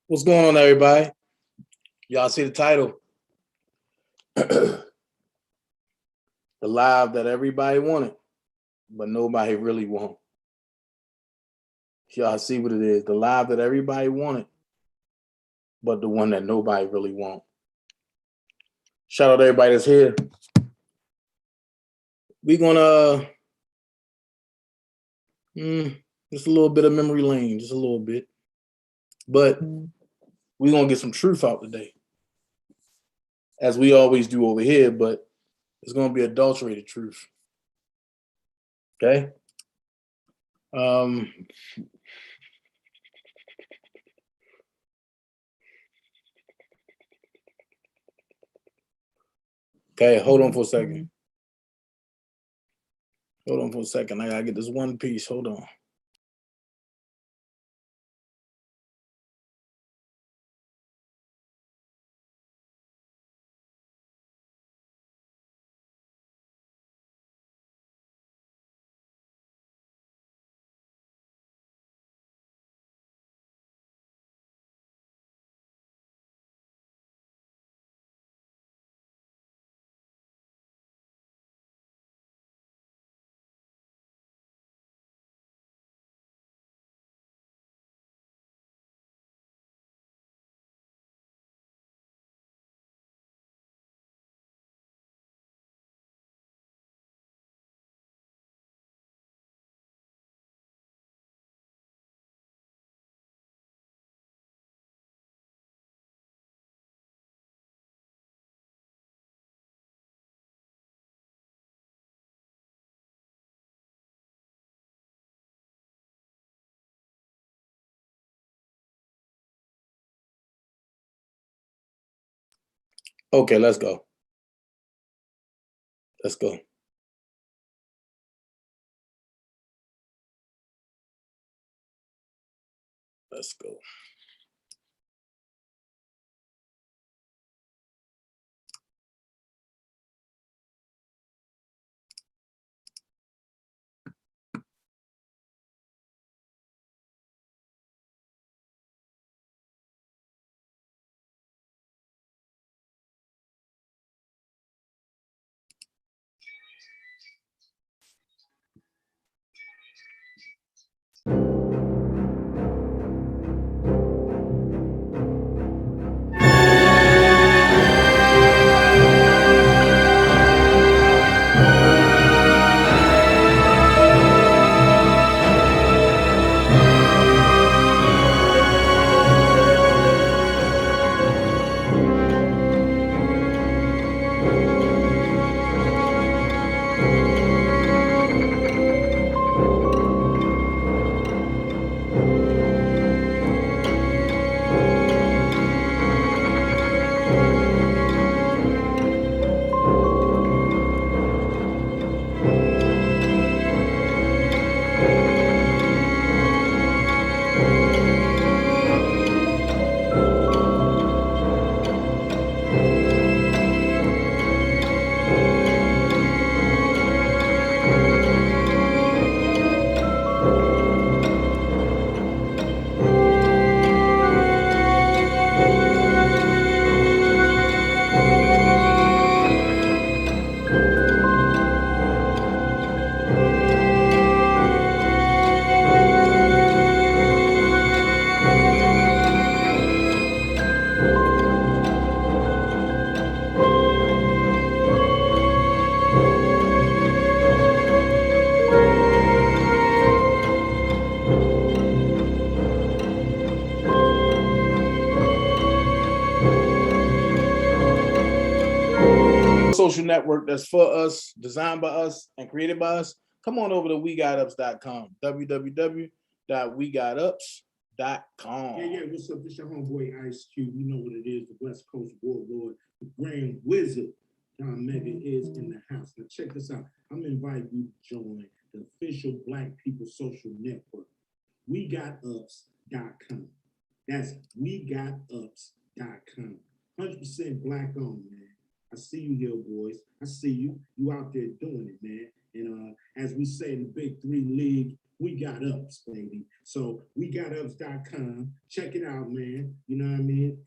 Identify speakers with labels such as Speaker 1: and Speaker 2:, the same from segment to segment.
Speaker 1: What's going on, everybody? Y'all see the title? The live that everybody wanted, but nobody really want. Y'all see what it is? The live that everybody wanted, but the one that nobody really want. Shout out to everybody that's here. We gonna just a little bit of memory lane, just a little bit. But we gonna get some truth out today. As we always do over here, but it's gonna be adulterated truth. Okay? Okay, hold on for a second. Hold on for a second. I gotta get this one piece. Hold on. Okay, let's go. Let's go. Let's go. Social network that's for us, designed by us, and created by us, come on over to WeGotUps.com. www.WeGotUps.com.
Speaker 2: Yeah, what's up? This your homeboy Ice Cube. You know what it is, the West Coast Warlord, the Grand Wizard. John Mega is in the house. Now check this out. I'm inviting you to join the official Black People Social Network, WeGotUps.com. That's WeGotUps.com. 100% Black owned, man. I see you here, boys. I see you. You out there doing it, man. And as we say in the Big Three League, we got ups, baby. So wegotUps.com. Check it out, man. You know what I mean?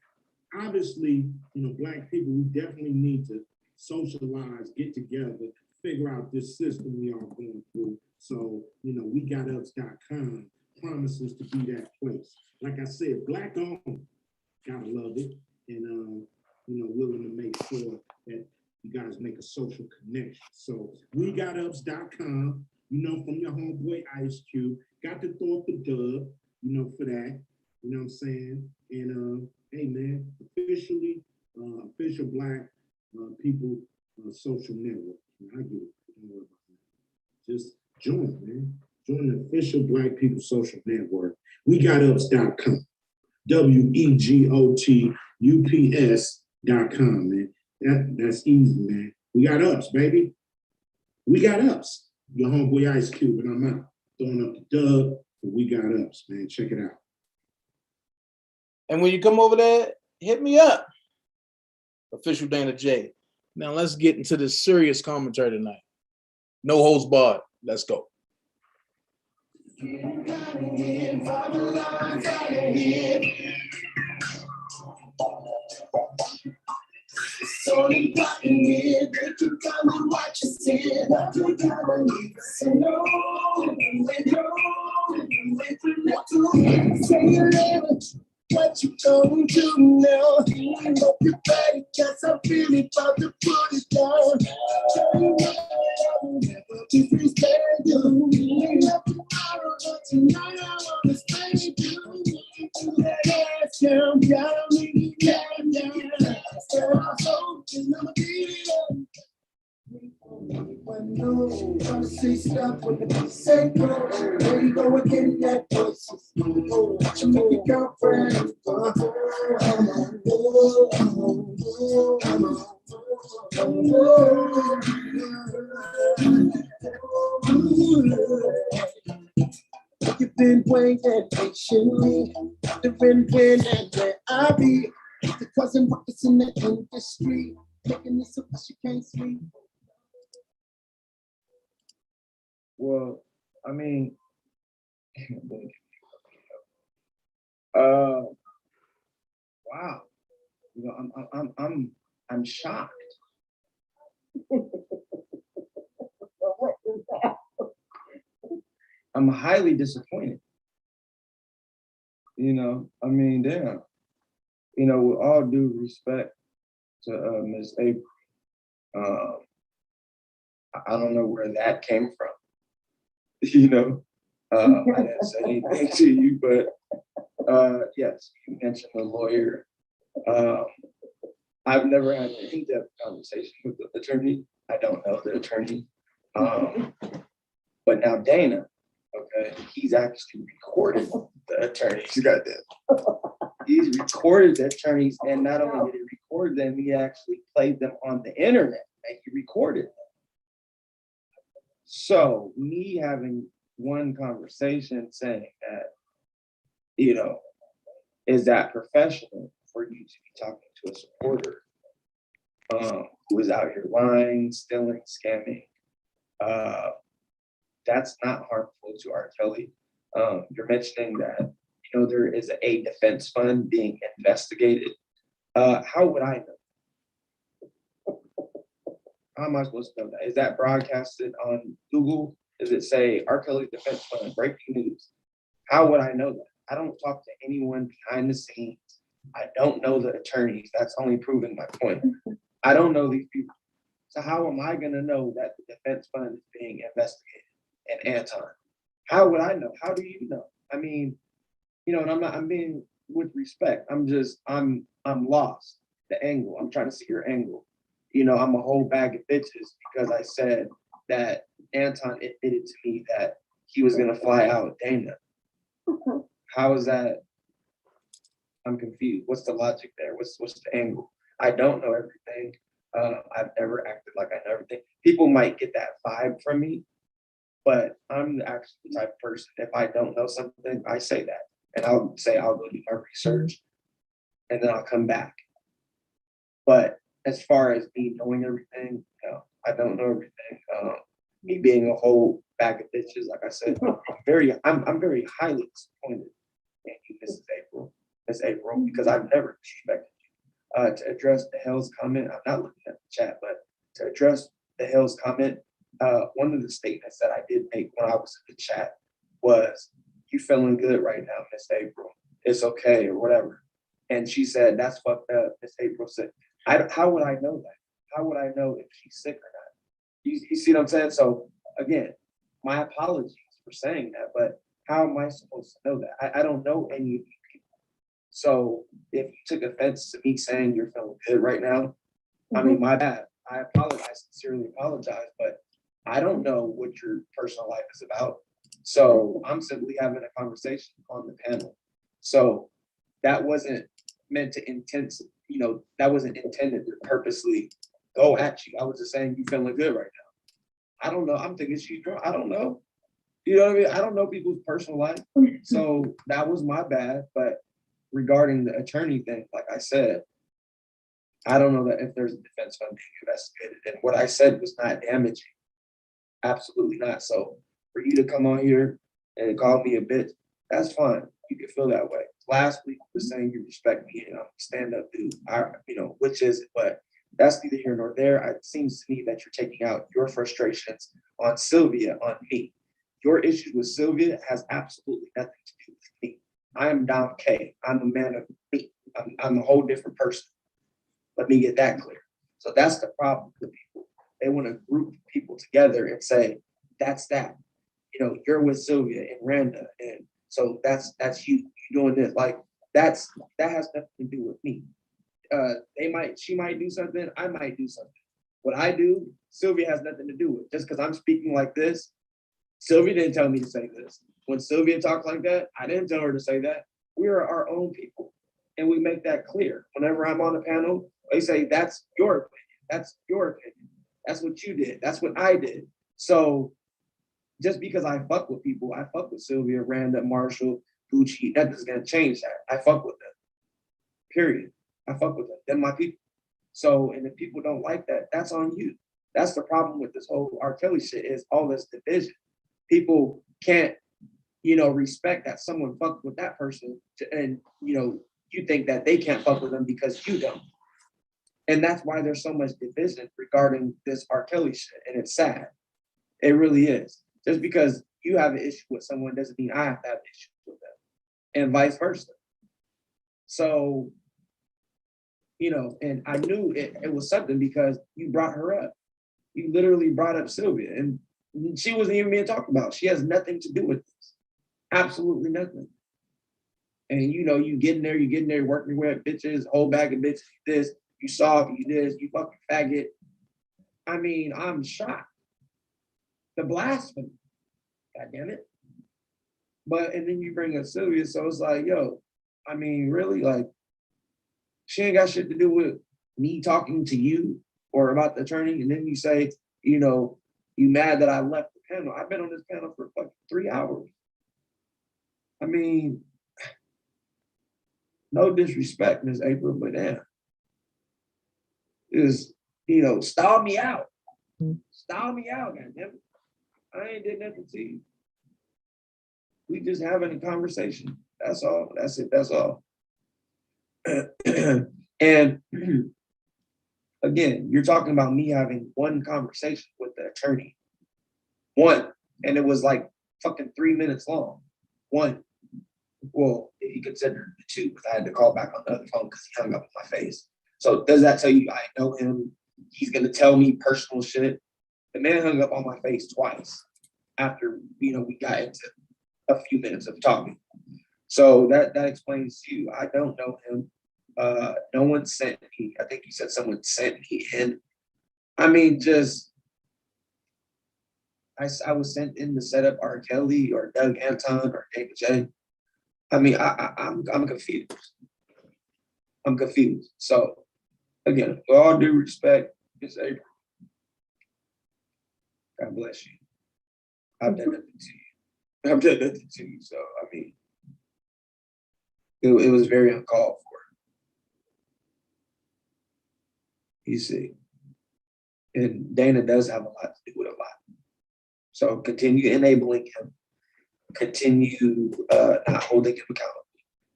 Speaker 2: Obviously, Black people, we definitely need to socialize, get together, figure out this system we are going through. So, wegotUps.com promises to be that place. Like I said, Black owned, gotta love it. And, willing to make sure that you guys make a social connection. So wegotUps.com, from your homeboy Ice Cube, got to throw up the dub, for that. You know what I'm saying? And hey man, official Black people social network. I get it. Don't worry about that. Just join, man. Join the official Black people social network. wegotUps.com. WEGOTUPS.com, man. That's easy, man. We got ups, baby. We got ups. Your homeboy Ice Cube, and I'm out. Throwing up the dub, but we got ups, man. Check it out.
Speaker 1: And when you come over there, hit me up. Official Dana J. Now let's get into this serious commentary tonight. No holds barred. Let's go.
Speaker 3: It's only gotten here, they can come and watch us here. You gotta leave us alone, say you never, what you gonna do now? I hope you're ready, cause I'm really about to put it down. If we stay you, tomorrow, but tonight I wanna stay with you. That ass down, gotta leave it down. So I hope you never be when no, I'm say stop when the say go. There you go again, that voice is oh, you make your girlfriend. You've been waiting patiently, different when and where I be. The cousin workers in the industry, making this up she can't sleep.
Speaker 4: Well, I mean, wow, I'm shocked. I'm highly disappointed. Damn. With all due respect to Ms. April, I don't know where that came from. I didn't say anything to you, but yes, you mentioned a lawyer. I've never had an in-depth conversation with the attorney. I don't know the attorney. But now Dana, okay, he's actually recorded the attorneys. He's recorded the attorneys, and not only did he record them, he actually played them on the internet, and he recorded them. So me having one conversation saying that, is that professional for you to be talking to a supporter who is out here lying, stealing, scamming? That's not harmful to R. Kelly. You're mentioning that, there is a defense fund being investigated. How would I know? How am I supposed to know that? Is that broadcasted on Google? Does it say R. Kelly's defense fund, breaking news? How would I know that? I don't talk to anyone behind the scenes. I don't know the attorneys. That's only proving my point. I don't know these people. So how am I gonna know that the defense fund is being investigated? And Anton, how would I know? How do you know? I mean, and I'm being with respect. I'm lost. The angle. I'm trying to see your angle. I'm a whole bag of bitches because I said that Anton admitted to me that he was gonna fly out with Dana. How is that? I'm confused. What's the logic there? What's the angle? I don't know everything. I've never acted like I know everything. People might get that vibe from me, but I'm actually the type of person, if I don't know something, I say that. And I'll say I'll go do my research and then I'll come back. But as far as me knowing everything, no, I don't know everything. me being a whole bag of bitches, like I said, I'm very highly disappointed in you, Mrs. April, Miss April, because I've never expected you. To address the Hell's comment, I'm not looking at the chat, but to address the Hell's comment, one of the statements that I did make when I was in the chat was, "You feeling good right now, Miss April? It's okay," or whatever. And she said, "That's fucked up." Miss April said, how would I know that? How would I know if she's sick or not? You see what I'm saying? So again, my apologies for saying that, but how am I supposed to know that? I don't know any of you people. So if you took offense to me saying you're feeling good right now, I mean, my bad. I apologize, sincerely apologize, but I don't know what your personal life is about. So I'm simply having a conversation on the panel. So that wasn't meant to that wasn't intended to purposely go at you. I was just saying you feeling good right now. I don't know. I'm thinking she's drunk. I don't know. You know what I mean? I don't know people's personal life. So that was my bad. But regarding the attorney thing, like I said, I don't know that if there's a defense fund being investigated. And what I said was not damaging. Absolutely not. So for you to come on here and call me a bitch, that's fine. You can feel that way. Last week you were saying you respect me and I'm a stand-up dude. Which is it? But that's neither here nor there. It seems to me that you're taking out your frustrations on Sylvia, on me. Your issue with Sylvia has absolutely nothing to do with me. I am Dom K. I'm a man of me. I'm a whole different person. Let me get that clear. So that's the problem with people. They want to group people together and say, that's that. You're with Sylvia and Randa, and so that's you doing this. Like that has nothing to do with me. She might do something, I might do something. What I do, Sylvia has nothing to do with. Just because I'm speaking like this, Sylvia didn't tell me to say this. When Sylvia talked like that, I didn't tell her to say that. We are our own people, and we make that clear. Whenever I'm on the panel, they say, that's your opinion. That's your opinion. That's what you did. That's what I did. So just because I fuck with people, I fuck with Sylvia, Randa, Marshall, Gucci, that is gonna change that. I fuck with them. Period. I fuck with them. They're my people. So, and if people don't like that, that's on you. That's the problem with this whole R. Kelly shit, is all this division. People can't, respect that someone fucked with that person, and you think that they can't fuck with them because you don't. And that's why there's so much division regarding this R. Kelly shit, and it's sad. It really is. Just because you have an issue with someone doesn't mean I have to have issues with them, and vice versa. So, and I knew it was something because you brought her up. You literally brought up Sylvia, and she wasn't even being talked about. She has nothing to do with this. Absolutely nothing. And you get in there, working with bitches, whole bag of bitches, this, you soft, you this, you fucking faggot. I mean, I'm shocked. The blasphemy. God damn it. And then you bring up Sylvia, so it's like, yo, I mean, really, like, she ain't got shit to do with me talking to you or about the attorney, and then you say, you mad that I left the panel. I've been on this panel for fucking 3 hours. I mean, no disrespect, Ms. April, but damn. Stall me out. Stall me out, goddamn it. I ain't did nothing to you. We just having a conversation. That's all. That's it. That's all. And again, you're talking about me having one conversation with the attorney. One. And it was like fucking 3 minutes long. One. Well, if you consider the two, because I had to call back on the other phone because he hung up in my face. So does that tell you I know him? He's gonna tell me personal shit. The man hung up on my face twice after we got into a few minutes of talking. So that explains to you. I don't know him. No one sent me. I think you said someone sent me in. I mean, I was sent in to set up R. Kelly or Doug Anton or David J. I mean, I'm confused. I'm confused. So again, with all due respect, Ms. April, God bless you. I've done nothing to you. I've done nothing to you. So I mean, it was very uncalled for. You see, and Dana does have a lot to do with a lot. So continue enabling him, continue not holding him accountable.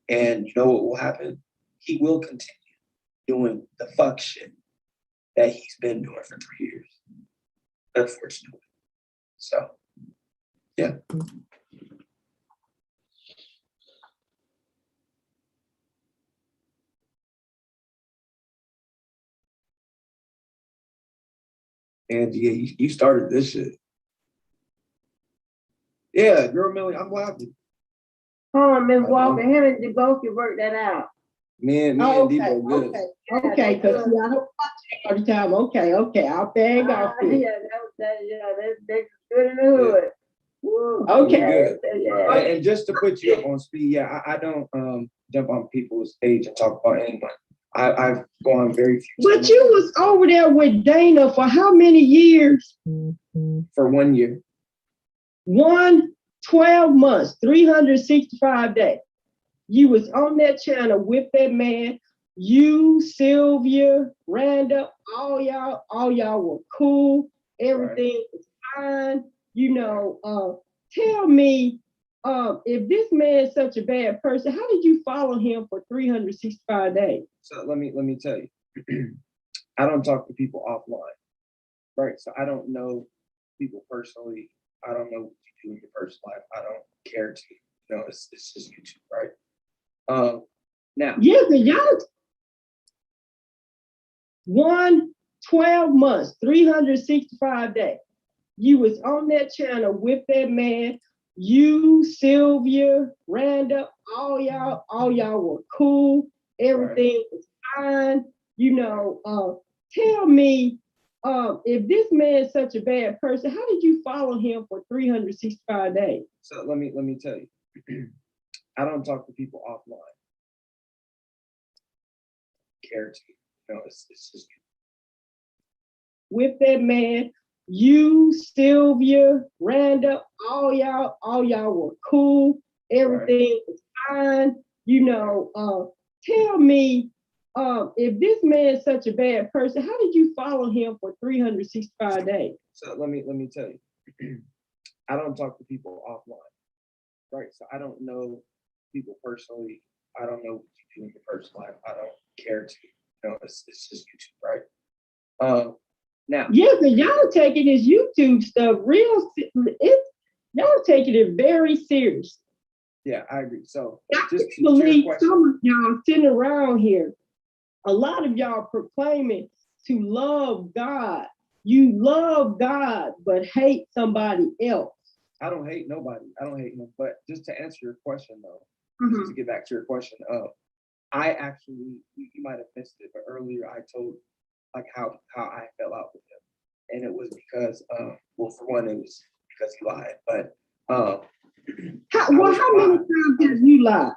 Speaker 4: And you know what will happen? He will continue doing the fuck shit that he's been doing for 3 years, unfortunately. So, yeah. And yeah, you started this shit. Yeah, girl, Millie, I'm laughing.
Speaker 5: Hold on, Ms. Walker, him and DeBoe can work that out.
Speaker 4: Me
Speaker 3: Oh,
Speaker 4: and
Speaker 3: okay,
Speaker 4: Debo good.
Speaker 3: okay, because see, I don't watch it all the time. Okay, I'll beg off
Speaker 5: Yeah,
Speaker 3: here.
Speaker 5: that's good in the hood. Woo.
Speaker 3: Okay.
Speaker 4: Good.
Speaker 5: Yeah.
Speaker 4: And just to put you up on speed, yeah, I don't jump on people's stage and talk about anyone. I've gone very few
Speaker 3: But
Speaker 4: times
Speaker 3: you was over there with Dana for how many years?
Speaker 4: for 1 year.
Speaker 3: 12 months, 365 days. You was on that channel with that man. You, Sylvia, Randa, all y'all were cool. Everything was fine. You know, tell me, if this man is such a bad person, how did you follow him for 365 days?
Speaker 4: So let me tell you, I don't talk to people offline, right? So I don't know people personally. I don't know what you do in your personal life. I don't care to, you know, it's just YouTube, right? Now,
Speaker 3: Yeah, but y'all 12 months, 365 days. You was on that channel with that man. You, Sylvia, Randa, all y'all were cool. Everything was fine. You know, tell me, if this man is such a bad person, how did you follow him for 365 days?
Speaker 4: so let me tell you, I don't talk to people offline. Care to, you know, it's just
Speaker 3: With that man, you, Sylvia, Randa, all y'all were cool. Everything was fine. You know, tell me, if this man is such a bad person, how did you follow him for 365 days?
Speaker 4: So let me tell you, I don't talk to people offline, right? So I don't know people personally. I don't know what you do in your personal life. I don't care to, you know, it's just YouTube, right? Now,
Speaker 3: Yeah, but y'all taking this YouTube stuff y'all taking it very serious.
Speaker 4: yeah, I agree. So
Speaker 3: I
Speaker 4: just
Speaker 3: can't
Speaker 4: to your
Speaker 3: believe
Speaker 4: question,
Speaker 3: some of y'all sitting around here. A lot of y'all proclaiming to love God. You love God, but hate somebody else.
Speaker 4: I don't hate nobody. I don't hate him. But just to answer your question though, just to get back to your question, I actually, you might have missed it, but earlier I told like how I fell out with him. And it was because, well, for one, it was because he lied, but
Speaker 3: How many times have you lied?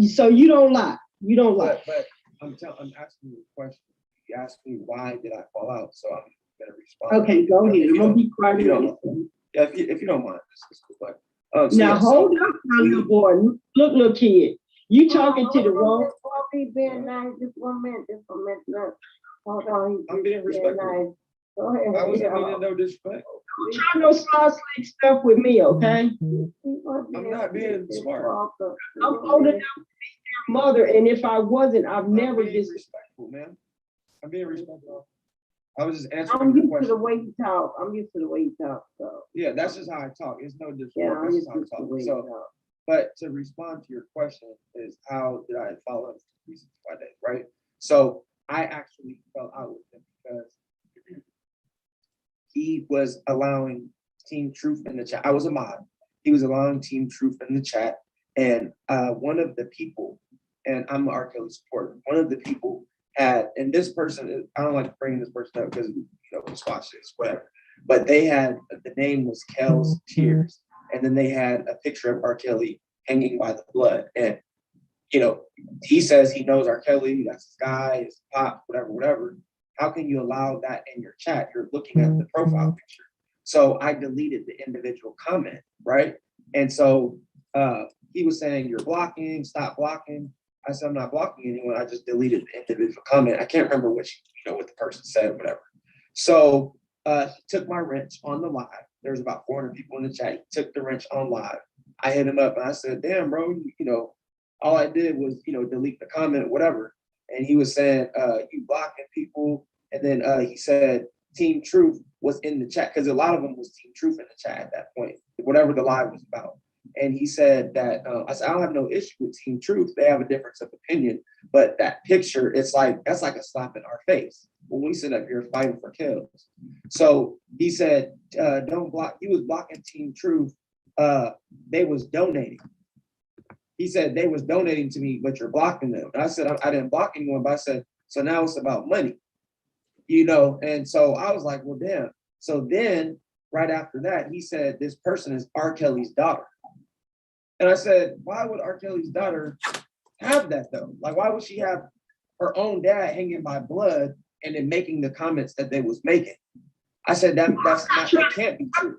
Speaker 3: So you don't lie. You don't lie.
Speaker 4: but I'm asking you a question. You asked me why did I fall out, so I'm gonna respond.
Speaker 3: Okay, go ahead. I'm gonna be quiet.
Speaker 4: Yeah, if you don't mind, this is cool. But
Speaker 3: Now hold up, my little boy. Look, little kid. You talking to the wrong.
Speaker 5: Be being nice, just 1 minute, look. Hold on.
Speaker 4: I'm being respectful.
Speaker 5: Nice. Go ahead.
Speaker 4: I wasn't meaning no disrespect.
Speaker 3: Don't try no small slick stuff with me, okay?
Speaker 4: I'm not being smart.
Speaker 3: I'm old enough to be your mother, and if I wasn't, I've never
Speaker 4: being respectful, man. I'm being respectful. I was just answering
Speaker 5: I'm
Speaker 4: your
Speaker 5: used to
Speaker 4: question.
Speaker 5: the way you talk. So.
Speaker 4: Yeah, that's just how I talk. It's no disrespect.
Speaker 5: Yeah, I'm
Speaker 4: That's
Speaker 5: used
Speaker 4: just how I
Speaker 5: to the
Speaker 4: talk.
Speaker 5: way you
Speaker 4: So,
Speaker 5: talk.
Speaker 4: but to respond to your question is how did I follow him 365 days, right? So I actually fell out with him because he was allowing Team Truth in the chat. I was a mod. He was allowing Team Truth in the chat. And one of the people, and I'm an R. Kelly supporter, one of the people had, and this person, I don't like bringing this person up because, you know, it's this, whatever. But they had, the name was Kel's Tears. And then they had a picture of R. Kelly hanging by the blood. And, you know, he says he knows R. Kelly, that's his guy, his pop, whatever. How can you allow that in your chat? You're looking at the profile picture. So I deleted the individual comment, right? And so he was saying, you're blocking, stop blocking. I said, I'm not blocking anyone. I just deleted the individual comment. I can't remember what the person said, whatever. So he took my wrench on the live There's about 400 people in the chat. He took the wrench on live. I hit him up and I said, damn, bro, all I did was, delete the comment, whatever. And he was saying, you blocking people. And then he said, Team Truth was in the chat, because a lot of them was Team Truth in the chat at that point, whatever the live was about. And he said that, I said, I don't have no issue with Team Truth. They have a difference of opinion. But that picture, that's like a slap in our face when we sit up here fighting for kills. So he said, don't block. He was blocking Team Truth. They was donating. He said they was donating to me, but you're blocking them. And I said, I didn't block anyone, but I said, so now it's about money, And so I was like, well, damn. So then right after that, he said, this person is R. Kelly's daughter. And I said, why would R. Kelly's daughter have that though? Like, why would she have her own dad hanging by blood and then making the comments that they was making? I said, that can't be true.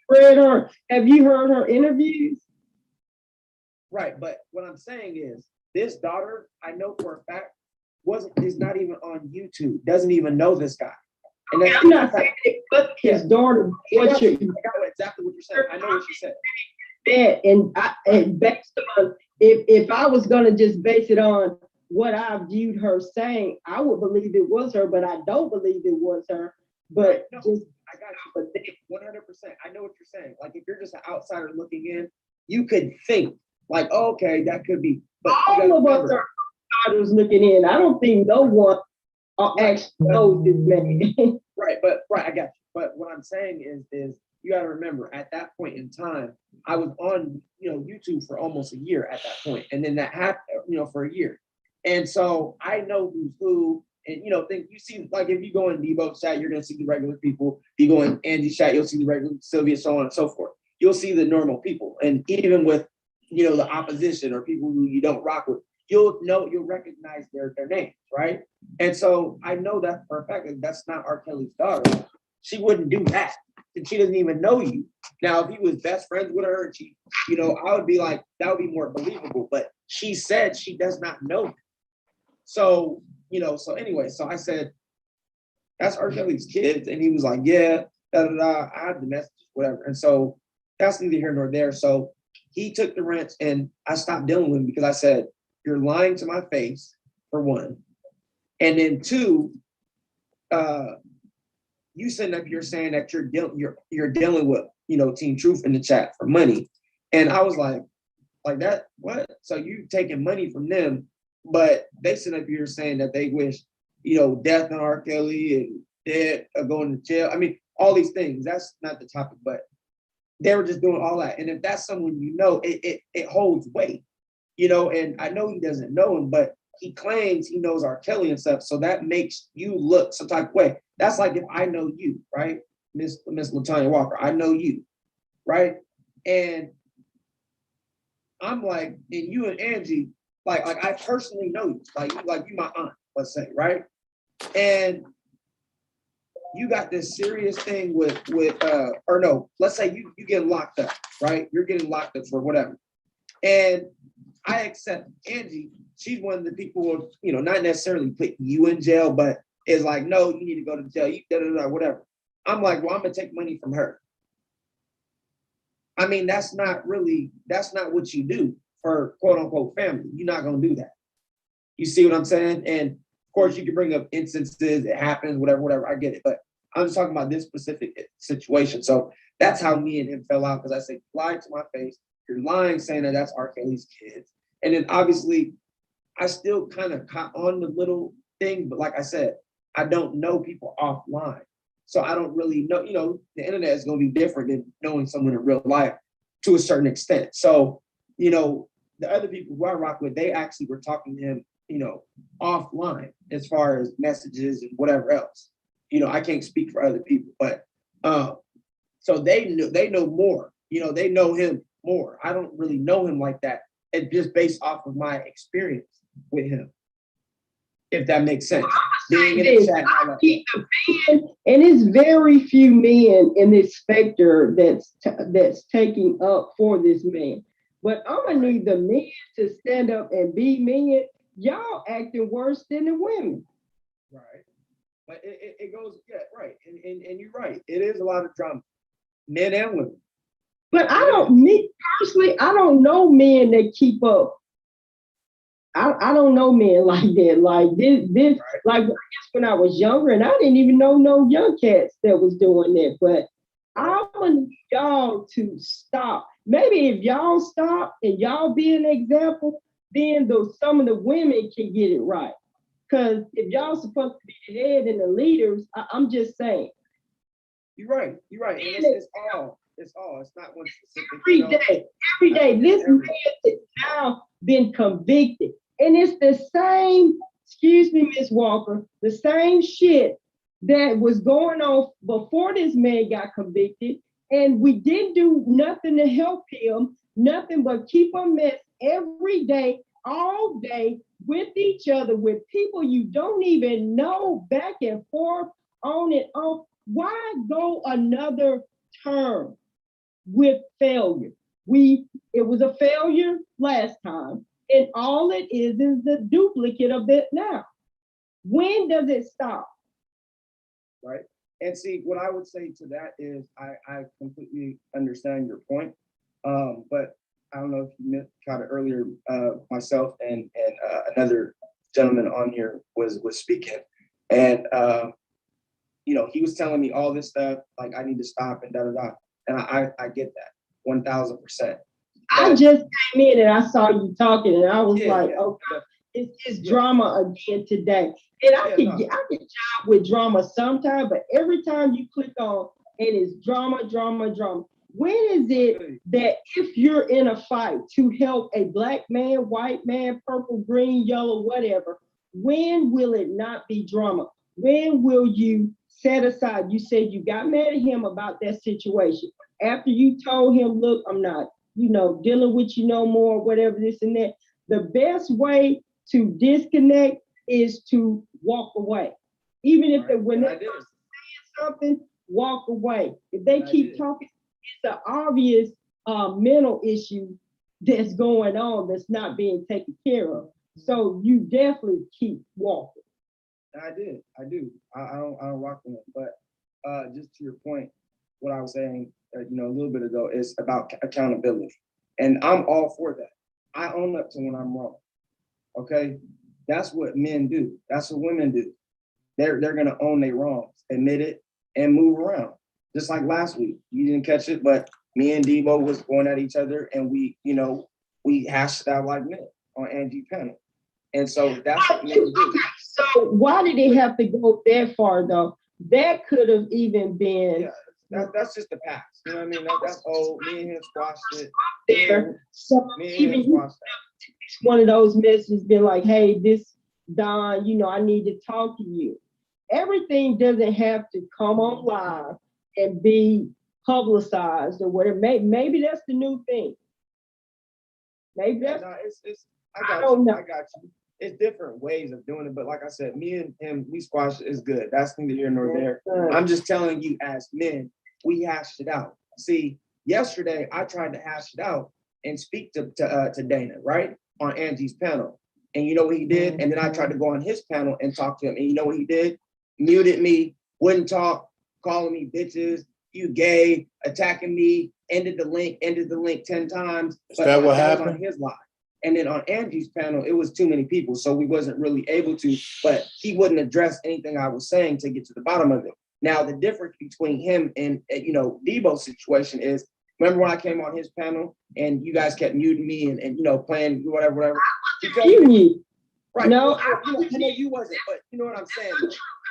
Speaker 6: Read her. Have you heard her interviews?
Speaker 4: Right, but what I'm saying is, this daughter, I know for a fact, is not even on YouTube, doesn't even know this guy. And
Speaker 6: I'm not saying it, but his daughter.
Speaker 4: I got exactly what you're saying. I know what you said.
Speaker 6: And based on, if I was gonna just base it on what I viewed her saying, I would believe it was her, but I don't believe it was her. But
Speaker 4: no,
Speaker 6: just,
Speaker 4: I got you. But 100%, I know what you're saying. Like, if you're just an outsider looking in, you could think like, oh, okay, that could be. But
Speaker 6: all of us are outsiders looking in. I don't think no one actually knows this man.
Speaker 4: Right, I got you. But what I'm saying is you got to remember, at that point in time, I was on YouTube for almost a year at that point, and then that happened for a year, and so I know who's who. And think you see, like, if you go in Debo's chat, you're gonna see the regular people. If you go in Angie's chat, you'll see the regular Sylvia, so on and so forth. You'll see the normal people, and even with the opposition or people who you don't rock with, you'll recognize their names, right? And so I know that for a fact that that's not R. Kelly's daughter. She wouldn't do that, and she doesn't even know you. Now, if he was best friends with her, and she, I would be like, that would be more believable. But she said she does not know him. So, so anyway, so I said, that's R. Kelly's kids. And he was like, yeah, I have the messages, whatever. And so that's neither here nor there. So he took the wrench and I stopped dealing with him because I said, you're lying to my face, for one. And then two, you sitting up here saying that you're dealing with, Team Truth in the chat for money. And I was like that, what? So you taking money from them, but they sit up here saying that they wish, death on R. Kelly and dead or going to jail. I mean, all these things. That's not the topic, but they were just doing all that. And if that's someone it holds weight, and I know he doesn't know him, but he claims he knows R. Kelly and stuff. So that makes you look some type of way. That's like if I know you, right? Miss LaTanya Walker, I know you, right? And I'm like, and you and Angie, like I personally know you, like you my aunt, let's say, right? And you got this serious thing with or no, let's say you get locked up, right? You're getting locked up for whatever. And I accept Angie, she's one of the people who, not necessarily put you in jail, but is like, no, you need to go to jail, whatever. I'm like, well, I'm gonna take money from her. I mean, that's not what you do for quote unquote family. You're not gonna do that. You see what I'm saying? And of course you can bring up instances, it happens, whatever, I get it. But I'm just talking about this specific situation. So that's how me and him fell out, because I said, lie to my face. You're lying, saying that that's R. Kelly's kids. And then obviously I still kind of caught on the little thing, but like I said, I don't know people offline. So I don't really know, the internet is going to be different than knowing someone in real life to a certain extent. So, the other people who I rock with, they actually were talking to him, offline as far as messages and whatever else. I can't speak for other people, but so they know more, they know him more. I don't really know him like that. And just based off of my experience with him, if that makes sense. Being in the chat,
Speaker 6: and it's very few men in this specter that's taking up for this man. But I'm gonna need the men to stand up and be men. Y'all acting worse than the women.
Speaker 4: Right. But it goes, yeah, right. And you're right. It is a lot of drama. men and women.
Speaker 6: But me personally, I don't know men that keep up. I don't know men like that. Like this, like I guess when I was younger, and I didn't even know no young cats that was doing that. But I want y'all to stop. Maybe if y'all stop and y'all be an example, then some of the women can get it right. Because if y'all supposed to be the head and the leaders, I'm just saying.
Speaker 4: You're right. You're right. And it's all. It's not one specific.
Speaker 6: Every day. This man has now been convicted. And it's the same, excuse me, Miss Walker, the same shit that was going on before this man got convicted. And we didn't do nothing to help him, nothing but keep a mess every day, all day, with each other, with people you don't even know, back and forth, on and off. Why go another term with failure? It was a failure last time, and all it is the duplicate of it now. When does it stop?
Speaker 4: Right. And see, what I would say to that is I completely understand your point. But I don't know if you caught it earlier, myself and another gentleman on here was speaking. And he was telling me all this stuff, like I need to stop and da-da-da. And I get that 1000%.
Speaker 6: I just came in and I saw you talking and I was okay, it's drama again today. And I can job with drama sometime, but every time you click on it is drama. When is it that if you're in a fight to help a black man, white man, purple, green, yellow, whatever, when will it not be drama? When will you set aside? You said you got mad at him about that situation. After you told him, look, I'm not, dealing with you no more, whatever, this and that. The best way to disconnect is to walk away. Even if when they're saying something, walk away. If they keep talking, it's an obvious mental issue that's going on that's not being taken care of. So you definitely keep walking.
Speaker 4: I do. I don't rock with it. But just to your point, what I was saying, a little bit ago is about accountability, and I'm all for that. I own up to when I'm wrong. Okay, that's what men do. That's what women do. They're gonna own their wrongs, admit it, and move around. Just like last week, you didn't catch it, but me and Debo was going at each other, and we hashed it out like men on Angie panel. And so that's what men do.
Speaker 6: So why did it have to go that far though? That could have even been.
Speaker 4: Yeah, that's just the past. You know what I mean? That's old. Me and him squashed it.
Speaker 6: There. So even it's one of those messages been like, hey, this Don, I need to talk to you. Everything doesn't have to come on live and be publicized or whatever. Maybe that's the new thing. Maybe that's.
Speaker 4: I got you. It's different ways of doing it, but like I said, me and him, we squash it is good. That's neither here nor there. I'm just telling you, as men, we hashed it out. See, yesterday I tried to hash it out and speak to Dana, right, on Angie's panel, and you know what he did? And then I tried to go on his panel and talk to him, and you know what he did? Muted me, wouldn't talk, calling me bitches, you gay, attacking me, ended the link 10 times.
Speaker 1: Is that what happened?
Speaker 4: On his live. And then on Angie's panel, it was too many people, so we wasn't really able to, but he wouldn't address anything I was saying to get to the bottom of it. Now, the difference between him and, Debo's situation is, remember when I came on his panel and you guys kept muting me and playing whatever. Right.
Speaker 6: No,
Speaker 4: I know you wasn't, but you know what I'm saying?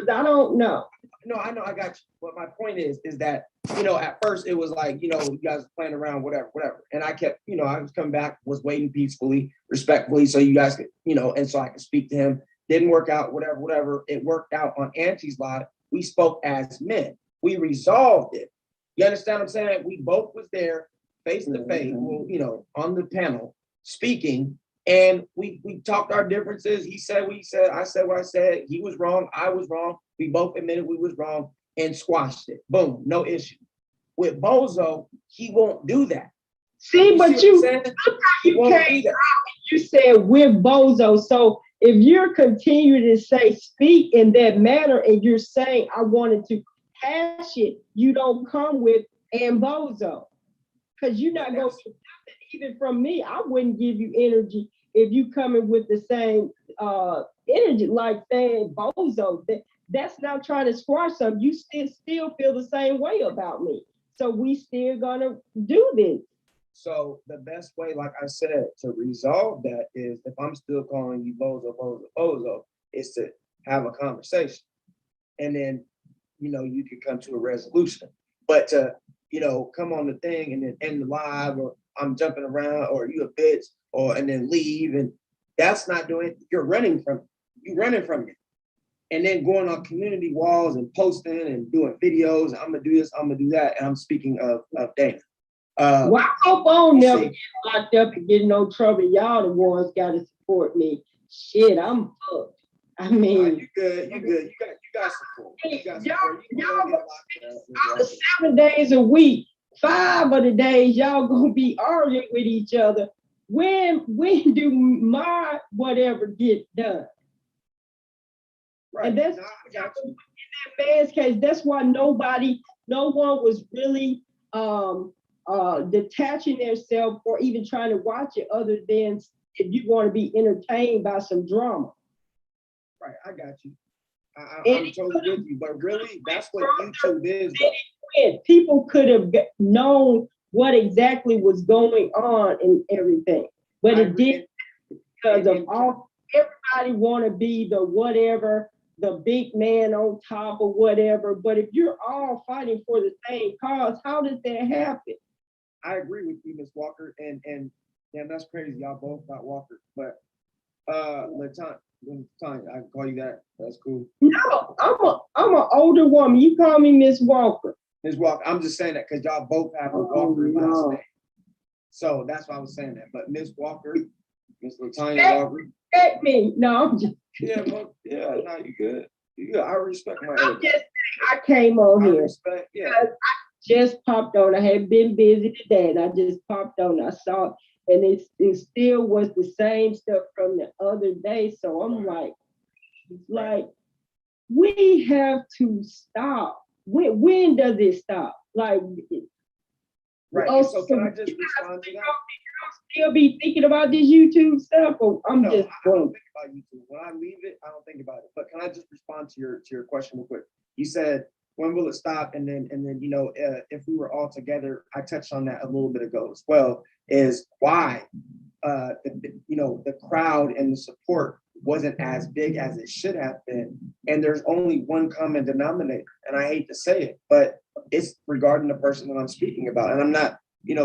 Speaker 6: I don't know.
Speaker 4: No, I know, I got you. But my point is that, at first it was like, you guys playing around, whatever. And I kept, I was coming back, was waiting peacefully, respectfully, so you guys could, and so I could speak to him. Didn't work out, whatever. It worked out on Angie's live. We spoke as men. We resolved it. You understand what I'm saying? We both was there face to face, on the panel speaking. And we talked our differences. He said what he said. I said what I said. He was wrong. I was wrong. We both admitted we was wrong and squashed it. Boom, no issue. With Bozo, he won't do that.
Speaker 6: See, but you said with Bozo. So if you're continuing to speak in that manner and you're saying I wanted to hash it, you don't come with and Bozo. Cause you're not gonna get nothing even from me. I wouldn't give you energy if you coming with the same energy, like saying Bozo. That's not trying to squash something. You still feel the same way about me. So we still gonna do this.
Speaker 4: So the best way, like I said, to resolve that is if I'm still calling you bozo, bozo, bozo, is to have a conversation. And then, you could come to a resolution. But to, come on the thing and then end the live, or I'm jumping around, or you a bitch, and then leave, and that's not doing it. You're running from it. And then going on community walls and posting and doing videos, I'm gonna do this, I'm gonna do that. And I'm speaking of Dana.
Speaker 6: Well, I hope I don't never get locked up and get in no trouble. Y'all the ones gotta support me. Shit, I'm fucked. I mean,
Speaker 4: You good. You got support. You got support.
Speaker 6: out of 7 days a week, 5 of the days y'all gonna be arguing with each other. When do my whatever get done?
Speaker 4: Right.
Speaker 6: And that's
Speaker 4: No, I got you.
Speaker 6: in that man's case. That's why no one was really detaching themselves or even trying to watch it, other than if you want to be entertained by some drama.
Speaker 4: Right, I got you. I'm totally with you, but really, that's what YouTube is.
Speaker 6: People could have known what exactly was going on and everything, but it didn't, because of all everybody want to be the whatever, the big man on top or whatever. But if you're all fighting for the same cause, how does that happen?
Speaker 4: I agree with you, Ms. Walker, and damn, that's crazy. Y'all both got Walker, but Latanya, I can call you that. That's cool.
Speaker 6: No, I'm an older woman. You call me Miss Walker.
Speaker 4: Ms. Walker, I'm just saying that because y'all both have a Walker last name. So that's why I was saying that. But Miss Walker, Miss Latanya Walker.
Speaker 6: Respect me. No, I'm just.
Speaker 4: Yeah, well, yeah, no, you good. You good. I respect my elders.
Speaker 6: I came on here.
Speaker 4: Respect, yeah.
Speaker 6: I just popped on. I had been busy today, and I just popped on. I saw it, and it still was the same stuff from the other day. So I'm like, we have to stop. When does it stop? Like,
Speaker 4: right. So can I just respond to that?
Speaker 6: Still be thinking about this YouTube stuff, or I don't think
Speaker 4: about YouTube. When I leave it, I don't think about it. But can I just respond to your question real quick? You said, when will it stop? And then if we were all together, I touched on that a little bit ago as well, is why the crowd and the support wasn't as big as it should have been. And there's only one common denominator. And I hate to say it, but it's regarding the person that I'm speaking about. And I'm not,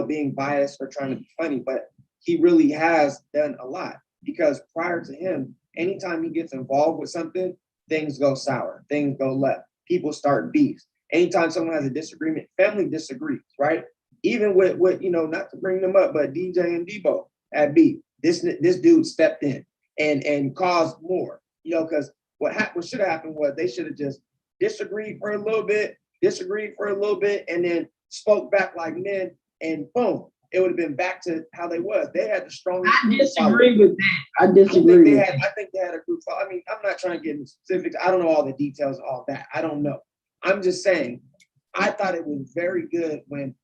Speaker 4: being biased or trying to be funny, but he really has done a lot, because prior to him, anytime he gets involved with something, things go sour, things go left, people start beefs. Anytime someone has a disagreement, family disagrees, right? Even with not to bring them up, but DJ and Debo at beef, this dude stepped in and caused more, because what should have happened was they should have just disagreed for a little bit, and then spoke back like men, and boom, it would have been back to how they was. They had the strongest.
Speaker 6: I disagree with that. I disagree.
Speaker 4: I think they had a group. I mean, I'm not trying to get into specifics. I don't know all the details, all that. I don't know. I'm just saying, I thought it was very good when,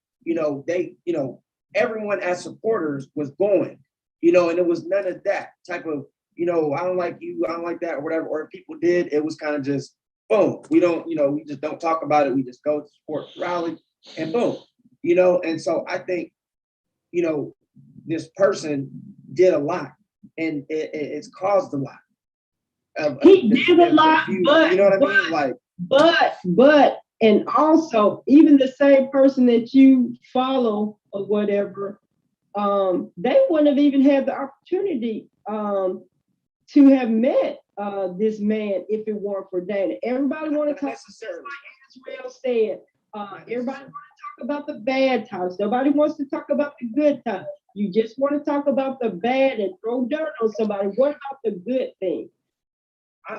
Speaker 4: everyone as supporters was going, and it was none of that type of, I don't like you, I don't like that, or whatever. Or if people did, it was kind of just boom. We don't, we just don't talk about it. We just go to support rally and boom, and so I think, this person did a lot, and it's caused a lot.
Speaker 6: He did a lot, but
Speaker 4: you know what I mean? Like,
Speaker 6: but, and also even the same person that you follow or whatever, they wouldn't have even had the opportunity to have met this man if it weren't for Dana. Everybody want to talk, like Israel said, everybody want to talk about the bad times. Nobody wants to talk about the good times. You just want to talk about the bad and throw dirt on somebody. What about the good thing?
Speaker 4: I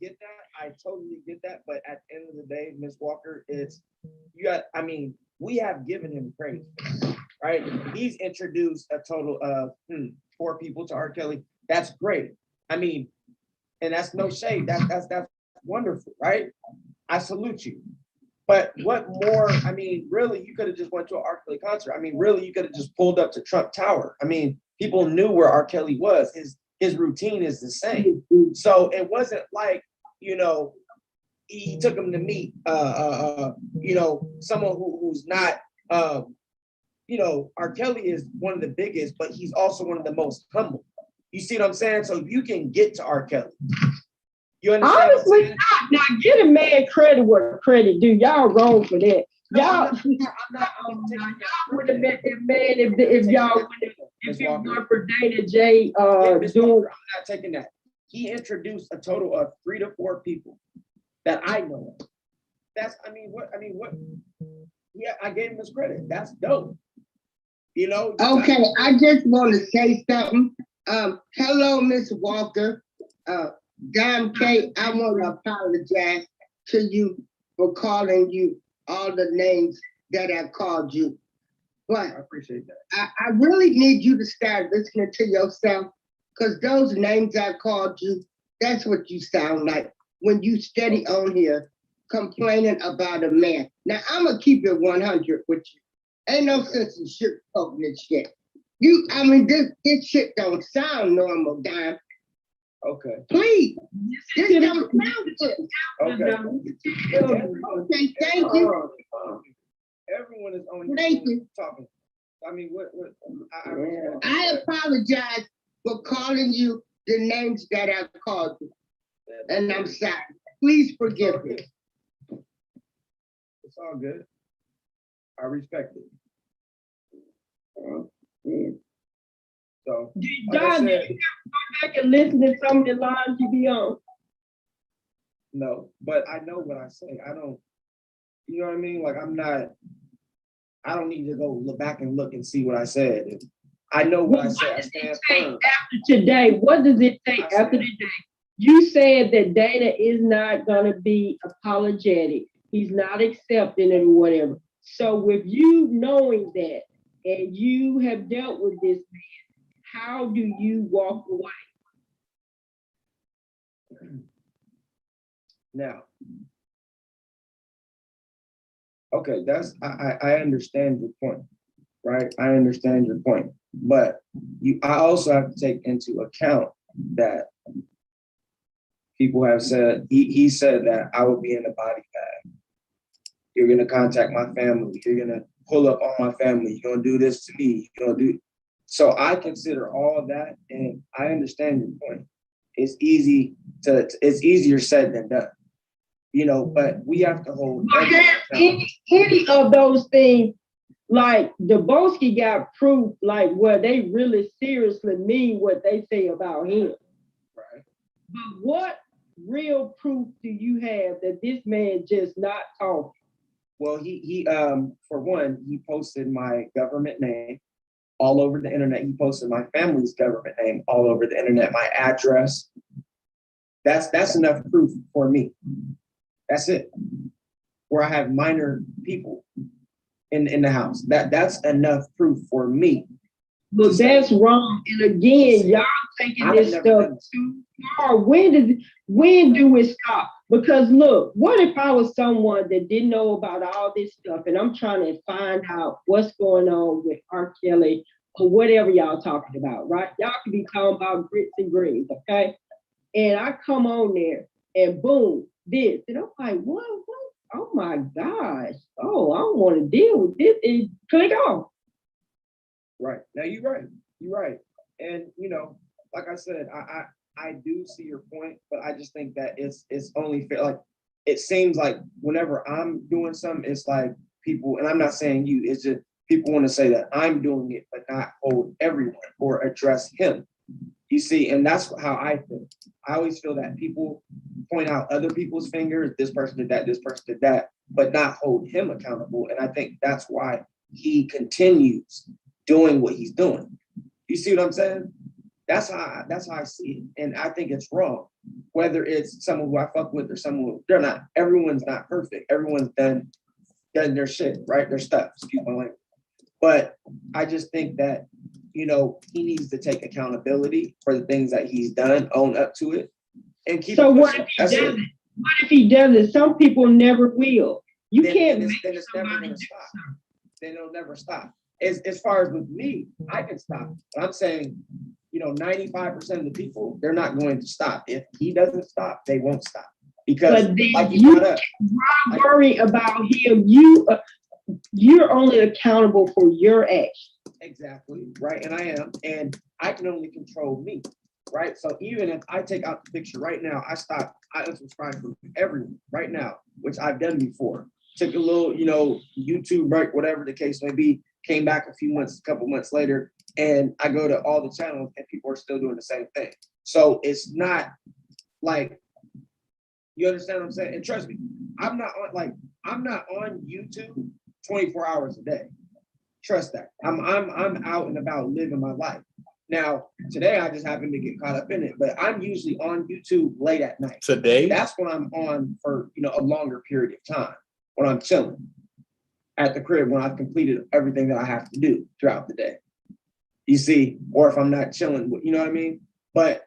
Speaker 4: get that. I totally get that. But at the end of the day, Ms. Walker, we have given him praise, right? He's introduced a total of 4 people to R. Kelly. That's great. I mean, and that's no shade. That's wonderful, right? I salute you. But what more, I mean, really, you could have just went to an R. Kelly concert. I mean, really, you could have just pulled up to Trump Tower. I mean, people knew where R. Kelly was. His routine is the same. So it wasn't like, you know, he took him to meet, you know, someone who's not, you know, R. Kelly is one of the biggest, but he's also one of the most humble. You see what I'm saying? So you can get to R. Kelly. You understand? what I'm
Speaker 6: Honestly,
Speaker 4: saying?
Speaker 6: now get a man credit where credit due. Y'all wrong for that. Y'all,
Speaker 4: I'm not taking
Speaker 6: y'all
Speaker 4: that
Speaker 6: would have met that man if y'all would have,
Speaker 4: Ms.
Speaker 6: if it
Speaker 4: Walker.
Speaker 6: weren't for Dana J,
Speaker 4: Yeah, Ms.
Speaker 6: doing.
Speaker 4: Walker, I'm not taking that. He introduced a total of 3 to 4 people that I know of. That's, I mean, what, yeah, I gave him his credit. That's dope. You know?
Speaker 3: Okay, I just want to say something. Hello, Miss Walker. Don K, I want to apologize to you for calling you all the names that I called you.
Speaker 4: I
Speaker 3: But
Speaker 4: appreciate that.
Speaker 3: I really need you to start listening to yourself, because those names I called you, that's what you sound like when you steady on here complaining about a man. Now, I'm going to keep it 100 with you. Ain't no sense in sugarcoating this shit. I mean, this shit don't sound normal, Don.
Speaker 4: Okay,
Speaker 3: Please, this don't sound good.
Speaker 4: okay.
Speaker 3: Okay, thank you.
Speaker 4: Everyone is on
Speaker 3: Thank
Speaker 4: here
Speaker 3: you.
Speaker 4: talking. I mean, what,
Speaker 3: I apologize for calling you the names that I called you, and I'm sorry. Please forgive me.
Speaker 4: It's all good. I respect it. So, like I
Speaker 6: Don, did
Speaker 4: said,
Speaker 6: you go back and listen to some of the lines you be on?
Speaker 4: no, but I know what I say. I don't, you know what I mean? Like, I don't need to go look back and look and see what I said. I know what I said. I stand firm.
Speaker 6: After today, what does it take
Speaker 4: I
Speaker 6: after
Speaker 4: said-
Speaker 6: today? You said that Dana is not gonna be apologetic. He's not accepting it or whatever. So with you knowing that and you have dealt with this man, how do you walk away?
Speaker 4: Now, okay, I understand your point, right? I understand your point, but I also have to take into account that people have said, he said that I would be in a body bag. You're gonna contact my family. You're gonna pull up on my family. You're gonna do this to me. You're gonna do. So I consider all of that, and I understand your point. It's easier said than done, you know, but we have to hold.
Speaker 6: But
Speaker 4: everyone
Speaker 6: have
Speaker 4: accountable.
Speaker 6: any of those things, like Daboski got proof, like where they really seriously mean what they say about him.
Speaker 4: Right.
Speaker 6: But what real proof do you have that this man just not talking?
Speaker 4: Well, he for one, he posted my government name all over the internet. He posted my family's government name all over the internet, my address. That's enough proof for me. That's it. Where I have minor people in the house. That's enough proof for me.
Speaker 6: But that's wrong. And again, y'all taking
Speaker 4: I've
Speaker 6: this
Speaker 4: never
Speaker 6: stuff
Speaker 4: done
Speaker 6: too far. When do it stop? Because look, what if I was someone that didn't know about all this stuff and I'm trying to find out what's going on with R. Kelly or whatever y'all talking about, right? Y'all could be talking about grits and greens, okay? And I come on there and boom, this. And I'm like, what? Oh my gosh. Oh, I don't want to deal with this. And click off.
Speaker 4: Right. Now you're right. You're right. And you know, like I said, I do see your point, but I just think that it's only fair. Like it seems like whenever I'm doing something, it's like people, and I'm not saying you, it's just people want to say that I'm doing it, but not hold everyone or address him. You see, and that's how I feel. I always feel that people point out other people's fingers, this person did that, this person did that, but not hold him accountable. And I think that's why he continues doing what he's doing. You see what I'm saying? That's how I see it. And I think it's wrong. Whether it's someone who I fuck with or someone who they're not, everyone's not perfect. Everyone's done their shit, right? Their stuff, excuse my language. But I just think that, you know, he needs to take accountability for the things that he's done, own up to it, and keep
Speaker 6: So
Speaker 4: it
Speaker 6: what
Speaker 4: pushing.
Speaker 6: if he
Speaker 4: That's it.
Speaker 6: doesn't? What if he doesn't? Some people never will. You
Speaker 4: then
Speaker 6: can't
Speaker 4: it's,
Speaker 6: make
Speaker 4: then it's never
Speaker 6: somebody
Speaker 4: gonna
Speaker 6: do
Speaker 4: stop.
Speaker 6: something.
Speaker 4: Then it'll never stop. As far as with me, I can stop. But I'm saying, 95% of the people, they're not going to stop. If he doesn't stop, they won't stop. Because
Speaker 6: But then
Speaker 4: like you
Speaker 6: you
Speaker 4: brought up,
Speaker 6: can't worry about him. You're only accountable for your action.
Speaker 4: exactly, right? And I am, and I can only control me, right? So even if I take out the picture right now, I unsubscribe from everyone right now, which I've done before. Took a little, YouTube break, whatever the case may be, came back a couple months later, and I go to all the channels and people are still doing the same thing. So it's not like, you understand what I'm saying? And trust me, I'm not on YouTube 24 hours a day. Trust that. I'm out and about living my life. Now, today I just happened to get caught up in it, but I'm usually on YouTube late at night.
Speaker 1: Today,
Speaker 4: That's when I'm on for a longer period of time, when I'm chilling at the crib, when I've completed everything that I have to do throughout the day. You see, or if I'm not chilling, you know what I mean? But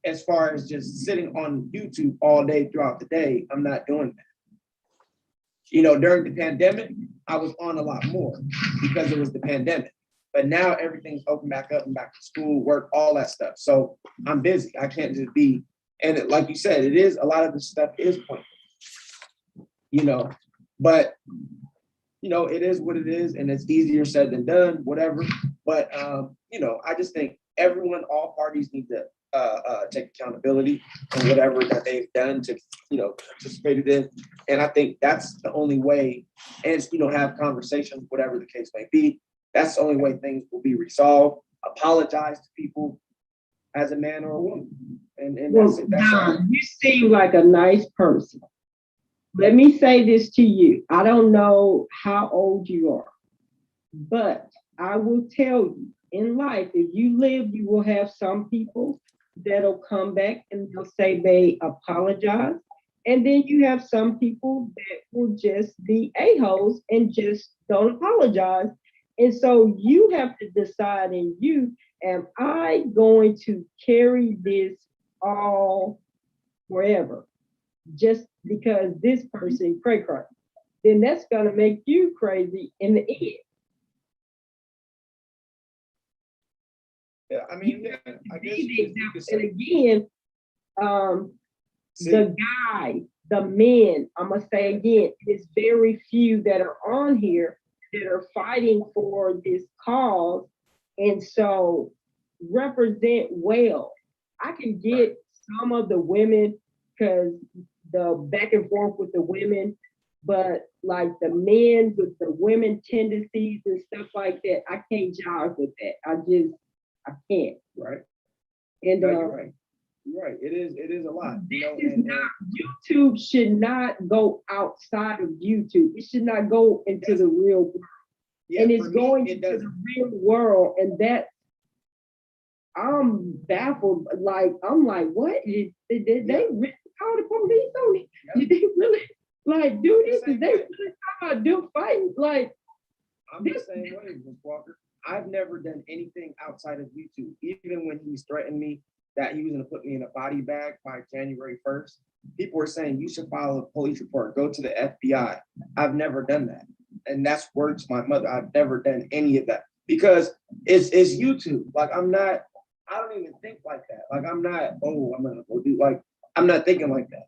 Speaker 4: as far as just sitting on YouTube all day throughout the day, I'm not doing that. During the pandemic, I was on a lot more because it was the pandemic. But now everything's open back up and back to school, work, all that stuff. So I'm busy. I can't just be, and like you said, a lot of the stuff is pointless. But it is what it is, and it's easier said than done, whatever. But I just think all parties need to take accountability on whatever that they've done to, participated in. And I think that's the only way, and have conversations, whatever the case may be. That's the only way things will be resolved. Apologize to people as a man or a woman. And
Speaker 6: Well,
Speaker 4: that's all.
Speaker 6: Don, you seem like a nice person. Let me say this to you. I don't know how old you are, but I will tell you, in life, if you live, you will have some people that'll come back and they'll say they apologize. And then you have some people that will just be a-holes and just don't apologize. And so you have to decide in you, am I going to carry this all forever? Just because this person cray, then that's gonna make you crazy in the end.
Speaker 4: Yeah, I mean, yeah, I guess
Speaker 6: Be
Speaker 4: you
Speaker 6: the
Speaker 4: could
Speaker 6: example.
Speaker 4: say.
Speaker 6: And again,
Speaker 4: See,
Speaker 6: the guys, the men, I'm gonna say again, it's very few that are on here that are fighting for this cause. And so represent well. I can get some of the women because the back and forth with the women, but like the men with the women tendencies and stuff like that, I can't jive with that. I can't.
Speaker 4: right.
Speaker 6: And
Speaker 4: No, you're right. You're right. It is a lot.
Speaker 6: this is not, YouTube should not go outside of YouTube. It should not go into the real world.
Speaker 4: yeah,
Speaker 6: And it's
Speaker 4: for me,
Speaker 6: going
Speaker 4: it
Speaker 6: into
Speaker 4: does.
Speaker 6: the real world. And that I'm baffled. Like, I'm like, what? Did they really call the police on it?
Speaker 4: Yeah.
Speaker 6: Did they really like do this?
Speaker 4: Same
Speaker 6: Did they
Speaker 4: way.
Speaker 6: really talk about do fighting? Like,
Speaker 4: I'm the same way, Ms. Walker. I've never done anything outside of YouTube. Even when he's threatened me that he was going to put me in a body bag by January 1st, people were saying you should file a police report, go to the FBI. I've never done that. And that's words to my mother. I've never done any of that because it's YouTube. Like I don't even think like that. Like I'm not, I'm going to go do I'm not thinking like that.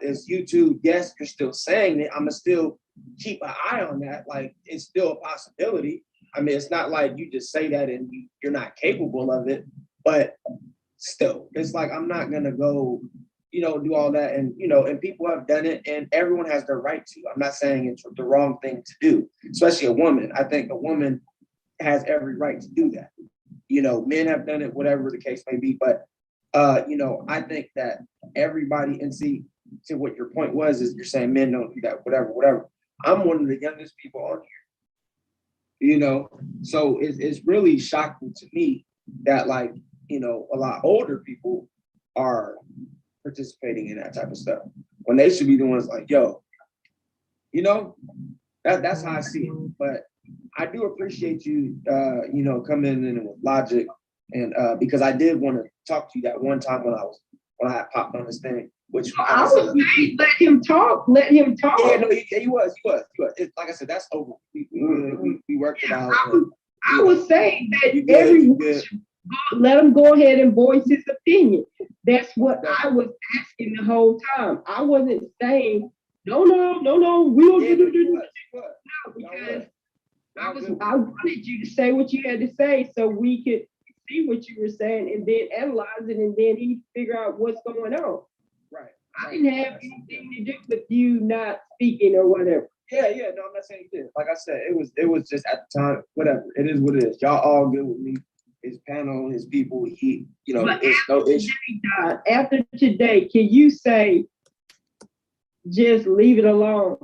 Speaker 4: It's YouTube. Yes, you're still saying it. I'm going to still keep an eye on that. Like it's still a possibility. I mean, it's not like you just say that and you're not capable of it, but still, it's like, I'm not going to go, do all that. And, and people have done it and everyone has their right to. I'm not saying it's the wrong thing to do, especially a woman. I think a woman has every right to do that. Men have done it, whatever the case may be. But, I think that everybody, and see what your point was, is you're saying men don't do that, whatever. I'm one of the youngest people on here, so it's really shocking to me that a lot older people are participating in that type of stuff when they should be the ones like, yo, that's how I see it. But I do appreciate you, coming in with logic, and because I did want to talk to you that one time when I had popped on this thing, which
Speaker 6: I was saying, let him talk, let him talk.
Speaker 4: yeah, no, he was. It's, like I said, that's over. We worked it out.
Speaker 6: I was saying
Speaker 4: You
Speaker 6: that
Speaker 4: good, you
Speaker 6: everyone
Speaker 4: good.
Speaker 6: should let him go ahead and voice his opinion. That's what I was asking the whole time. I wasn't saying, no, we don't
Speaker 4: Yeah,
Speaker 6: do
Speaker 4: no, you was, you was.
Speaker 6: no,
Speaker 4: Y'all
Speaker 6: because
Speaker 4: was.
Speaker 6: I wanted you to say what you had to say so we could see what you were saying and then analyze it and then he figure out what's going on.
Speaker 4: Right.
Speaker 6: I didn't have anything to do with you not speaking or whatever.
Speaker 4: Yeah, no, I'm not saying you did. Like I said, it was just at the time, whatever. It is what it is. Y'all all good with me. His panel, his people,
Speaker 6: But
Speaker 4: it's no issue.
Speaker 6: Don, after today, can you say, just leave it alone?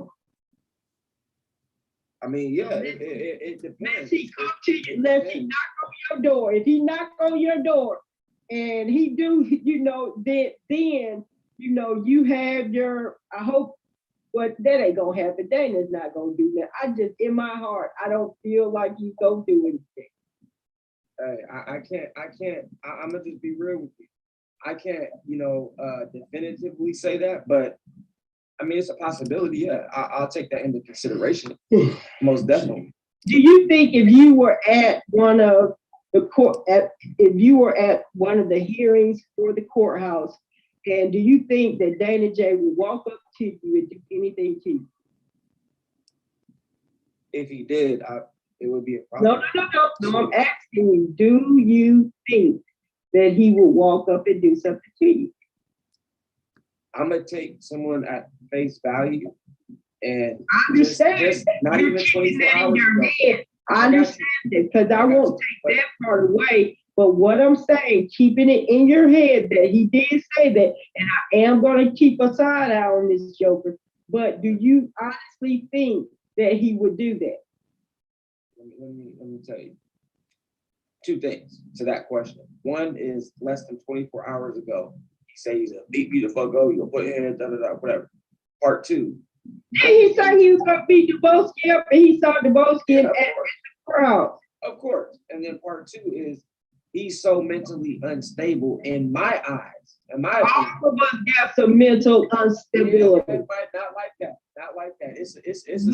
Speaker 4: I mean, yeah, it depends.
Speaker 6: Let he come to you, let he knock on your door. If he knock on your door and he do, then you have your, I hope, but that ain't gonna happen. Dana's not gonna do that. I just, in my heart, I don't feel like he's gonna do anything.
Speaker 4: Hey, I'm gonna just be real with you. I can't, definitively say that, but I mean, it's a possibility. Yeah, I'll take that into consideration. Most definitely.
Speaker 6: Do you think if you were at one of the if you were at one of the hearings for the courthouse, and do you think that Dana J would walk up to you and do anything to you?
Speaker 4: If he did, it would be a problem.
Speaker 6: No, I'm asking you, do you think that he would walk up and do something to you?
Speaker 4: I'm gonna take someone at face value, and
Speaker 6: I understand.
Speaker 4: just not
Speaker 6: You're
Speaker 4: even
Speaker 6: keeping
Speaker 4: 24
Speaker 6: that in
Speaker 4: hours
Speaker 6: your
Speaker 4: ago.
Speaker 6: head. I understand it because I won't take that part away. But what I'm saying, keeping it in your head that he did say that, and I am going to keep a side eye on this joker. But do you honestly think that he would do that?
Speaker 4: Let me tell you two things to that question. One is less than 24 hours ago, he said he's gonna beat me the fuck up, you'll put in, whatever. Part two.
Speaker 6: He said he was going to beat Dubowski up, and he saw Dubowski at the crowd.
Speaker 4: Of course. And then part two is he's so mentally unstable in my eyes. In my opinion.
Speaker 6: All of us got some mental instability.
Speaker 4: Yeah, but not like that. Not like that. It's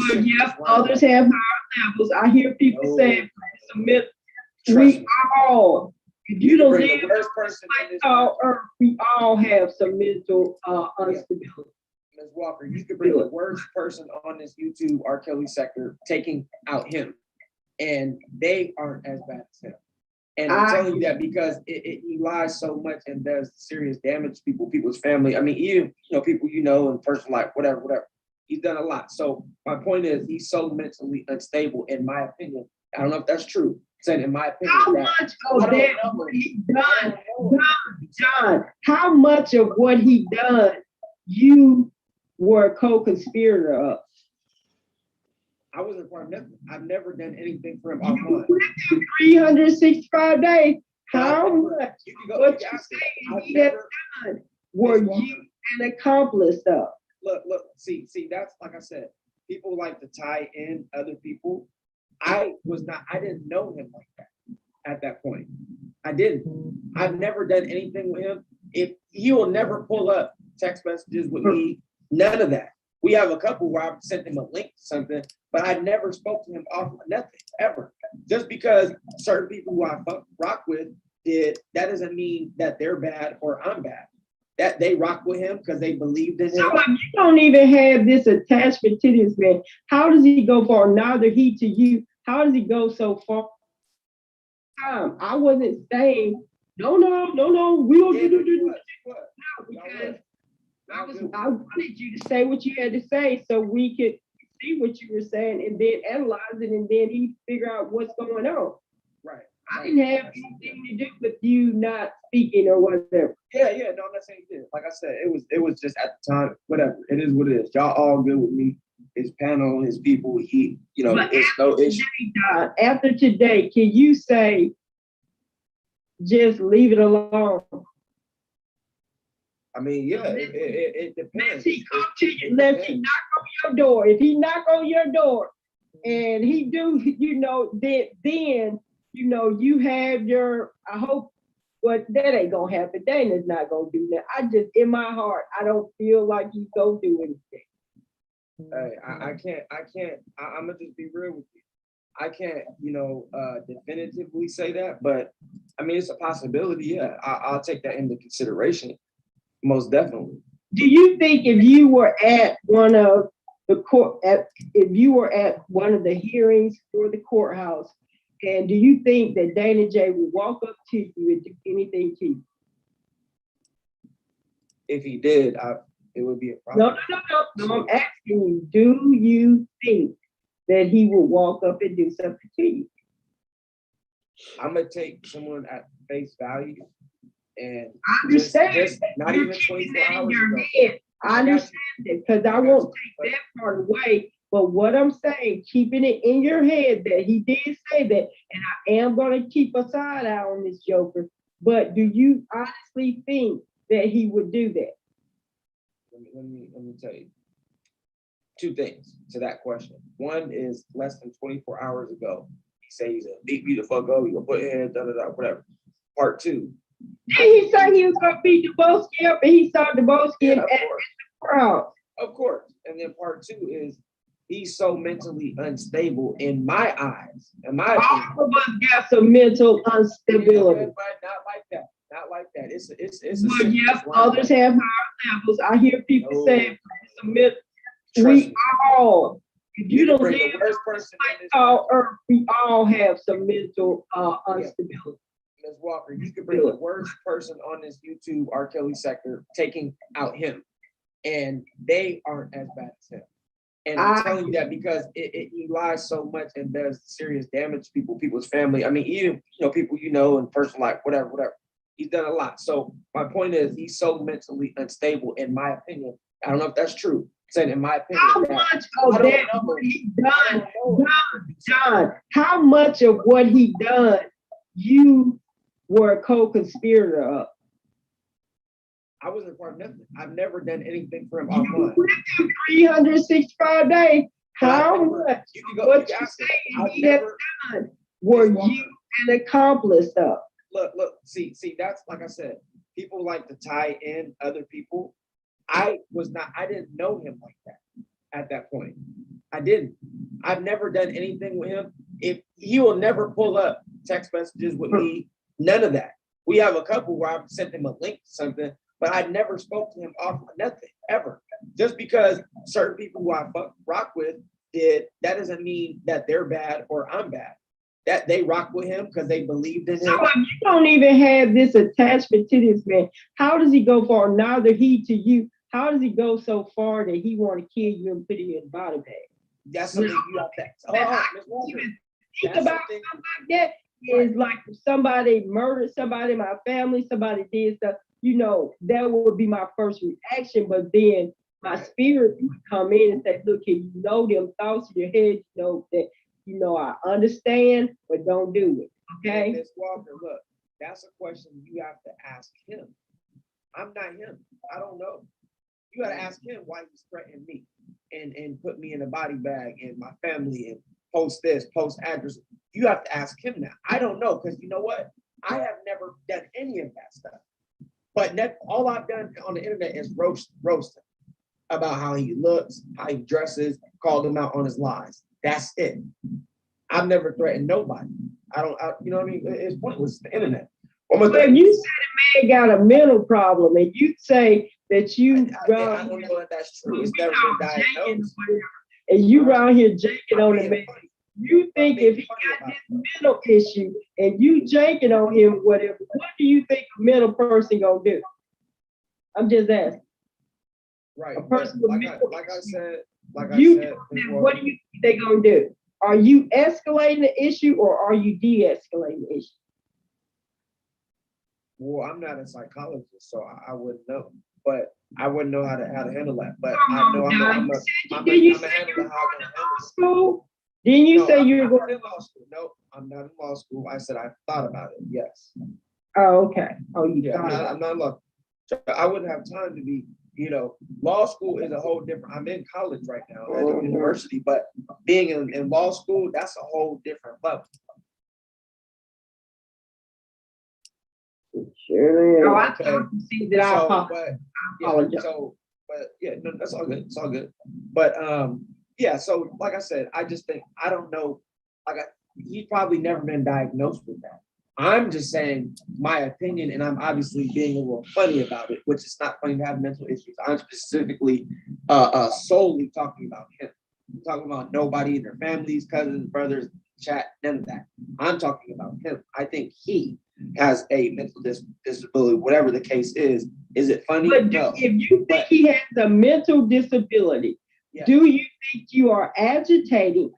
Speaker 6: But yes, others have higher levels. I hear people saying some mental. We all, if you don't live
Speaker 4: the worst person in this
Speaker 6: earth, we all have some mental instability.
Speaker 4: Ms. Walker, you could bring the worst person on this YouTube R. Kelly sector, taking out him, and they aren't as bad as him. And I'm telling you that because he lies so much and does serious damage to people's family. I mean, even people in personal life, whatever. He's done a lot. So my point is, he's so mentally unstable, in my opinion. I don't know if that's true. Saying in my opinion,
Speaker 6: how much of that what he done, John? How much of what he done you were a co-conspirator of?
Speaker 4: I wasn't part of nothing. I've never done anything for him offline.
Speaker 6: 365 days. How much?
Speaker 4: You can go.
Speaker 6: What you saying he has done were you an accomplice of?
Speaker 4: Look, see, that's like I said, people like to tie in other people. I didn't know him like that at that point. I didn't. I've never done anything with him. If he will never pull up text messages with me, none of that. We have a couple where I've sent him a link to something, but I never spoke to him off nothing, ever. Just because certain people who I rock with did, that doesn't mean that they're bad or I'm bad. That they rock with him because they believed in him.
Speaker 6: So if you don't even have this attachment to this man, how does he go far? Neither he to you. How does he go so far? I wasn't saying, no, we don't do. No, because I wanted you to say what you had to say so we could see what you were saying and then analyze it and then he figure out what's going on.
Speaker 4: Right.
Speaker 6: I didn't have anything to do with you not speaking or whatever.
Speaker 4: Yeah, no, I'm not saying you did. Like I said, it was just at the time, whatever. It is what it is. Y'all all good with me. His panel, his people, it's no issue.
Speaker 6: After today, can you say, just leave it alone?
Speaker 4: I mean, yeah, it depends.
Speaker 6: Let he come to you, let he knock on your door. If he knock on your door and he do, then you have your, I hope, but that ain't gonna happen. Dana's not gonna do that. I just, in my heart, I don't feel like he's gonna do anything.
Speaker 4: Hey, I'm gonna just be real with you. I can't, definitively say that, but I mean, it's a possibility. Yeah, I'll take that into consideration. Most definitely.
Speaker 6: Do you think if you were at one of the court, if you were at one of the hearings for the courthouse, and do you think that Dana J would walk up to you and do anything to you?
Speaker 4: If he did, it would be a
Speaker 6: No,
Speaker 4: problem.
Speaker 6: no, I'm asking you, do you think that he would walk up and do something to you?
Speaker 4: I'm gonna take someone at face value and
Speaker 6: I understand.
Speaker 4: just not
Speaker 6: You're
Speaker 4: even
Speaker 6: keeping
Speaker 4: 24
Speaker 6: that in
Speaker 4: hours
Speaker 6: your
Speaker 4: ago.
Speaker 6: head. I
Speaker 4: I got
Speaker 6: understand it, because I won't take
Speaker 4: But-
Speaker 6: that part away. But what I'm saying, keeping it in your head that he did say that, and I am gonna keep a side eye on this joker. But do you honestly think that he would do that?
Speaker 4: Let me tell you two things to that question. One is less than 24 hours ago, he said he's gonna beat me the fuck up, he gonna put hands, whatever. Part two.
Speaker 6: Did he say he was gonna beat Dubosky up, and he saw Dubosky
Speaker 4: Yeah,
Speaker 6: at
Speaker 4: of
Speaker 6: the
Speaker 4: course.
Speaker 6: crowd?
Speaker 4: Of course. And then part two is he's so mentally unstable in my eyes. In my opinion.
Speaker 6: All of us got some mental instability.
Speaker 4: But not like that. Not like that. It's a
Speaker 6: Well,
Speaker 4: sickness
Speaker 6: yes,
Speaker 4: line.
Speaker 6: others have higher levels. I hear people
Speaker 4: No.
Speaker 6: saying some mental.
Speaker 4: Trust
Speaker 6: We
Speaker 4: me.
Speaker 6: all, if you
Speaker 4: You can
Speaker 6: don't
Speaker 4: bring
Speaker 6: live
Speaker 4: the worst person in this
Speaker 6: on earth, we all have some mental instability.
Speaker 4: Ms. Walker, you could bring the worst person on this YouTube R. Kelly sector, taking out him, and they aren't as bad as him. And I'm telling you that because he lies so much and does serious damage to people's family. I mean, even people in personal life, whatever. He's done a lot. So my point is, he's so mentally unstable, in my opinion. I don't know if that's true. I'm saying in my opinion.
Speaker 6: How
Speaker 4: that-
Speaker 6: much
Speaker 4: I
Speaker 6: of
Speaker 4: don't
Speaker 6: that
Speaker 4: know.
Speaker 6: what he
Speaker 4: I
Speaker 6: done,
Speaker 4: don't know.
Speaker 6: John, how much of what he done you were a co-conspirator of?
Speaker 4: I wasn't a part of nothing. I've never done anything for him
Speaker 6: You
Speaker 4: offline.
Speaker 6: went through 365 days. How much
Speaker 4: You can go.
Speaker 6: what
Speaker 4: You can
Speaker 6: you
Speaker 4: ask him.
Speaker 6: saying
Speaker 4: I've
Speaker 6: he has
Speaker 4: never.
Speaker 6: done were
Speaker 4: Ms. Walker.
Speaker 6: you an accomplice of?
Speaker 4: Look, see, that's like I said, people like to tie in other people. I didn't know him like that at that point. I didn't. I've never done anything with him. If he will never pull up text messages with me, none of that. We have a couple where I've sent him a link to something, but I never spoke to him off nothing, ever. Just because certain people who I rock with did, that doesn't mean that they're bad or I'm bad. That they rock with him because they believed in him.
Speaker 6: So if you don't even have this attachment to this man, how does he go far? Neither he to you. How does he go so far that he want to kill you and put you in a body bag?
Speaker 4: That's something you have to. Ms. Walker,
Speaker 6: Even think
Speaker 4: that's
Speaker 6: about
Speaker 4: something-
Speaker 6: something like that. Is like if somebody murdered somebody in my family, somebody did stuff, that would be my first reaction. But then my spirit would come in and say, look, you know them thoughts in your head, that I understand, but don't do it. Okay.
Speaker 4: Ms. Walker, look, that's a question you have to ask him. I'm not him. I don't know. You got to ask him why he's threatening me and put me in a body bag and my family and post this, post address. You have to ask him that. I don't know, because you know what? I have never done any of that stuff. But all I've done on the internet is roast him about how he looks, how he dresses, called him out on his lies. That's it. I've never threatened nobody. You know what I mean? It's pointless. It's the internet.
Speaker 6: But if you say the man got a mental problem and you say that you
Speaker 4: I don't know if that's true. It's never been diagnosed.
Speaker 6: and you around here janking on the
Speaker 4: I'm
Speaker 6: man,
Speaker 4: being funny.
Speaker 6: you think if he got this mental issue and you janking on him, whatever, what do you think a mental person gonna do? I'm just asking.
Speaker 4: Right.
Speaker 6: A person
Speaker 4: but
Speaker 6: with
Speaker 4: like
Speaker 6: mental
Speaker 4: I said,
Speaker 6: What
Speaker 4: before,
Speaker 6: do you think they gonna do? Are you escalating the issue or are you de-escalating the issue?
Speaker 4: well, I'm not a psychologist, so I wouldn't know. But I wouldn't know how to handle that. But
Speaker 6: Come
Speaker 4: I
Speaker 6: on,
Speaker 4: know
Speaker 6: John.
Speaker 4: I'm
Speaker 6: Did you
Speaker 4: a
Speaker 6: say
Speaker 4: handle
Speaker 6: you're
Speaker 4: how
Speaker 6: going
Speaker 4: I'm
Speaker 6: to
Speaker 4: gonna
Speaker 6: law
Speaker 4: handle it.
Speaker 6: school? Didn't you say you were
Speaker 4: I'm
Speaker 6: going?
Speaker 4: not in law school. No, I'm not in law school. I said I thought about it. Yes.
Speaker 6: Oh, okay. Oh, you
Speaker 4: Yeah,
Speaker 6: thought about it.
Speaker 4: I'm not in law. So I wouldn't have time to be, law school is a whole different. I'm in college right now at a university, but being in law school, that's a whole different level.
Speaker 6: Surely.
Speaker 4: Oh,
Speaker 6: Oh,
Speaker 4: I
Speaker 6: I can see that. I apologize.
Speaker 4: But yeah, no, that's all good. It's all good. But yeah. So like I said, I just think I don't know. He's probably never been diagnosed with that. I'm just saying my opinion, and I'm obviously being a little funny about it, which is not funny to have mental issues. I'm specifically solely talking about him. I'm talking about nobody, their families, cousins, brothers, chat, none of that. I'm talking about him. I think he has a mental disability, whatever the case is. Is it funny?
Speaker 6: But
Speaker 4: No.
Speaker 6: if you think he has a mental disability,
Speaker 4: Yeah.
Speaker 6: do you think you are aggravating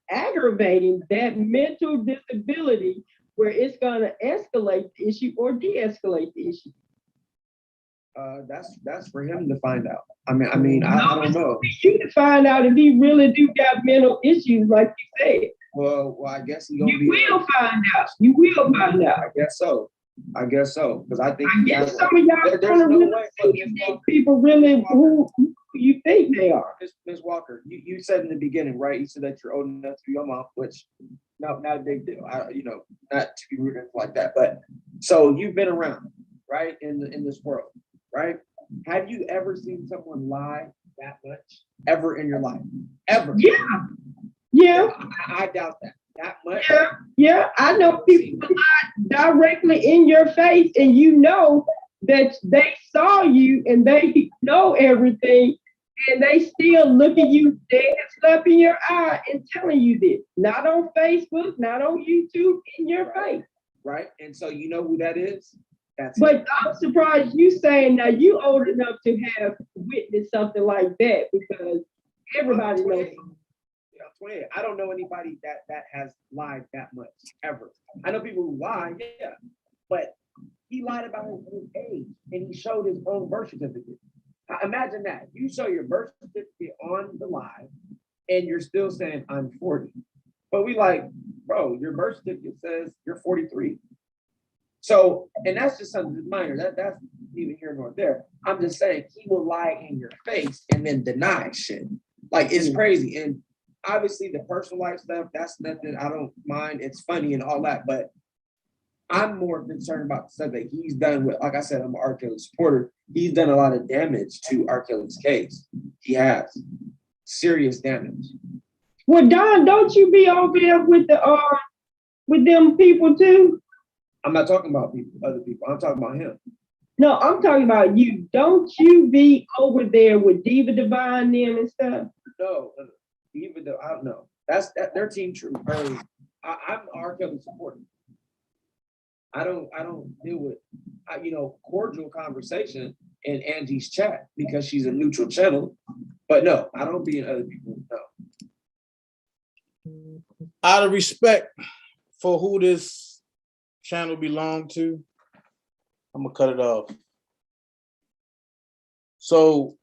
Speaker 6: that mental disability where it's going to escalate the issue or de-escalate the issue?
Speaker 4: That's for him to find out. I don't know.
Speaker 6: It's you to find out if he really do got mental issues, like you said.
Speaker 4: Well, I guess
Speaker 6: You will find out. You will find out.
Speaker 4: I guess so. Because I think
Speaker 6: I guess some of y'all
Speaker 4: there's
Speaker 6: gonna
Speaker 4: no
Speaker 6: really
Speaker 4: way.
Speaker 6: see if these people really who you think they are.
Speaker 4: Ms. Walker, you said in the beginning, right? You said that you're old enough to be your mom, which no, not a big deal. Not to be rude or like that. But so you've been around, right, in this world, right? Have you ever seen someone lie that much ever in your life? Ever?
Speaker 6: Yeah.
Speaker 4: I doubt that. That much?
Speaker 6: Yeah. I know people lie directly in your face, and you know that they saw you and they know everything, and they still look at you dead slap in your eye and telling you this. Not on Facebook, not on YouTube, in your face.
Speaker 4: Right. And so you know who that is?
Speaker 6: But I'm surprised you saying now you old enough to have witnessed something like that, because everybody knows.
Speaker 4: Yeah, 28. I don't know anybody that has lied that much ever. I know people who lie, yeah, but he lied about his age and he showed his own birth certificate. Imagine that. You show your birth certificate on the live and you're still saying I'm 40. But we like, bro, your birth certificate says you're 43. So, and that's just something minor. That's neither here nor there. I'm just saying he will lie in your face and then deny shit. Like, it's crazy. And obviously the personal life stuff, that's nothing I don't mind. It's funny and all that, but I'm more concerned about the stuff that he's done with, like I said, I'm an R. Kelly supporter. He's done a lot of damage to R. Kelly's case. He has serious damage.
Speaker 6: Well, Don, don't you be over there with them people too?
Speaker 4: I'm not talking about other people. I'm talking about him.
Speaker 6: No, I'm talking about you. Don't you be over there with Diva Divine them and stuff?
Speaker 4: No, even though I don't know. That's their team true. I'm R. Kelly supporter. I don't deal with cordial conversation in Angie's chat because she's a neutral channel. But no, I don't be in other people. No.
Speaker 1: Out of respect for who this channel belonged to, I'm gonna cut it off. So,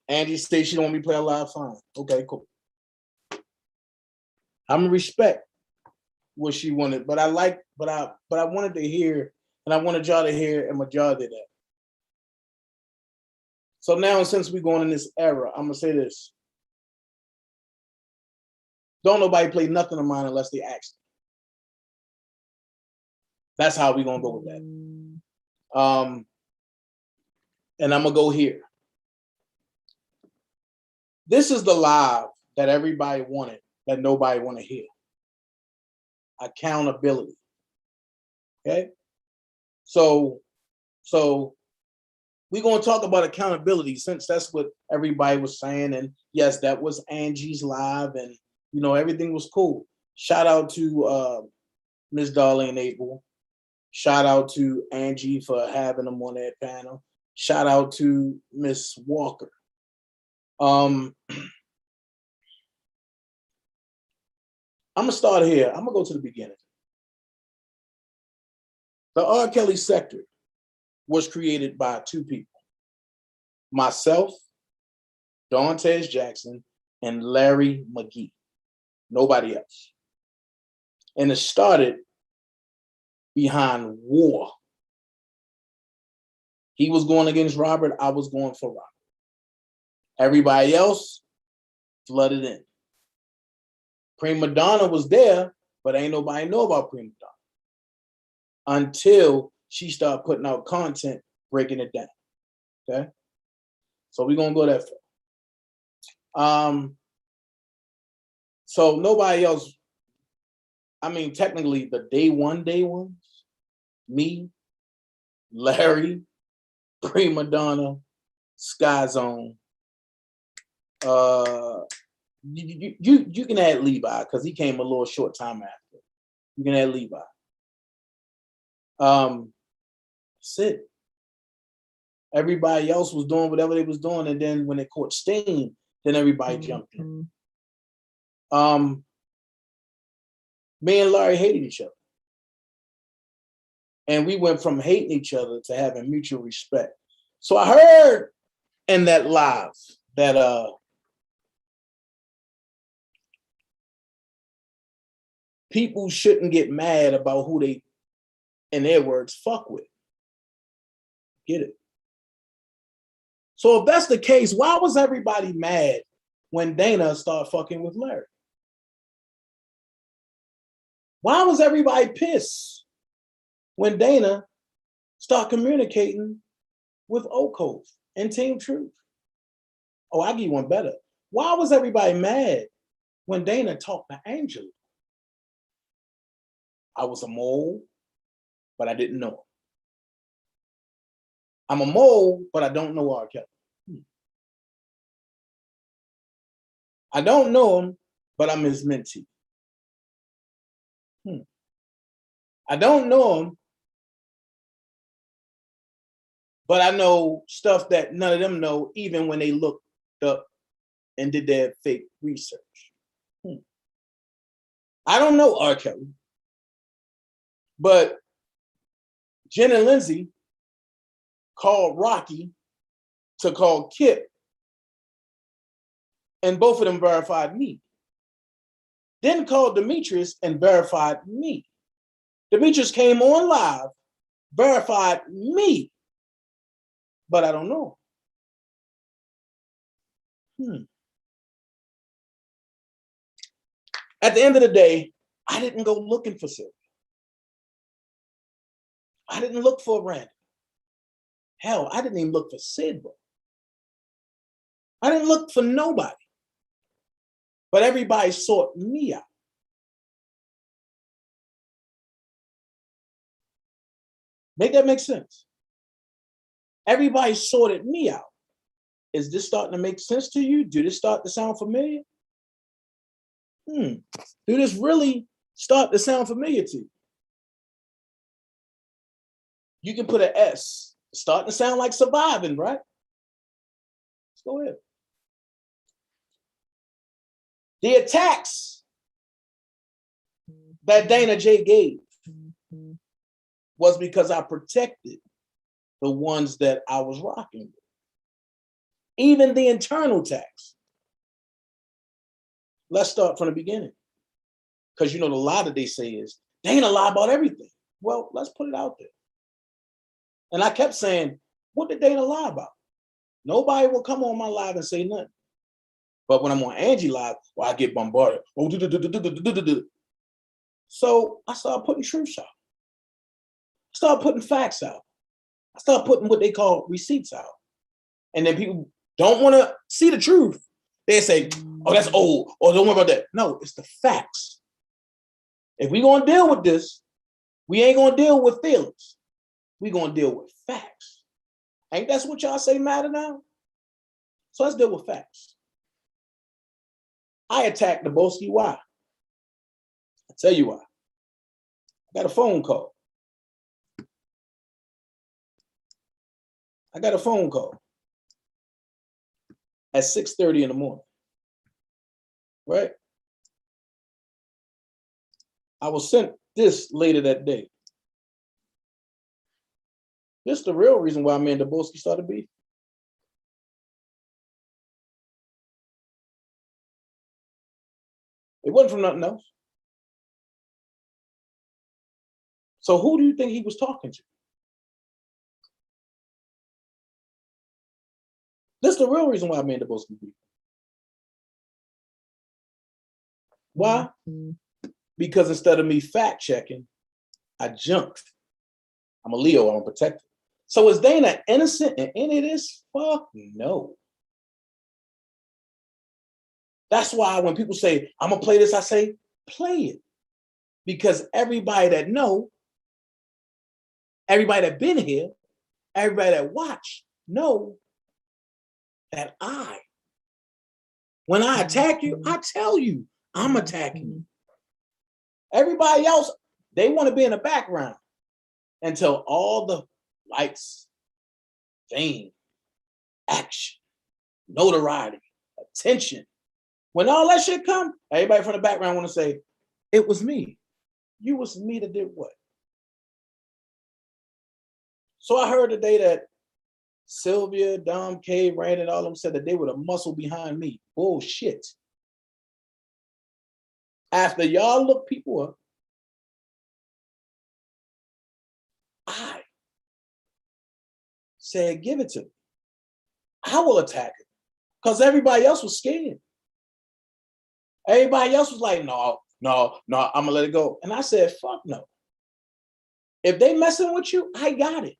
Speaker 1: Angie says she don't want me to play a live, fine. Okay, cool. I'm gonna respect what she wanted, but I wanted to hear, and I wanted y'all to hear a majority of that. So now, since we're going in this era, I'm gonna say this. Don't nobody play nothing of mine unless they ask. That's how we're gonna go with that. And I'm gonna go here. This is the live that everybody wanted, that nobody want to hear. Accountability. Okay? So we're gonna talk about accountability since that's what everybody was saying. And yes, that was Angie's live, and everything was cool. Shout out to Ms. Darlene Abel. Shout out to Angie for having them on that panel. Shout out to Miss Walker. I'm gonna start here. I'm gonna go to the beginning. The R. Kelly sector was created by two people: myself, Dantes Jackson, and Larry McGee. Nobody else. And it started behind war. He was going against Robert. I was going for Robert. Everybody else flooded in. Prima Donna was there, but ain't nobody know about Prima Donna until she started putting out content, breaking it down. Okay. So we're gonna go that far. So nobody else, I mean, technically the day ones, me, Larry, Prima Donna, Sky Zone. You can add Levi because he came a little short time after. You can add Levi. That's it. Everybody else was doing whatever they was doing, and then when they caught Sting, then everybody jumped in. Me and Larry hated each other. And we went from hating each other to having mutual respect. So I heard in that live that people shouldn't get mad about who they, in their words, fuck with. Get it? So if that's the case, why was everybody mad when Dana started fucking with Larry? Why was everybody pissed when Dana started communicating with Okoth and Team Truth? Oh, I'll give you one better. Why was everybody mad when Dana talked to Angela? I was a mole, but I didn't know him. I'm a mole, but I don't know R. Kelly. I don't know him, but I'm his mentee. I don't know him, but I know stuff that none of them know, even when they looked up and did their fake research. I don't know R. Kelly, but Jen and Lindsay called Rocky to call Kip, and both of them verified me. Then called Demetrius and verified me. Demetrius came on live, verified me, but I don't know. At the end of the day, I didn't go looking for Sylvia. I didn't look for Randy. Hell, I didn't even look for Sid. I didn't look for nobody. But everybody sought me out. Make that make sense? Everybody sorted me out. Is this starting to make sense to you? Do this start to sound familiar? Do this really start to sound familiar to you? You can put an S. It's starting to sound like surviving, right? Let's go ahead. The attacks that Dana J gave was because I protected the ones that I was rocking with. Even the internal attacks. Let's start from the beginning. Because you know the lie that they say is, Dana lie about everything. Well, let's put it out there. And I kept saying, what did Dana lie about? Nobody will come on my live and say nothing. But when I'm on Angie live, well, I get bombarded. So I started putting truth out. I started putting facts out. I started putting what they call receipts out. And then people don't want to see the truth. They say, oh, that's old, or don't worry about that. No, it's the facts. If we're going to deal with this, we ain't going to deal with feelings. We're going to deal with facts. Ain't that's what y'all say matter now? So let's deal with facts. I attacked Daboski. Why? I'll tell you why. I got a phone call. at 6:30 in the morning, right? I was sent this later that day. This is the real reason why me and Daboski started beef. It wasn't from nothing else. So who do you think he was talking to? This is the real reason why me and Daboski beef. Why? Because instead of me fact checking, I jumped I'm a Leo, I'm a protector. So is Dana innocent in any of this? Fuck no. That's why when people say, I'm gonna play this, I say, play it. Because everybody that know, everybody that been here, everybody that watch, know that when I attack you, I tell you, I'm attacking you. Everybody else, they want to be in the background until all the lights, fame, action, notoriety, attention. When all that shit come, everybody from the background want to say, it was me. You was me that did what? So I heard today that Sylvia, Dom, K, Brandon, all of them said that they were the muscle behind me. Bullshit. After y'all look people up, I said, give it to me. I will attack it. Because everybody else was scared. Everybody else was like, no, I'm going to let it go. And I said, fuck no. If they messing with you, I got it.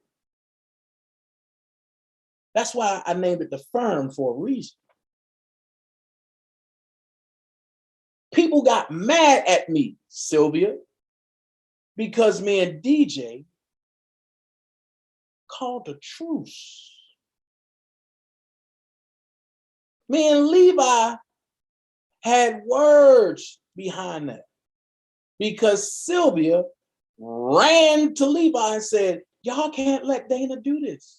Speaker 1: That's why I named it The Firm for a reason. People got mad at me, Sylvia, because me and DJ called a truce. Me and Levi had words behind that because Sylvia ran to Levi and said, y'all can't let Dana do this.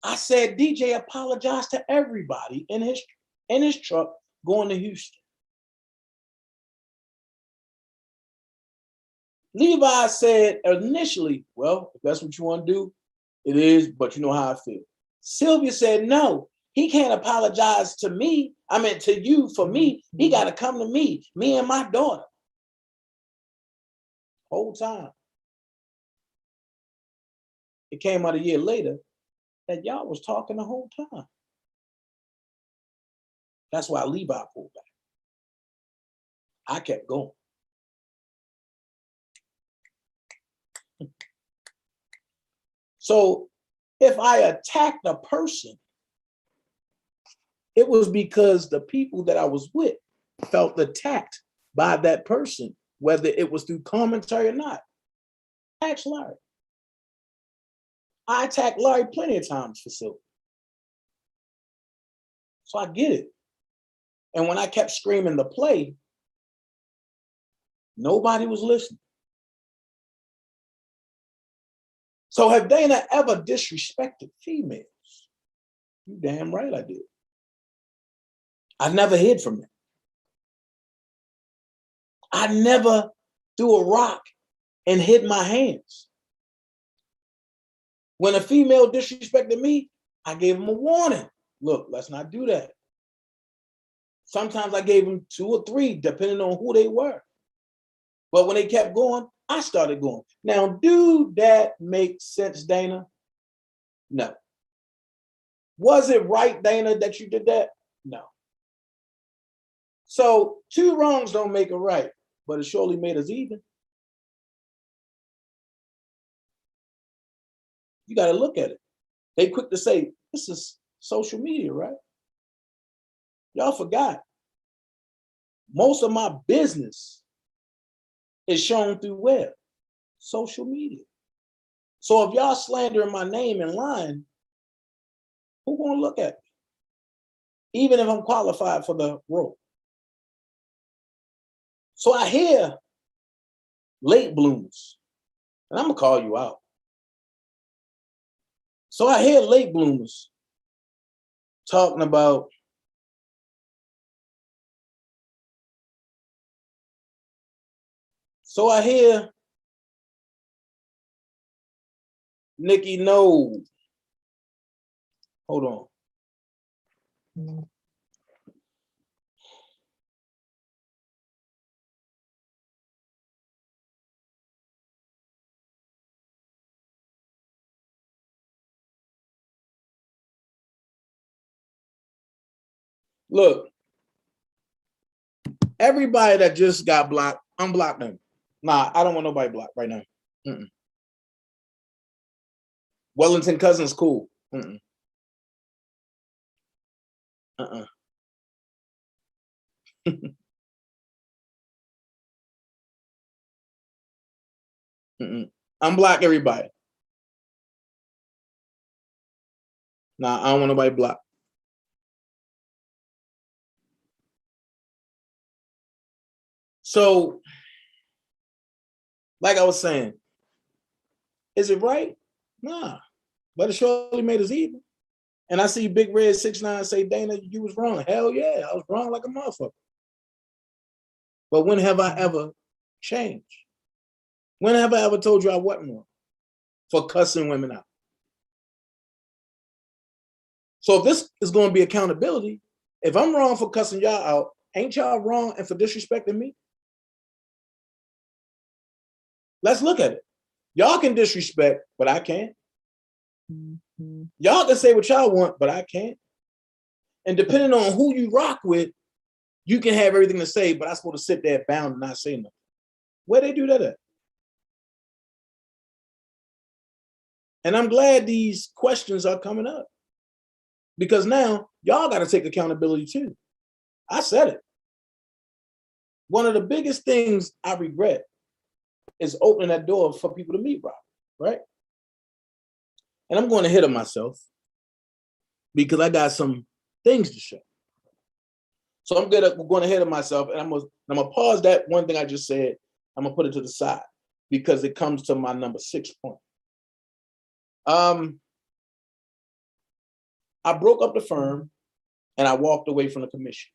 Speaker 1: I said, DJ apologized to everybody in his truck going to Houston. Levi said initially, well, if that's what you want to do, it is, but you know how I feel. Sylvia said, no, he can't apologize to me. I mean, to you for me. He got to come to me and my daughter. Whole time. It came out a year later that y'all was talking the whole time. That's why Levi pulled back. I kept going. So if I attacked a person, it was because the people that I was with felt attacked by that person, whether it was through commentary or not. Ask Larry. I attacked Larry plenty of times for Sylvia. So I get it. And when I kept screaming the play, nobody was listening. So have Dana ever disrespected females? You damn right I did. I never hid from that. I never threw a rock and hid my hands. When a female disrespected me, I gave them a warning. Look, let's not do that. Sometimes I gave them 2 or 3, depending on who they were. But when they kept going, I started going. Now, do that make sense, Dana? No. Was it right, Dana, that you did that? No. So 2 wrongs don't make a right, but it surely made us even. You got to look at it. They quick to say, this is social media, right? Y'all forgot. Most of my business is shown through where? Social media. So if y'all slandering my name and lying, who gonna look at me? Even if I'm qualified for the role. So I hear late bloomers, and I'm gonna call you out. So I hear late bloomers talking about I hear Nikki No. Hold on. Look, everybody that just got blocked Unblock them. Nah, I don't want nobody blocked right now. Mm-mm. Wellington Cousins, cool. Mm-mm. Uh-uh. Mm-mm. Unblock everybody. Nah, I don't want nobody blocked. So, like I was saying, is it right? Nah, but it surely made us evil. And I see Big Red 6ix9ine say, Dana, you was wrong. Hell yeah, I was wrong like a motherfucker. But when have I ever changed? When have I ever told you I wasn't wrong for cussing women out? So if this is going to be accountability, if I'm wrong for cussing y'all out, ain't y'all wrong and for disrespecting me? Let's look at it. Y'all can disrespect, but I can't. Y'all can say what y'all want, but I can't. And depending on who you rock with, you can have everything to say, but I'm supposed to sit there bound and not say nothing. Where they do that at? And I'm glad these questions are coming up because now y'all got to take accountability too. I said it. One of the biggest things I regret is opening that door for people to meet Rob, right? And I'm going ahead of myself because I got some things to show. So I'm going ahead of myself, and I'm gonna pause that one thing I just said. I'm gonna put it to the side because it comes to my number 6 point. I broke up the firm and I walked away from the commission.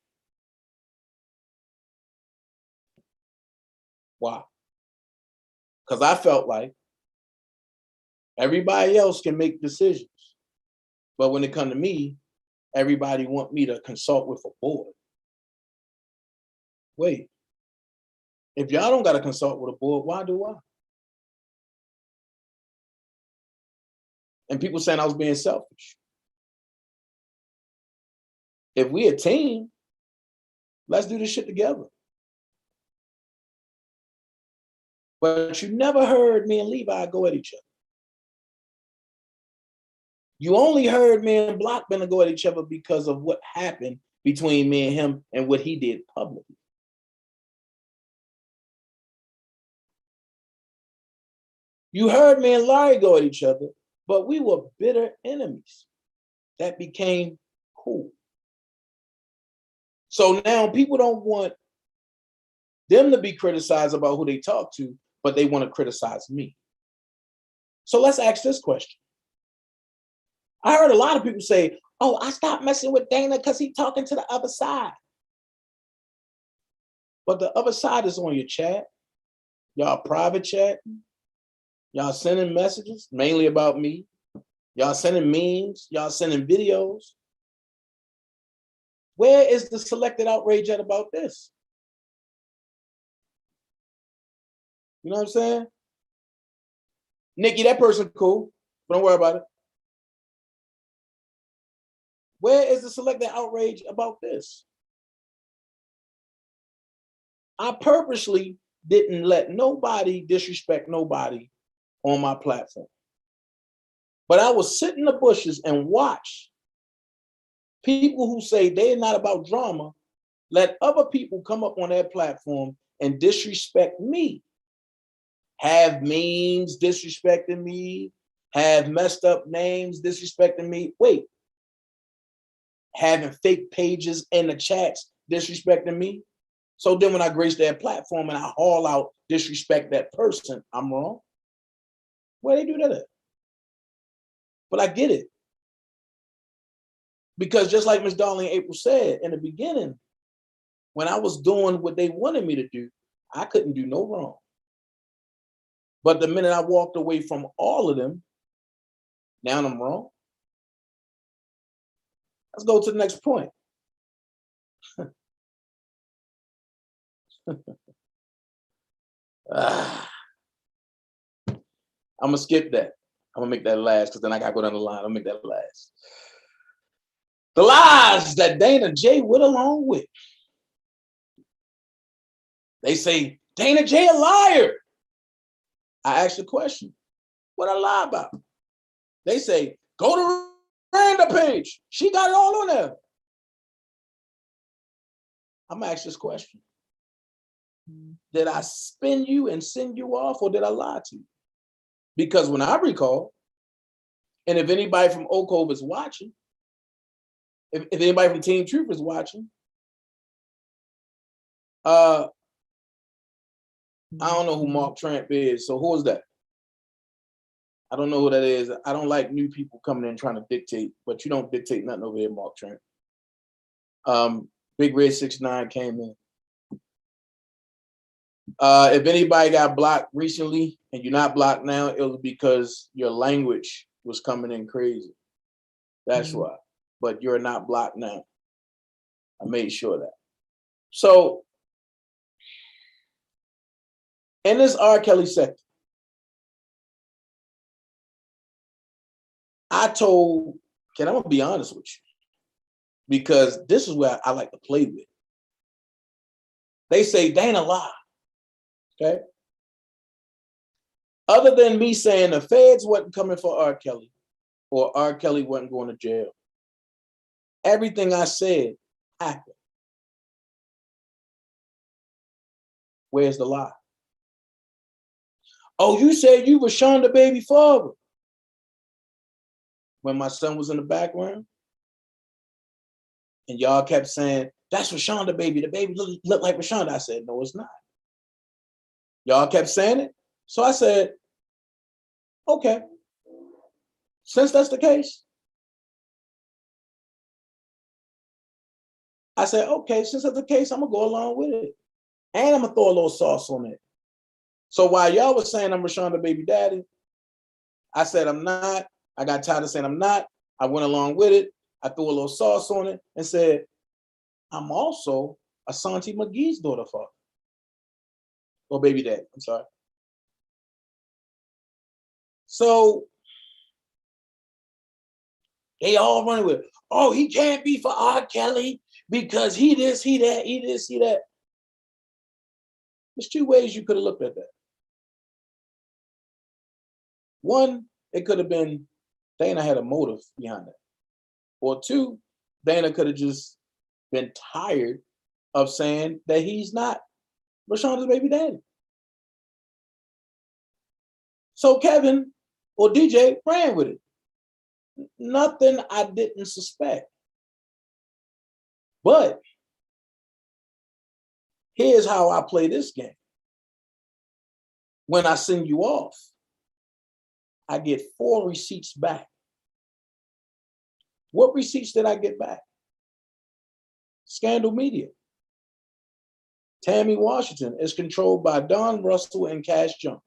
Speaker 1: Why? Because I felt like everybody else can make decisions, but when it comes to me, everybody want me to consult with a board. Wait, if y'all don't got to consult with a board, why do I? And people saying I was being selfish. If we a team, let's do this shit together. But you never heard me and Levi go at each other. You only heard me and Blockbender go at each other because of what happened between me and him and what he did publicly. You heard me and Larry go at each other, but we were bitter enemies that became cool. So now people don't want them to be criticized about who they talk to, but they want to criticize me. So let's ask this question. I heard a lot of people say, oh, I stopped messing with Dana because he's talking to the other side. But the other side is on your chat, y'all private chat, y'all sending messages, mainly about me. Y'all sending memes, y'all sending videos. Where is the selected outrage at about this? You know what I'm saying? Nikki, that person cool, but don't worry about it. Where is the selected outrage about this? I purposely didn't let nobody disrespect nobody on my platform. But I was sit in the bushes and watch people who say they're not about drama, let other people come up on their platform and disrespect me. Have memes disrespecting me, have messed up names disrespecting me. Wait, having fake pages in the chats disrespecting me. So then when I grace that platform and I haul out disrespect that person, I'm wrong. Where they do that at? But I get it. Because just like Ms. Darlene April said in the beginning, when I was doing what they wanted me to do, I couldn't do no wrong. But the minute I walked away from all of them, now I'm wrong. Let's go to the next point. I'm gonna skip that. I'm gonna make that last because then I gotta go down the line. I'll make that last. The lies that Dana J went along with. They say Dana J a liar. I asked the question, what I lie about? They say, go to Randa page. She got it all on there. I'm gonna ask this question. Did I spin you and send you off, or did I lie to you? Because when I recall, and if anybody from Oak Cove is watching, if anybody from Team Truth is watching, I don't know who Mark Tramp is. So who is that? I don't know who that is. I don't like new people coming in trying to dictate, but you don't dictate nothing over here, Mark Tramp. Big Red 69 came in. If anybody got blocked recently and you're not blocked now, it was because your language was coming in crazy. That's why. But you're not blocked now. I made sure of that. So in this R. Kelly sector, I'm gonna be honest with you, because this is where I like to play with. They say Dana lie. Okay. Other than me saying the feds wasn't coming for R. Kelly, or R. Kelly wasn't going to jail, everything I said happened. Where's the lie? Oh, you said you were Shonda baby father when my son was in the background, and y'all kept saying that's Rashonda baby. The baby look like Rashonda. I said no, it's not. Y'all kept saying it, so I said, okay. Since that's the case, I said, okay. Since that's the case, I'm gonna go along with it, and I'm gonna throw a little sauce on it. So while y'all was saying I'm Rashonda baby daddy, I said I'm not. I got tired of saying I'm not. I went along with it. I threw a little sauce on it and said, I'm also Asante McGee's daughter father. Or baby daddy, I'm sorry. So they all running with, oh, he can't be for R. Kelly because he this, he that, he this, he that. There's two ways you could have looked at that. One, it could have been Dana had a motive behind it. Or two, Dana could have just been tired of saying that he's not Rashonda's baby daddy. So Kevin or DJ ran with it. Nothing I didn't suspect. But here's how I play this game. When I send you off, I get 4 receipts back. What receipts did I get back? Scandal Media. Tammy Washington is controlled by Don Russell and Cash Jones.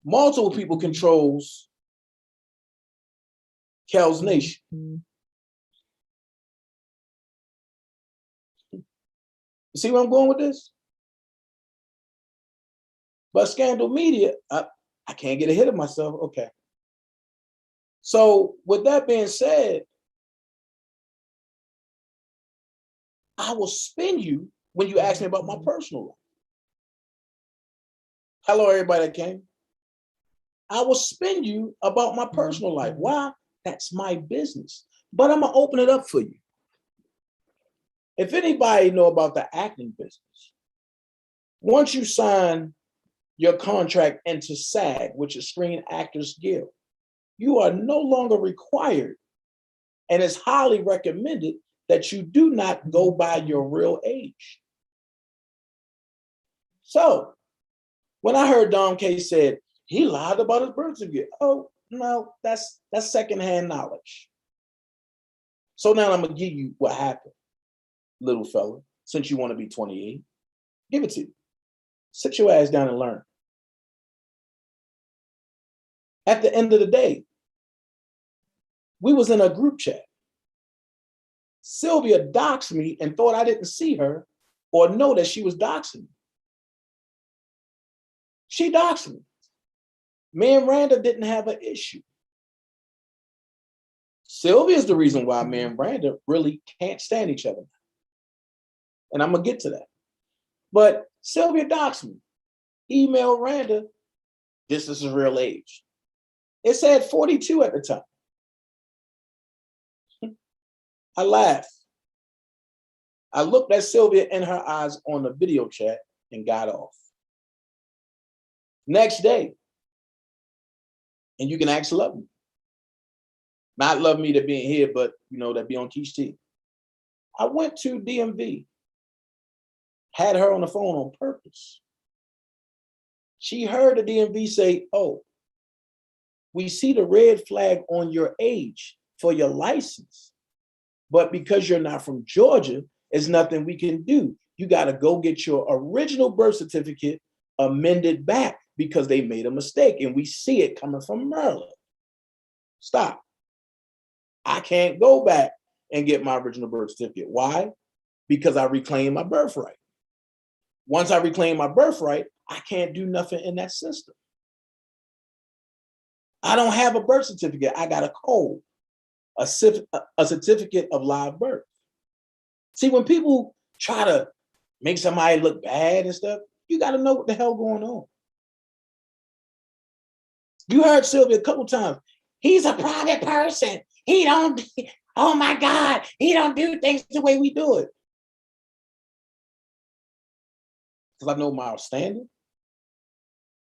Speaker 1: Multiple people controls Kel's Nation. You see where I'm going with this? But Scandal Media, I can't get ahead of myself. Okay. So with that being said, I will spin you when you ask me about my personal life. Hello, everybody that came. I will spin you about my personal life. Why? That's my business. But I'm gonna open it up for you. If anybody know about the acting business, once you sign your contract into SAG, which is Screen Actors Guild, you are no longer required, and it's highly recommended that you do not go by your real age. So when I heard Dom K said he lied about his birth certificate, oh no, that's secondhand knowledge. So now I'm gonna give you what happened, little fella, since you want to be 28. Give it to you. Sit your ass down and learn. At the end of the day, we was in a group chat. Sylvia doxed me and thought I didn't see her or know that she was doxing me. She doxed me. Me and Randa didn't have an issue. Sylvia is the reason why me and Randa really can't stand each other. And I'm gonna get to that. But Sylvia doxed me. Email Randa, this is his real age. It said 42 at the time. I laughed. I looked at Sylvia in her eyes on the video chat and got off. Next day, and you can ask Love Me. Not Love Me to be in here, but you know, that be on Keys T. I went to DMV, had her on the phone on purpose. She heard the DMV say, oh, we see the red flag on your age for your license, but because you're not from Georgia, there's nothing we can do. You got to go get your original birth certificate amended back because they made a mistake and we see it coming from Maryland. Stop. I can't go back and get my original birth certificate. Why? Because I reclaimed my birthright. Once I reclaim my birthright, I can't do nothing in that system. I don't have a birth certificate. I got a code, a certificate of live birth. See, when people try to make somebody look bad and stuff, you got to know what the hell going on. You heard Sylvia a couple times. He's a private person. He don't, oh my God, he don't do things the way we do it. Because I know my standing.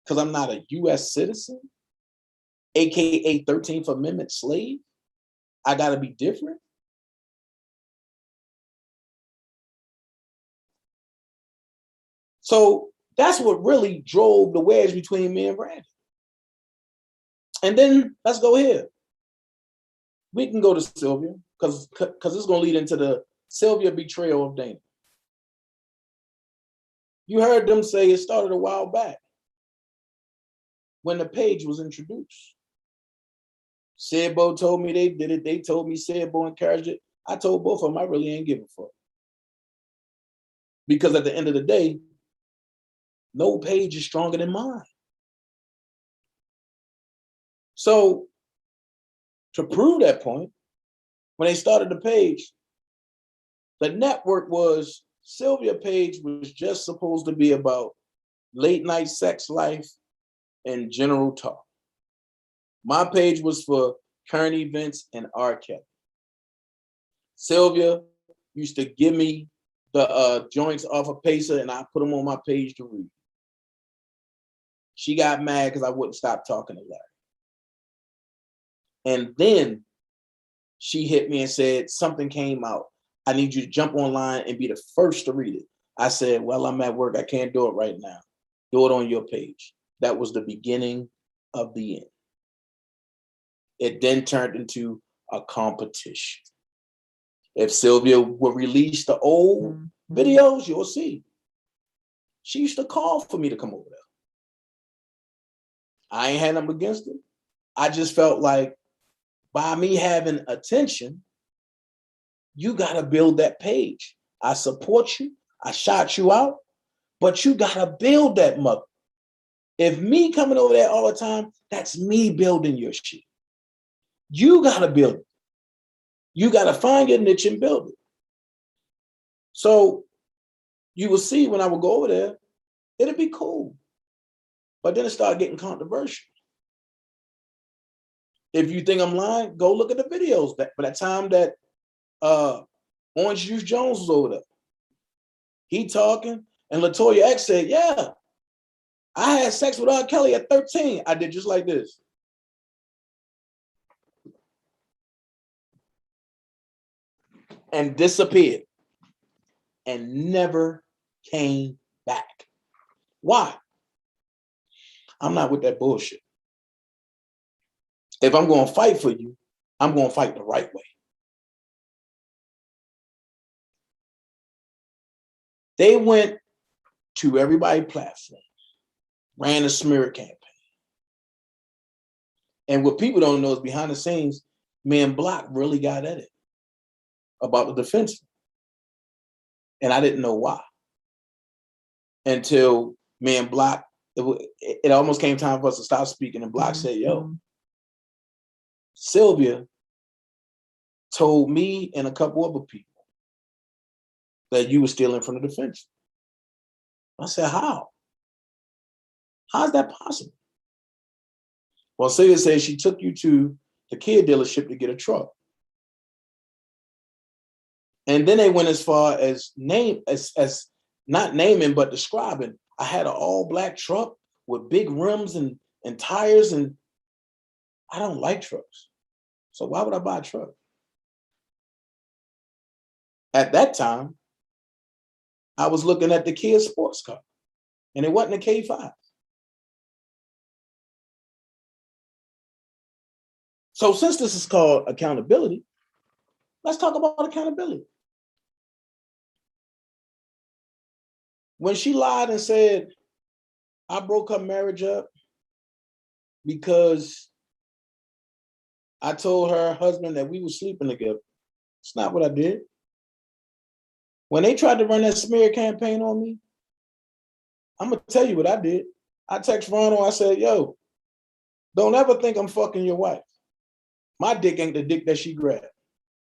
Speaker 1: Because I'm not a US citizen, AKA 13th Amendment slave. I got to be different. So that's what really drove the wedge between me and Brandon. And then let's go here. We can go to Sylvia because it's going to lead into the Sylvia betrayal of Dana. You heard them say it started a while back when the page was introduced. Sebo told me they did it. They told me Sebo encouraged it. I told both of them I really ain't give a fuck. Because at the end of the day, no page is stronger than mine. So to prove that point, when they started the page, the network was, Sylvia page was just supposed to be about late night sex life and general talk. My page was for current events and R. Kelly. Sylvia used to give me the joints off of Pacer and I put them on my page to read. She got mad because I wouldn't stop talking to Larry. And then she hit me and said, something came out. I need you to jump online and be the first to read it. I said, well, I'm at work. I can't do it right now. Do it on your page. That was the beginning of the end. It then turned into a competition. If Sylvia would release the old videos, you'll see. She used to call for me to come over there. I ain't had nothing against it. I just felt like by me having attention, you got to build that page. I support you. I shout you out, but you got to build that mother. If me coming over there all the time, that's me building your shit. You got to build it. You got to find your niche and build it. So you will see when I would go over there, it'll be cool. But then it started getting controversial. If you think I'm lying, go look at the videos. By that time that Orange Juice Jones was over there, he talking, and LaToya X said, yeah, I had sex with R. Kelly at 13. I did just like this. And disappeared and never came back. Why? I'm not with that bullshit. If I'm going to fight for you, I'm going to fight the right way. They went to everybody's platform, ran a smear campaign. And what people don't know is behind the scenes, me and Block really got at it about the defense. And I didn't know why. Until me and Block, it almost came time for us to stop speaking. And Block said, yo, Sylvia told me and a couple other people that you were stealing from the defense. I said, how? How is that possible? Well, Celia says she took you to the Kia dealership to get a truck. And then they went as far as not naming, but describing. I had an all-black truck with big rims and tires, and I don't like trucks. So why would I buy a truck? At that time, I was looking at the Kia sports car, and it wasn't a K5. So since this is called accountability, let's talk about accountability. When she lied and said, I broke her marriage up because I told her husband that we were sleeping together. It's not what I did. When they tried to run that smear campaign on me, I'm gonna tell you what I did. I text Ronald, I said, yo, don't ever think I'm fucking your wife. My dick ain't the dick that she grabbed.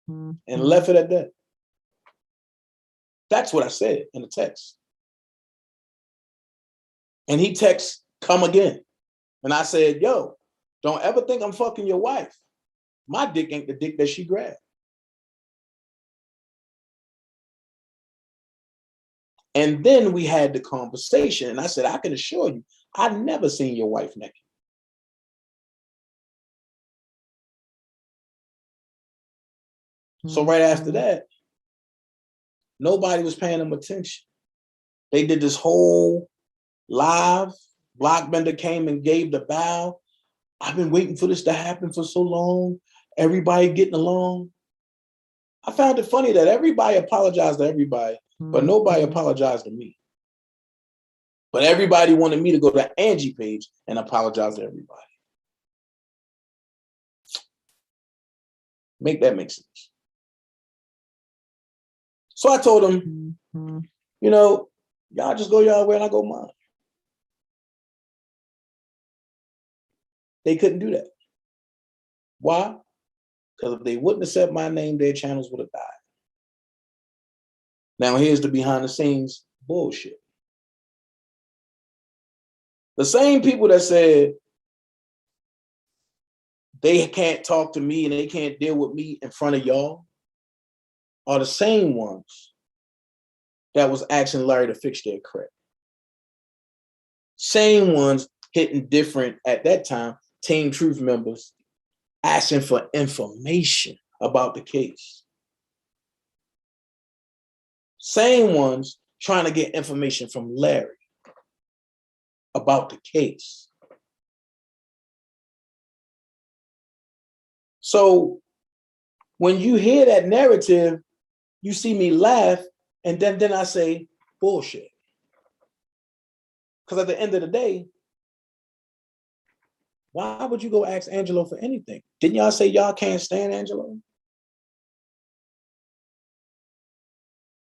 Speaker 1: And left it at that. That's what I said in the text. And he texts, come again. And I said, yo, don't ever think I'm fucking your wife. My dick ain't the dick that she grabbed. And then we had the conversation, and I said, I can assure you, I've never seen your wife naked. So right after that, nobody was paying them attention. They did this whole live. Blockbender came and gave the bow. I've been waiting for this to happen for so long. Everybody getting along. I found it funny that everybody apologized to everybody, but nobody apologized to me. But everybody wanted me to go to Angie page and apologize to everybody. Make that make sense. So I told them, you know, y'all just go y'all way and I go mine. They couldn't do that. Why? Because if they wouldn't have said my name, their channels would have died. Now here's the behind the scenes bullshit. The same people that said they can't talk to me and they can't deal with me in front of y'all are the same ones that was asking Larry to fix their credit. Same ones hitting different at that time, Team Truth members asking for information about the case. Same ones trying to get information from Larry about the case. So when you hear that narrative, you see me laugh, and then I say, bullshit. Because at the end of the day, why would you go ask Angelo for anything? Didn't y'all say y'all can't stand Angelo?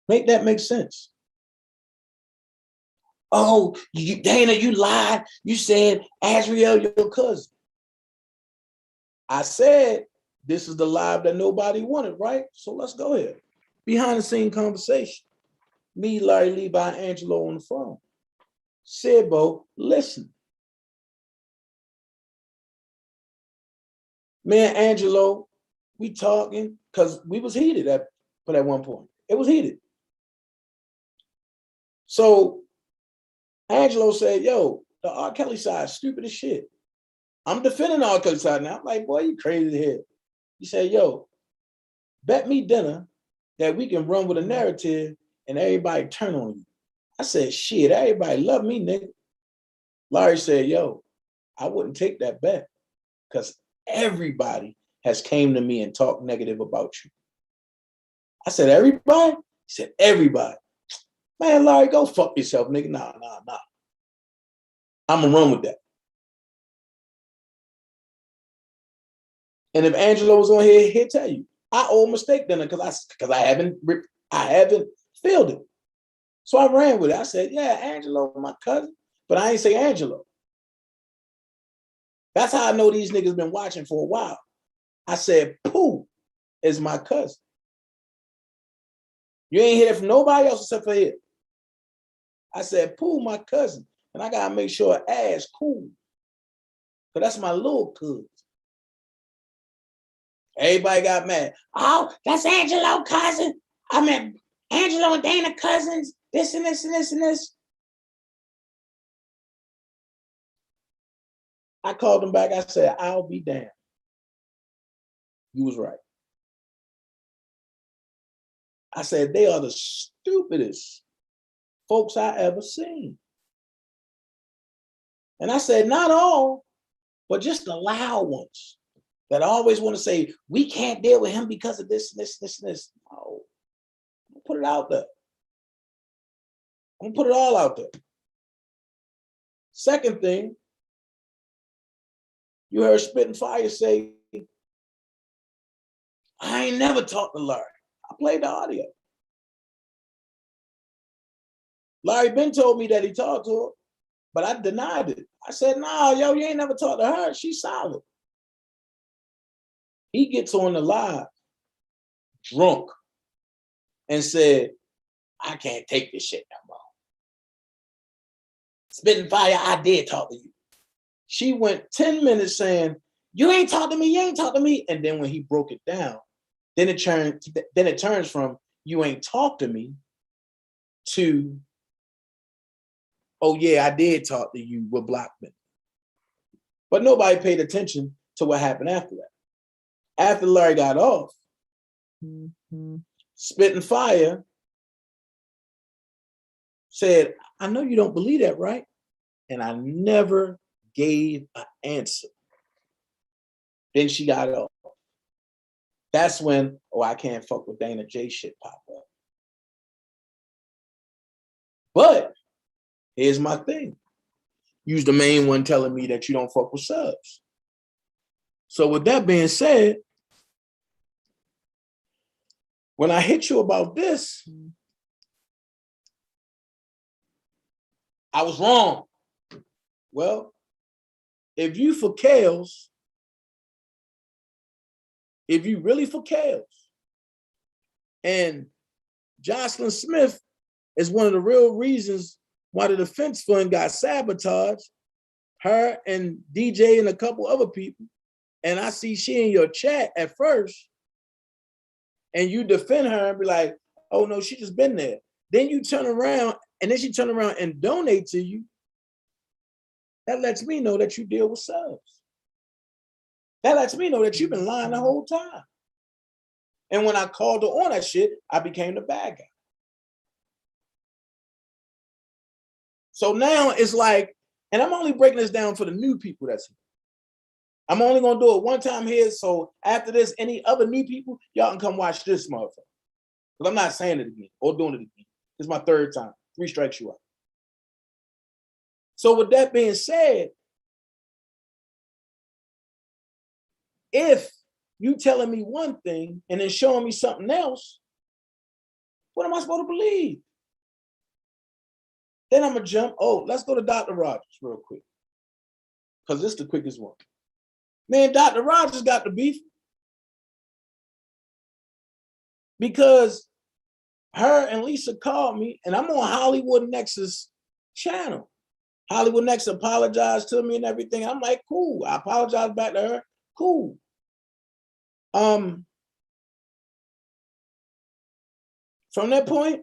Speaker 1: Make that make sense. Oh, Dana, you lied. You said Azriel, your cousin. I said this is the live that nobody wanted, right? So let's go ahead. Behind the scene conversation. Me, Larry, Levi, and Angelo on the phone. Sebo, listen. Me and Angelo, we talking because we was heated at one point. It was heated. So Angelo said, yo, the R. Kelly side is stupid as shit. I'm defending R. Kelly side now. I'm like, boy, you crazy head. He said, yo, bet me dinner that we can run with a narrative and everybody turn on you. I said, shit, everybody love me, nigga. Larry said, yo, I wouldn't take that bet because everybody has came to me and talked negative about you. I said, everybody? He said, everybody. Man, Larry, go fuck yourself, nigga. Nah. I'm gonna run with that. And if Angelo was on here, he'll tell you, I owe a mistake dinner because I haven't filled it. So I ran with it. I said, yeah, Angelo, my cousin, but I ain't say Angelo. That's how I know these niggas been watching for a while. I said, Pooh is my cousin. You ain't hear it from nobody else except for him. I said, Pooh, my cousin, and I gotta make sure Ash cool. Cause that's my little cousin. Everybody got mad. Oh, that's Angelo cousin. I mean, Angelo and Dana cousins, this and this and this and this. I called him back. I said, I'll be damned. You was right. I said, they are the stupidest folks I ever seen. And I said, not all, but just the loud ones that always want to say, we can't deal with him because of this, and this, and this, and this. No, put it out there. I'm gonna put it all out there. Second thing, you heard Spitting Fire say, I ain't never talked to Larry. I played the audio. Larry Ben told me that he talked to her, but I denied it. I said, nah, yo, you ain't never talked to her. She's solid. He gets on the live drunk and said, I can't take this shit no more. Spitting Fire, I did talk to you. She went 10 minutes saying, you ain't talked to me, you ain't talked to me. And then when he broke it down, then it turns from you ain't talked to me to, oh yeah, I did talk to you with Blockman. But nobody paid attention to what happened after that. After Larry got off, Spitting Fire said, I know you don't believe that, right? And I never gave an answer. Then she got off. That's when, oh, I can't fuck with Dana J shit pop up. But here's my thing. You's the main one telling me that you don't fuck with subs. So with that being said, when I hit you about this, I was wrong. Well, if you for Kales, if you really for Kales, and Jocelyn Smith is one of the real reasons why the defense fund got sabotaged, her and DJ and a couple other people, and I see she in your chat at first, and you defend her and be like, oh no, she just been there. Then you turn around, and then she turn around and donate to you. That lets me know that you deal with subs. That lets me know that you've been lying the whole time. And when I called her on that shit, I became the bad guy. So now it's like, and I'm only breaking this down for the new people that's here. I'm only gonna do it one time here. So after this, any other new people, y'all can come watch this motherfucker. Because I'm not saying it again or doing it again. This is my third time. 3 strikes you out. So with that being said, if you telling me one thing and then showing me something else, what am I supposed to believe? Then I'm gonna jump, oh, let's go to Dr. Rogers real quick. Because this is the quickest one. Man, Dr. Rogers got the beef. Because her and Lisa called me, and I'm on Hollywood Nexus channel. Hollywood Nexus apologized to me and everything. I'm like, cool. I apologize back to her. Cool. From that point,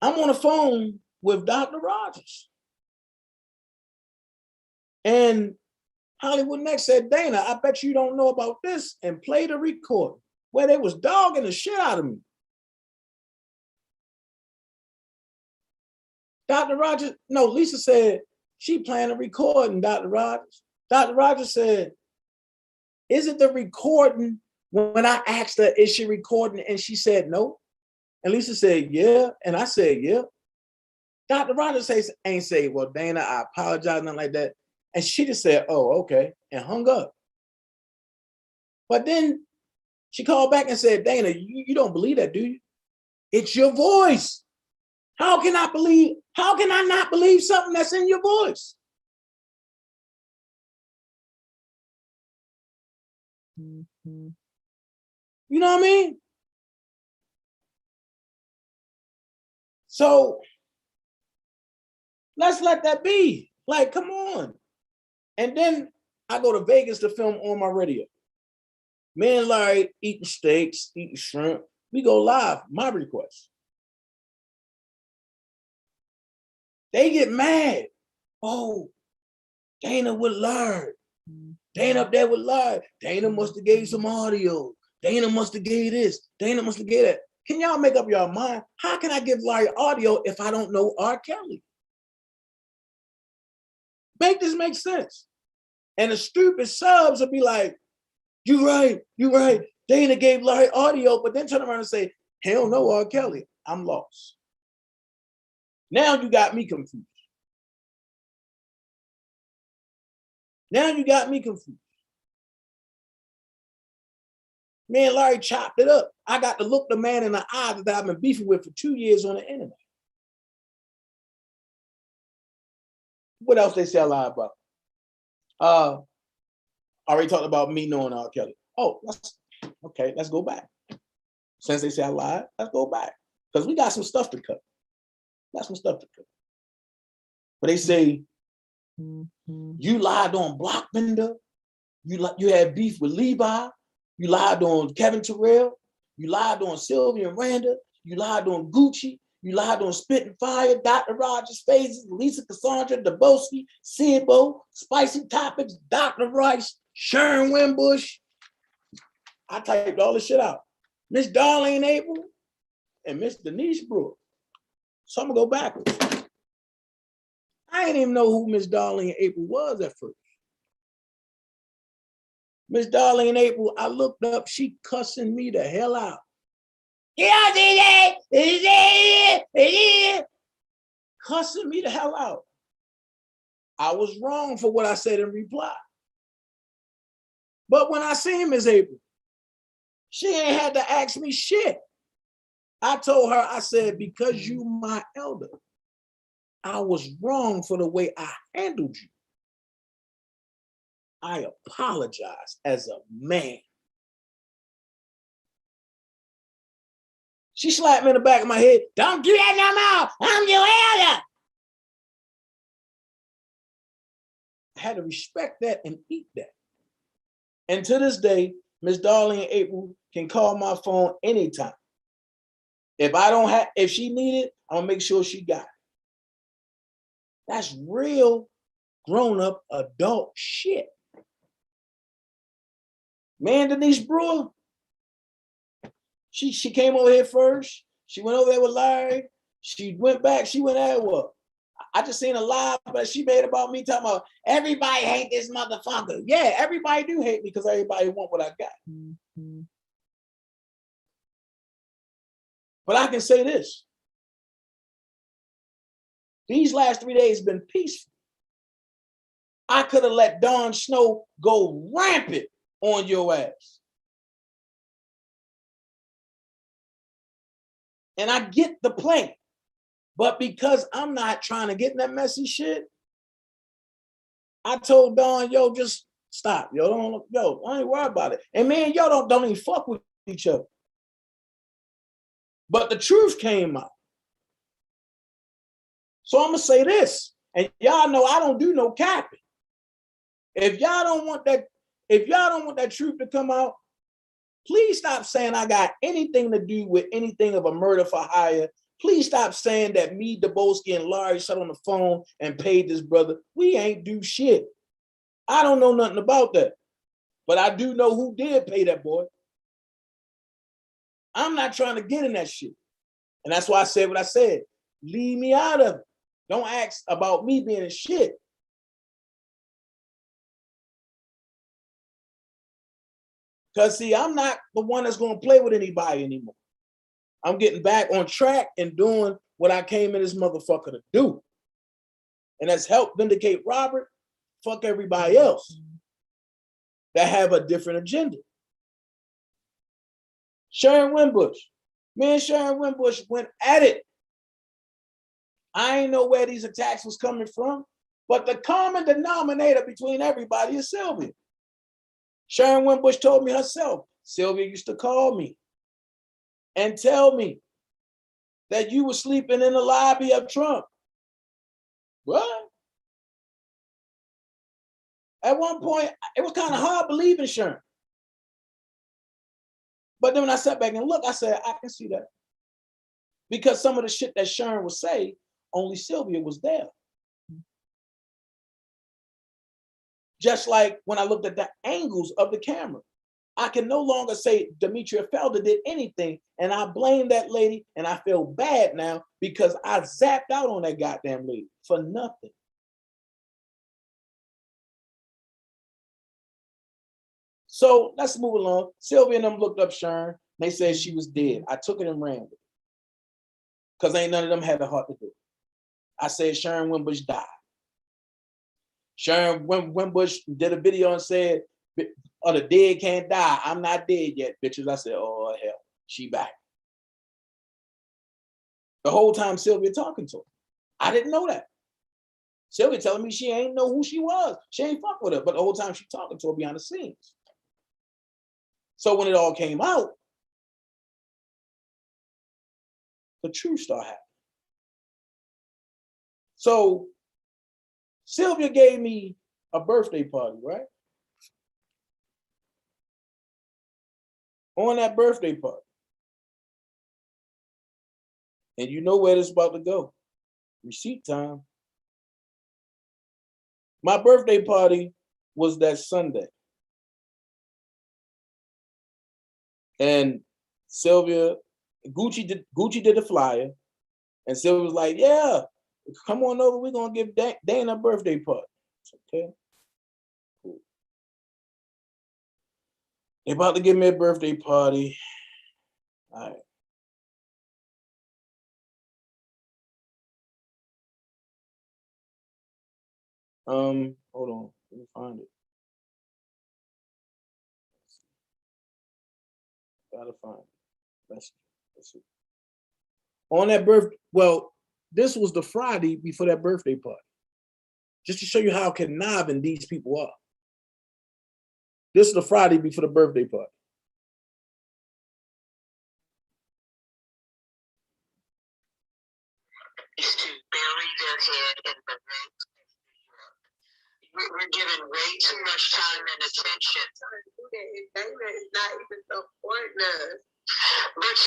Speaker 1: I'm on the phone with Dr. Rogers. And Hollywood Next said, Dana, I bet you don't know about this, and played a recording where they was dogging the shit out of me. Dr. Rogers, no, Lisa said she planned a recording, Dr. Rogers. Dr. Rogers said, is it the recording when I asked her, is she recording? And she said, no. And Lisa said, yeah. And I said, yeah. Dr. Rogers ain't say, well, Dana, I apologize, nothing like that. And she just said, oh, okay, and hung up. But then she called back and said, Dana, you don't believe that, do you? It's your voice. How can I not believe something that's in your voice? You know what I mean? So let's let that be. Like, come on. And then I go to Vegas to film on my radio. Me and Larry eating steaks, eating shrimp. We go live, my request. They get mad. Oh, Dana with Larry. Dana up there with Larry. Dana must have gave some audio. Dana must have gave this. Dana must have gave that. Can y'all make up your mind? How can I give Larry audio if I don't know R. Kelly? Make this make sense. And the stupid subs will be like, you right. Dana gave Larry audio, but then turn around and say, hell no, R. Kelly. I'm lost. Now you got me confused. Me and Larry chopped it up. I got to look the man in the eye that I've been beefing with for 2 years on the internet. What else they say I lie about? I already talked about me knowing R. Kelly. Oh, let's go back. Since they say I lied, let's go back. Because we got some stuff to cut. But they say, you lied on Blockbender. You had beef with Levi. You lied on Kevin Terrell. You lied on Sylvia and Randa. You lied on Gucci. You lied on Spitting Fire, Dr. Rogers, Phases, Lisa Cassandra, Deboski, Sibo, Spicy Topics, Dr. Rice, Sharon Wimbush. I typed all this shit out. Miss Darlene April and Miss Denise Brewer. So I'm gonna go backwards. I didn't even know who Miss Darlene April was at first. Miss Darlene April, I looked up, she cussing me the hell out. Cussing me the hell out. I was wrong for what I said in reply. But when I seen Miss April, she ain't had to ask me shit. I told her, I said, because you my elder, I was wrong for the way I handled you. I apologize as a man. She slapped me in the back of my head. Don't do that no more. I'm your elder. I had to respect that and eat that. And to this day, Miss Darlene April can call my phone anytime. If she need it, I'm gonna make sure she got it. That's real grown-up adult shit. Man, Denise Brewer, she came over here first. She went over there with Larry. She went back. She went there. Well, I just seen a live, but she made about me talking about everybody hate this motherfucker. Yeah, everybody do hate me because everybody want what I got. Mm-hmm. But I can say this. These last 3 days have been peaceful. I could have let Don Snow go rampant on your ass. And I get the plan. But because I'm not trying to get in that messy shit, I told Don, yo, just stop. I ain't worry about it. And man, y'all don't even fuck with each other. But the truth came out. So I'm gonna say this, and y'all know I don't do no capping. If y'all don't want that truth to come out, please stop saying I got anything to do with anything of a murder for hire. Please stop saying that me, Deboski, and Larry sat on the phone and paid this brother. We ain't do shit. I don't know nothing about that. But I do know who did pay that boy. I'm not trying to get in that shit. And that's why I said what I said. Leave me out of it. Don't ask about me being in shit. Because see, I'm not the one that's going to play with anybody anymore. I'm getting back on track and doing what I came in this motherfucker to do. And that's help vindicate Robert, fuck everybody else that have a different agenda. Sharon Wimbush. Me and Sharon Wimbush went at it. I ain't know where these attacks was coming from, but the common denominator between everybody is Sylvia. Sharon Wimbush told me herself, Sylvia used to call me and tell me that you were sleeping in the lobby of Trump. What? At one point, it was kind of hard believing Sharon. But then when I sat back and looked, I said, I can see that. Because some of the shit that Sharon would say, only Sylvia was there. Just like when I looked at the angles of the camera, I can no longer say Demetria Felder did anything. And I blame that lady, and I feel bad now because I zapped out on that goddamn lady for nothing. So let's move along. Sylvia and them looked up Sharon. They said she was dead. I took it and ran with it. Because ain't none of them had the heart to do it. I said Sharon Wimbush died. Sharon Wimbush did a video and said, oh, the dead can't die. I'm not dead yet, bitches. I said, oh, hell, she back. The whole time Sylvia talking to her. I didn't know that. Sylvia telling me she ain't know who she was. She ain't fuck with her, but the whole time she talking to her behind the scenes. So when it all came out, the truth started happening. So Sylvia gave me a birthday party, right? On that birthday party. And you know where this is about to go. Receipt time. My birthday party was that Sunday. And Sylvia, Gucci did the flyer. And Sylvia was like, yeah, come on over. We're going to give Dana a birthday party. Okay. Cool. They about to give me a birthday party. All right. Hold on. Let me find it. Gotta find it. Let's see. On that birthday, well, this was the Friday before that birthday party. Just to show you how conniving these people are. This is the Friday before the birthday party.
Speaker 7: Is to bury their head in the lake. We're giving way too much time and attention. Dana is not even supporting us. But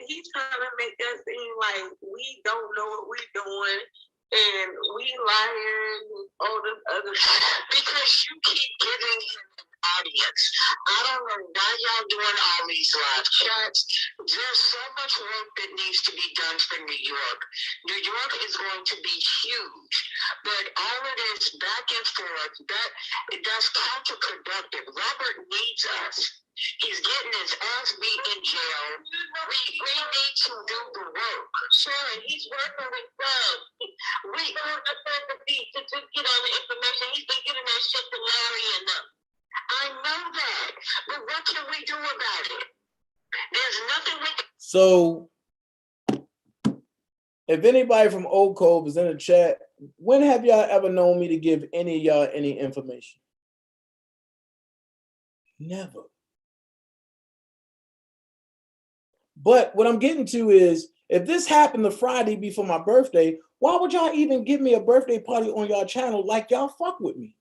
Speaker 7: he's trying to make us seem like we don't know what we're doing and we lying and all this other stuff. Because you keep giving him an audience. I don't know why y'all doing all these live chats. There's so much work that needs to be done for New York. New York is going to be huge, but all of this back and forth, that's counterproductive. Robert needs us. He's getting his ass beat in jail. We need to do the work. Sure, he's working with them. We are the beat to get all the information. He's been giving that shit to Larry and them. I know that, but what can we do about it? There's nothing we can.
Speaker 1: So, if anybody from Old Cove is in the chat, when have y'all ever known me to give any of y'all any information? Never. But what I'm getting to is, if this happened the Friday before my birthday, why would y'all even give me a birthday party on y'all channel like y'all fuck with me?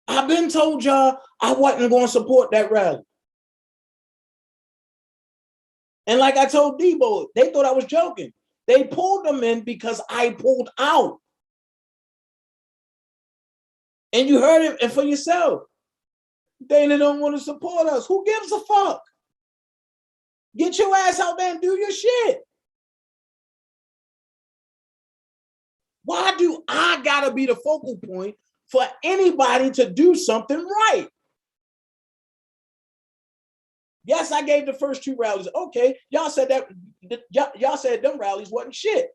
Speaker 1: I've been told y'all I wasn't going to support that rally. And like I told Debo, they thought I was joking. They pulled them in because I pulled out. And you heard it for yourself. Dana don't want to support us. Who gives a fuck? Get your ass out there and do your shit. Why do I gotta be the focal point for anybody to do something right? Yes, I gave the first two rallies. Okay, y'all said that y'all said them rallies wasn't shit.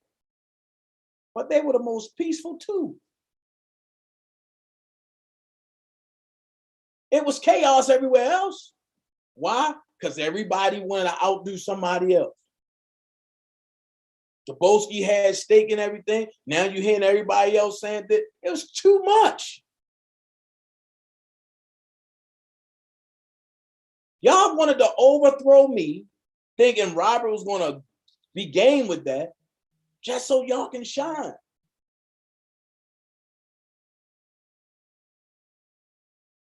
Speaker 1: But they were the most peaceful too. It was chaos everywhere else. Why? Because everybody wanted to outdo somebody else. Jabolski had stake in everything. Now you're hearing everybody else saying that it was too much. Y'all wanted to overthrow me, thinking Robert was going to be game with that, just so y'all can shine.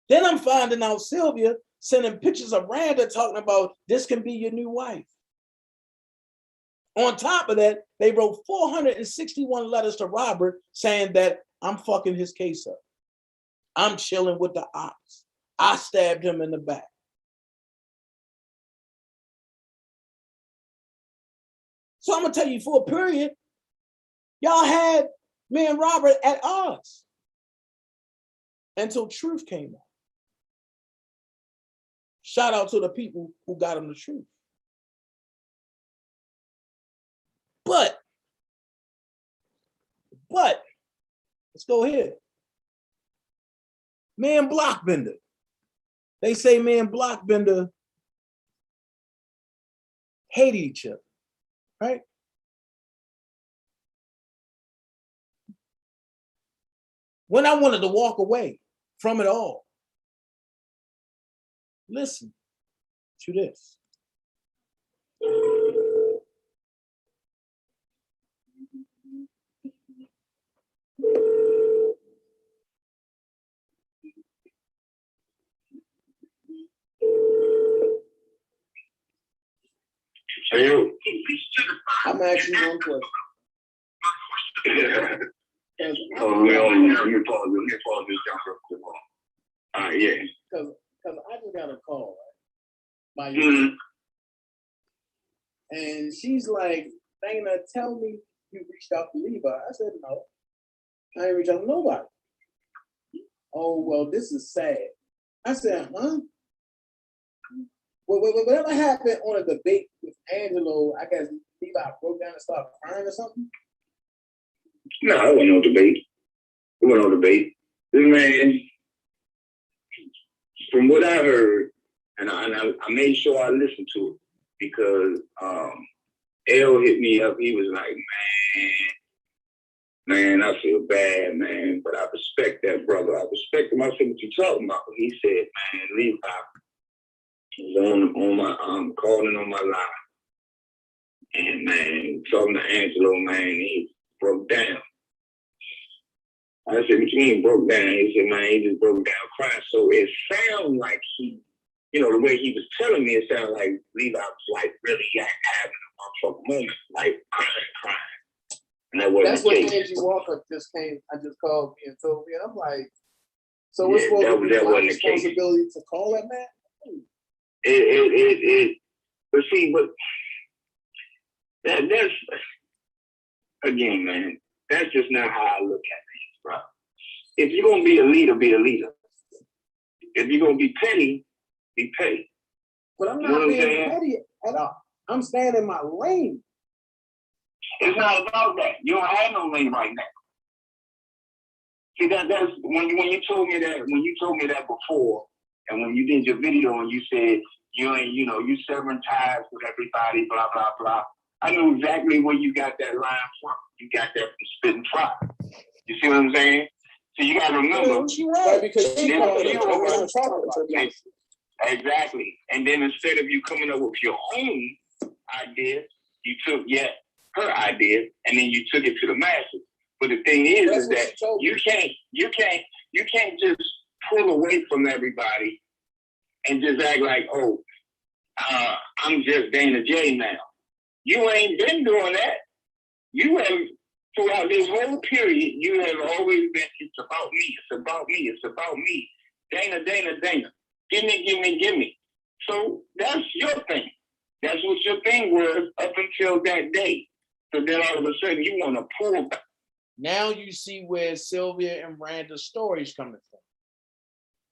Speaker 1: Then I'm finding out Sylvia sending pictures of Randa talking about this can be your new wife. On top of that, they wrote 461 letters to Robert saying that I'm fucking his case up. I'm chilling with the ops. I stabbed him in the back. So I'm gonna tell you, for a period, y'all had me and Robert at odds until truth came out. Shout out to the people who got him the truth. But let's go here. Me and Blockbender. They say me and Blockbender hate each other, right? When I wanted to walk away from it all, listen to this.
Speaker 8: Hey, yo.
Speaker 1: I'm asking you one question.
Speaker 8: Oh, let me pause this jump real quick. Yeah.
Speaker 1: Because I just got a call, right? My and she's like, Dana, tell me you reached out to Levi. I said, no, I ain't reached out to nobody. Oh, well, this is sad. I said, huh? Well, whatever happened on a debate with Angelo, I guess Levi broke down and started crying or something?
Speaker 8: No, it wasn't no debate. It wasn't no debate. This man, from what I heard, and I made sure I listened to it, because L hit me up. He was like, man, I feel bad, man, but I respect that brother. I respect him. I said, what you talking about? He said, man, Levi was on my calling on my line. And man, talking to Angelo, man, he broke down. I said, what you mean broke down? He said, man, he just broke down crying. So it sounded like he, the way he was telling me, it sounded like Levi was like really having a motherfucking moment, like crying. And
Speaker 1: that's what Angie Walker just came. I just called me and told me. I'm like, so what's supposed to be my responsibility to call that man?
Speaker 8: That's again, man. That's just not how I look at things, bro. If you're gonna be a leader, be a leader. If you're gonna be petty, be petty.
Speaker 1: But I'm not being petty at all. I'm staying in my lane.
Speaker 8: It's not about that. You don't have no lane right now. See, that's when you told me that before, and when you did your video and you said you severing ties with everybody, blah blah blah. I knew exactly where you got that line from. You got that from Spitting Fry. You see what I'm saying? So you gotta remember.
Speaker 1: Right, because she
Speaker 8: exactly. And then instead of you coming up with your own idea, you took her idea and then you took it to the masses. But the thing is that you can't just pull away from everybody and just act like, I'm just Dana J now. You ain't been doing that. You have, throughout this whole period, you have always been, it's about me, it's about me, it's about me. Dana. Give me. So that's your thing. That's what your thing was up until that day. So then all of a sudden you want to pull back.
Speaker 1: Now you see where Sylvia and Randa's story's coming from.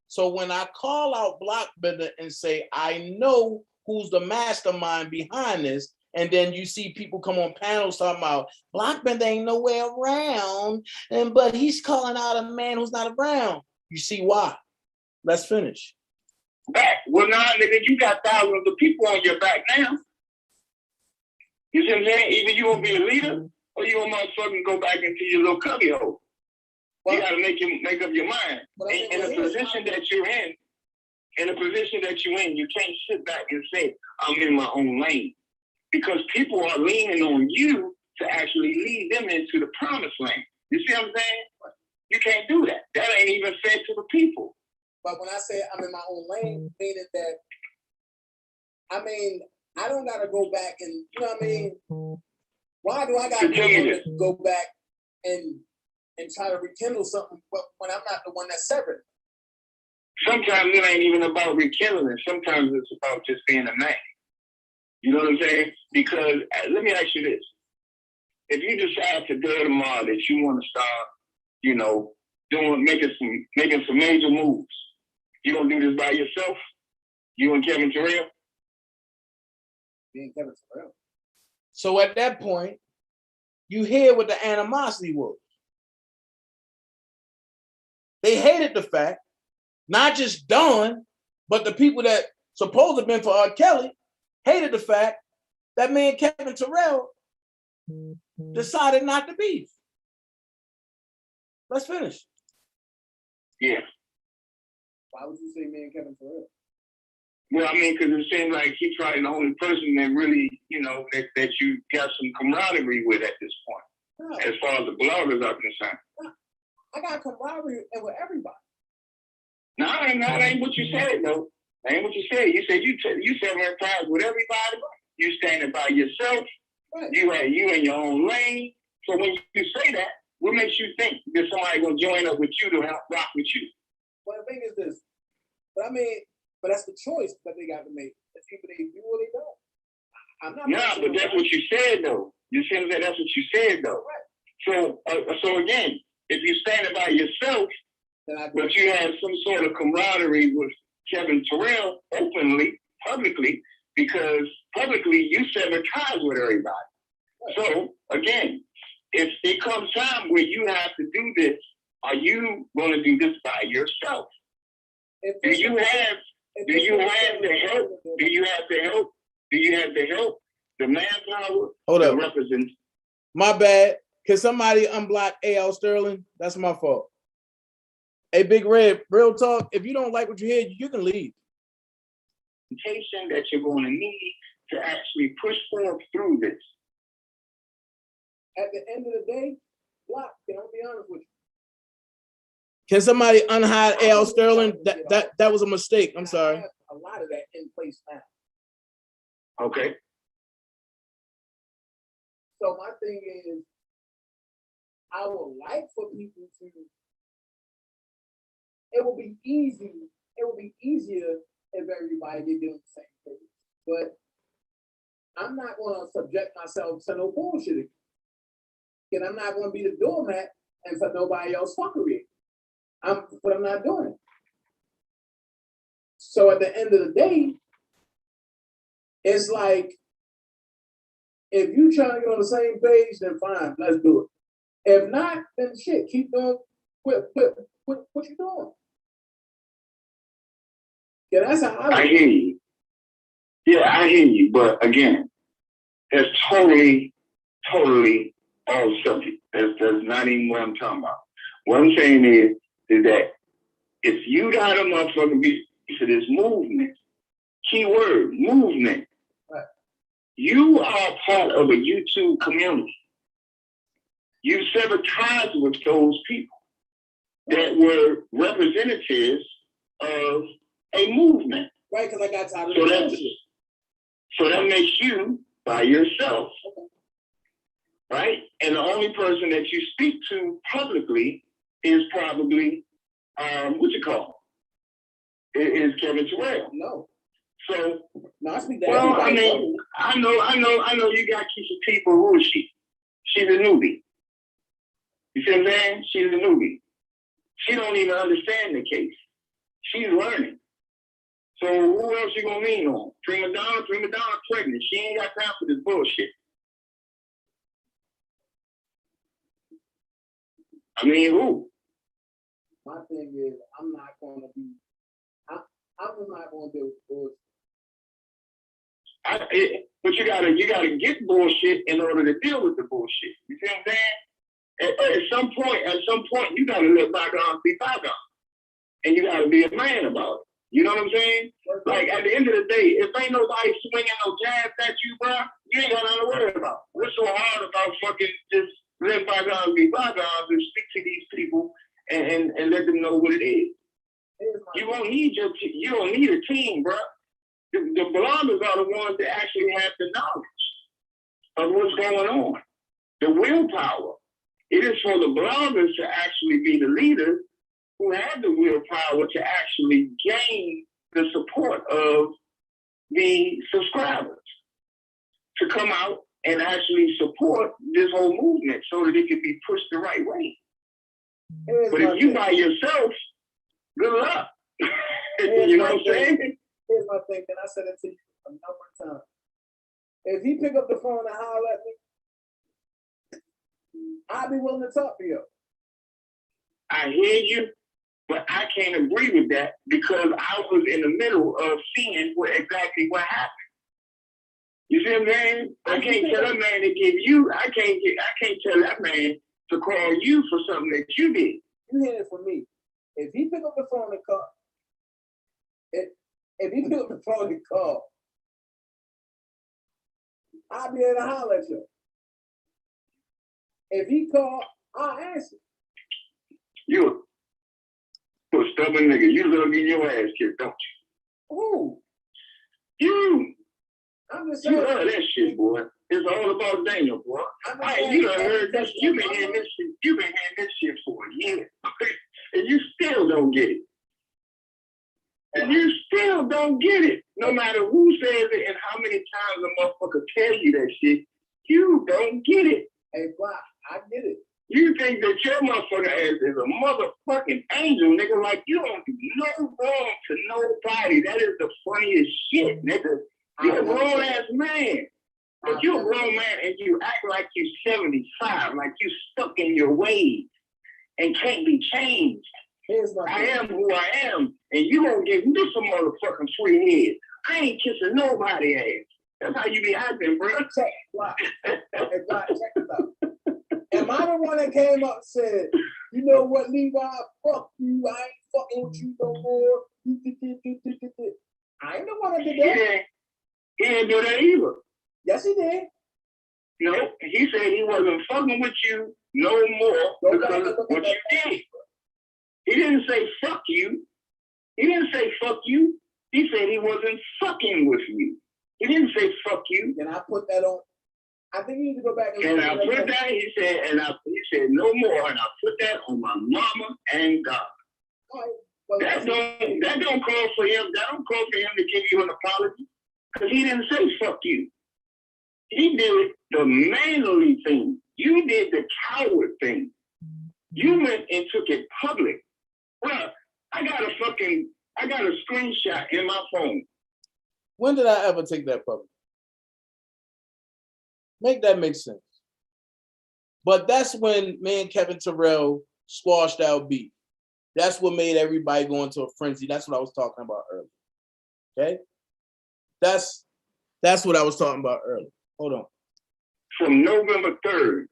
Speaker 1: So when I call out Blockbender and say, I know who's the mastermind behind this, and then you see people come on panels talking about Blockbender ain't nowhere around, but he's calling out a man who's not around. You see why? Let's finish.
Speaker 8: Back. Well, now, nigga, you got thousands of people on your back now. You see what I'm saying? Either you gonna be a leader or you gonna motherfucking go back into your little cubby hole. You gotta make up your mind. In the position that you're in, you can't sit back and say, I'm in my own lane. Because people are leaning on you to actually lead them into the promised land. You see what I'm saying? You can't do that. That ain't even fair to the people.
Speaker 3: But when I say I'm in my own lane, meaning that, I mean, I don't gotta go back and, you know what I mean? Why do I gotta go back and try to rekindle something when I'm not the one that severed it?
Speaker 8: Sometimes it ain't even about rekindling. Sometimes it's about just being a man. You know what I'm saying? Because let me ask you this. If you decide today or tomorrow that you want to start, you know, making some major moves, you gonna do this by yourself? You and Kevin Terrell?
Speaker 3: Me and Kevin Terrell.
Speaker 1: So at that point, you hear what the animosity was. They hated the fact, not just Don, but the people that supposed to have been for R. Kelly, hated the fact that me and Kevin Terrell decided not to beef. Let's finish.
Speaker 8: Yeah.
Speaker 3: Why would you say me and Kevin Terrell?
Speaker 8: Well, I mean, because it seems like he's probably the only person that really, you know, that you got some camaraderie with at this point,
Speaker 3: No.
Speaker 8: as far as the bloggers are concerned.
Speaker 3: I got camaraderie with everybody.
Speaker 8: No, that ain't what you said, though. That ain't what you said. You said you several times with everybody. You standing by yourself.
Speaker 3: Right.
Speaker 8: You in your own lane. So when you say that, what makes you think that somebody gonna join up with you to help rock with you?
Speaker 3: Well, the thing is this. But I mean, but that's the choice that they got to make. If either they do or they don't. I'm not.
Speaker 8: Yeah, but that's what you said, though. You see what I'm saying? That's what you said, though.
Speaker 3: Right.
Speaker 8: So again, if you standing by yourself, but you have some sort of camaraderie with Kevin Terrell openly, publicly, because publicly you sever ties with everybody. Right. So again, if it comes time where you have to do this, are you going to do this by yourself? Do you have the help? Do you have the help? The manpower?
Speaker 1: Hold up.
Speaker 8: Represent.
Speaker 1: My bad. Can somebody unblock A.L. Sterling? That's my fault. Hey, Big Red, real talk. If you don't like what you hear, you can leave.
Speaker 8: That you're going to need to actually push forward through this.
Speaker 3: At the end of the day, block. Can I be honest with you?
Speaker 1: Can somebody unhide A.L. Sterling? That was a mistake. I'm sorry.
Speaker 3: I have a lot of that in place now.
Speaker 8: Okay.
Speaker 3: So my thing is, I would like for people to. It will be easy. It will be easier if everybody did on the same page. But I'm not going to subject myself to no bullshit again. And I'm not going to be the doormat and for nobody else fuckery. I'm not doing it. So at the end of the day, it's like, if you trying to get on the same page, then fine, let's do it. If not, then shit, keep doing what you doing. Yeah, that's how
Speaker 8: I hear you. Yeah, I hear you. But again, that's totally all subject. That's not even what I'm talking about. What I'm saying is that if you got a motherfucking piece of this movement, keyword movement,
Speaker 3: right.
Speaker 8: You are part of a YouTube community. You sever ties with those people that were representatives of a movement.
Speaker 3: Right, because I got tired of the
Speaker 8: So that makes you by yourself. Okay. Right? And the only person that you speak to publicly is probably, is Kevin Terrell.
Speaker 3: No.
Speaker 8: So,
Speaker 3: no, I speak to
Speaker 8: well, I
Speaker 3: everybody.
Speaker 8: mean, I know you got some people. Who is she? She's a newbie. You see what I'm saying? She's a newbie. She don't even understand the case. She's learning. So who else you gonna lean on? Prima Donna pregnant. She ain't got time for this bullshit. I mean, who?
Speaker 3: My thing is, I'm not gonna be. I'm just not gonna do bullshit.
Speaker 8: But you gotta get bullshit in order to deal with the bullshit. You see what I'm saying? At some point, you gotta let bygones be bygones. And you gotta be a man about it. You know what I'm saying? Like, at the end of the day, if ain't nobody swinging no jabs at you, bro, you ain't got nothing to worry about. What's so hard about fucking just let bygones be bygones and speak to these people and let them know what it is? You don't need a team, bro. The bloggers are the ones that actually have the knowledge of what's going on. The willpower. It is for the bloggers to actually be the leaders who have the willpower to actually gain the support of the subscribers to come out and actually support this whole movement so that it can be pushed the right way. But if you by yourself, good luck. You know what I'm saying?
Speaker 3: Here's my thing, and I said it to you a number of times. If he pick up the phone and holler at me, I'll be willing to talk to you.
Speaker 8: I hear you, but I can't agree with that because I was in the middle of seeing exactly what happened. You see what I'm saying? I can't tell that man to give you. I can't tell that man to call you for something that you did.
Speaker 3: You hear it from me. If he pick up the phone and call, if he pick up the phone and call, I'll be able to holler at you. If he call, I'll answer.
Speaker 8: You a stubborn nigga. You love getting your ass kicked, don't you?
Speaker 3: Who?
Speaker 8: You.
Speaker 3: I'm just
Speaker 8: You
Speaker 3: saying.
Speaker 8: love that shit, boy. It's all about Daniel, boy. You done heard this. You've been hearing this shit. You've been hearing this shit for a year, and you still don't get it. And you still don't get it. No matter who says it and how many times a motherfucker tell you that shit, you don't get it.
Speaker 3: Hey, Bob, I get it.
Speaker 8: You think that your motherfucker ass is a motherfucking angel, nigga, like you don't do no wrong to nobody. That is the funniest shit, nigga. You're a grown ass man. But you're a grown man and you act like you're 75, like you stuck in your ways and can't be changed. I am who I am, and you don't give me some motherfucking free head. I ain't kissing nobody ass. That's how you be acting, bro.
Speaker 3: Check this out. Am I the one that came up and said, you know what, Levi, fuck you, I ain't fucking with you no more. I ain't the one that did that.
Speaker 8: He didn't do that either.
Speaker 3: Yes, he did.
Speaker 8: No, he said he wasn't fucking with you no more because of what you did. He didn't say fuck you. He didn't say fuck you. He said he wasn't fucking with you. He didn't say fuck you.
Speaker 3: And I put that on. I think you need to go back
Speaker 8: and I put that. He said no more, and I put that on my mama and God.
Speaker 3: Right. Well,
Speaker 8: that don't call for him. That don't call for him to give you an apology because he didn't say fuck you. He did the manly thing. You did the coward thing. You went and took it public. Well, I got a screenshot in my phone.
Speaker 1: When did I ever take that public? Make that make sense. But that's when me and Kevin Terrell squashed our beef. That's what made everybody go into a frenzy. That's what I was talking about earlier. Okay? That's what I was talking about earlier. Hold on.
Speaker 8: From November 3rd,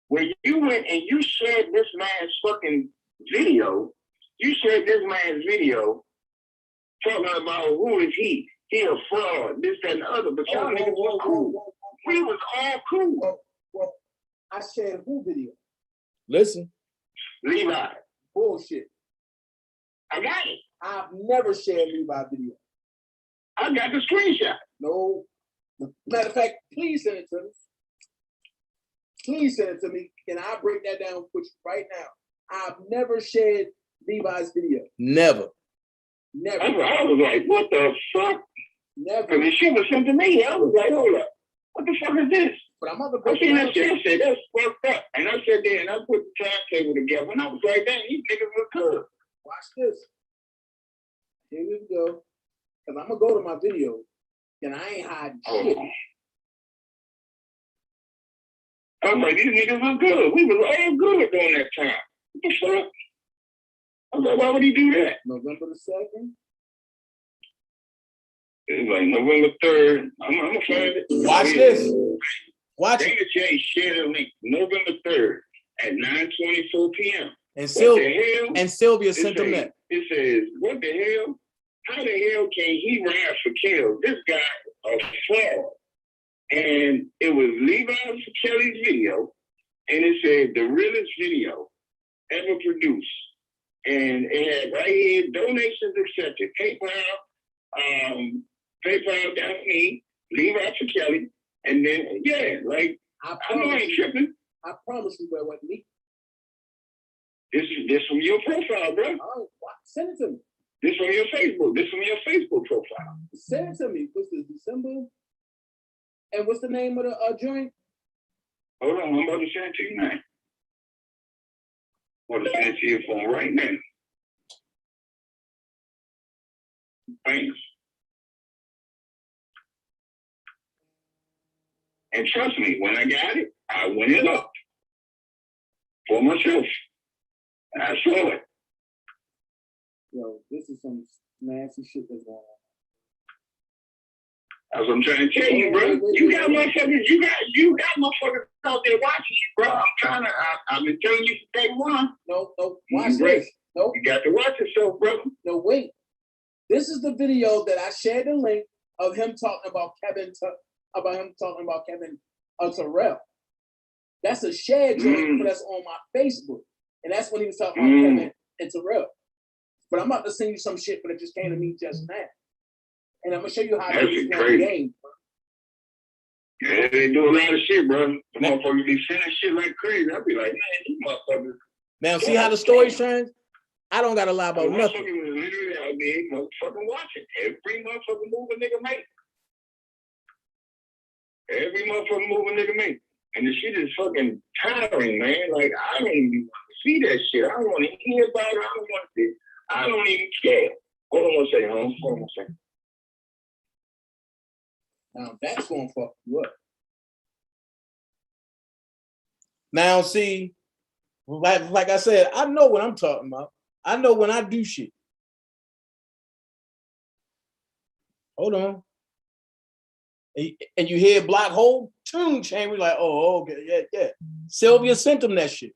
Speaker 8: when you went and you shared this man's fucking video, talking about who is he? He a fraud, this, that, and the other. But y'all niggas was cool. We was all cool.
Speaker 3: Well, I shared who video?
Speaker 1: Listen.
Speaker 8: Levi.
Speaker 3: Bullshit.
Speaker 8: I got it.
Speaker 3: I've never shared Levi video.
Speaker 8: I got the screenshot.
Speaker 3: No. Matter of fact, please send it to me. Please send it to me, and I'll break that down for you right now. I've never shared Levi's video.
Speaker 1: Never.
Speaker 8: I was like, what the fuck?
Speaker 3: Never.
Speaker 8: And the shit was sent to me. I was like, hold up. What the fuck is this?
Speaker 3: But I'm gonna
Speaker 8: I seen that shit. I said, that's fucked up. And I said there, and I put the timetable together. And I was like, dang, these niggas look good.
Speaker 3: Watch this. Here we go. Because I'm going to go to my video, and I ain't hiding shit.
Speaker 8: I was like, these niggas look good. We was all good during that time. What the fuck? I was like, why would he do that?
Speaker 3: November the 2nd.
Speaker 8: It's like November 3rd. I'm gonna find it.
Speaker 1: Watch this. Watch
Speaker 8: Dana
Speaker 1: it.
Speaker 8: J shared a link November 3rd at 9:24 p.m.
Speaker 1: And
Speaker 8: Sylvia
Speaker 1: sent them that.
Speaker 8: It says, what the hell? How the hell can he ride for Kel? This guy a fraud. And it was Levi Kelly's video, and it said the realest video ever produced. And it had right here, donations accepted. PayPal down me, Levi for Kelly. And then, yeah, like, I know I ain't tripping.
Speaker 3: I promise you, bro, it wasn't me.
Speaker 8: This from your profile, bro.
Speaker 3: Oh, send it to me.
Speaker 8: This from your Facebook. This from your Facebook profile.
Speaker 3: Send it to me. What's this, December? And what's the name of the joint?
Speaker 8: Hold on, I'm about to send it to you now. I'm about to send it to your phone right now. Thanks. And trust me, when I got it, I went it up for myself. I saw it.
Speaker 3: Yo, this is some nasty shit that's going on.
Speaker 8: That's what I'm trying to tell you, bro. You got motherfuckers out there watching you, bro. I've been telling you from day one.
Speaker 3: No, watch this. No,
Speaker 8: you got to watch yourself, bro.
Speaker 3: No, wait. This is the video that I shared the link of him talking about Kevin Terrell. That's a shared joint, but that's on my Facebook. And that's when he was talking about Kevin and Terrell. But I'm about to send you some shit, but it just came to me just now. And I'm gonna show you how to use the game.
Speaker 8: Yeah, they do a lot of shit, bro. The motherfuckers be sending shit like crazy. I'll be like, man, these motherfuckers.
Speaker 1: Now, see how the story's changed? I don't gotta lie about nothing.
Speaker 8: Motherfuckers was literally out there motherfucking watching every motherfucking move a nigga make. Every motherfucking move a nigga make. And the shit is fucking tiring, man. Like, I don't even want to see that shit. I don't want to hear about it. I don't even care. Hold on one second. Hold on one second.
Speaker 3: Now that's gonna fuck you up.
Speaker 1: Now, see, like I said, I know what I'm talking about. I know when I do shit. Hold on. And you hear Black Hole tune change. We're like, oh, okay, yeah. Sylvia sent him that shit.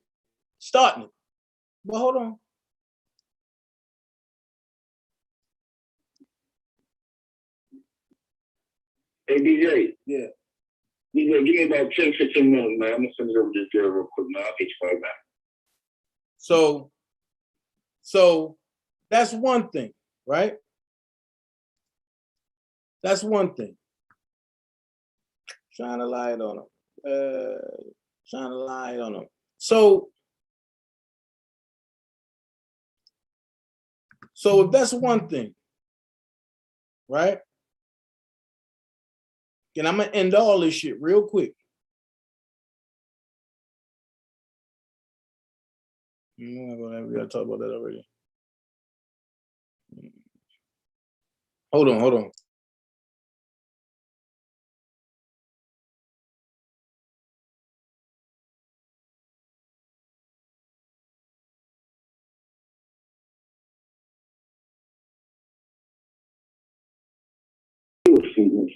Speaker 1: Starting it. But hold on.
Speaker 8: Hey, DJ.
Speaker 3: Yeah.
Speaker 8: DJ, give me about 10, 15 minutes, man. I'm going to send it over to this girl real quick, man. I'll get you right back.
Speaker 1: So that's one thing, right? That's one thing. Shine a light on them. Shine a light on them. So if that's one thing, right? And I'm gonna end all this shit real quick. We gotta talk about that already. Hold on.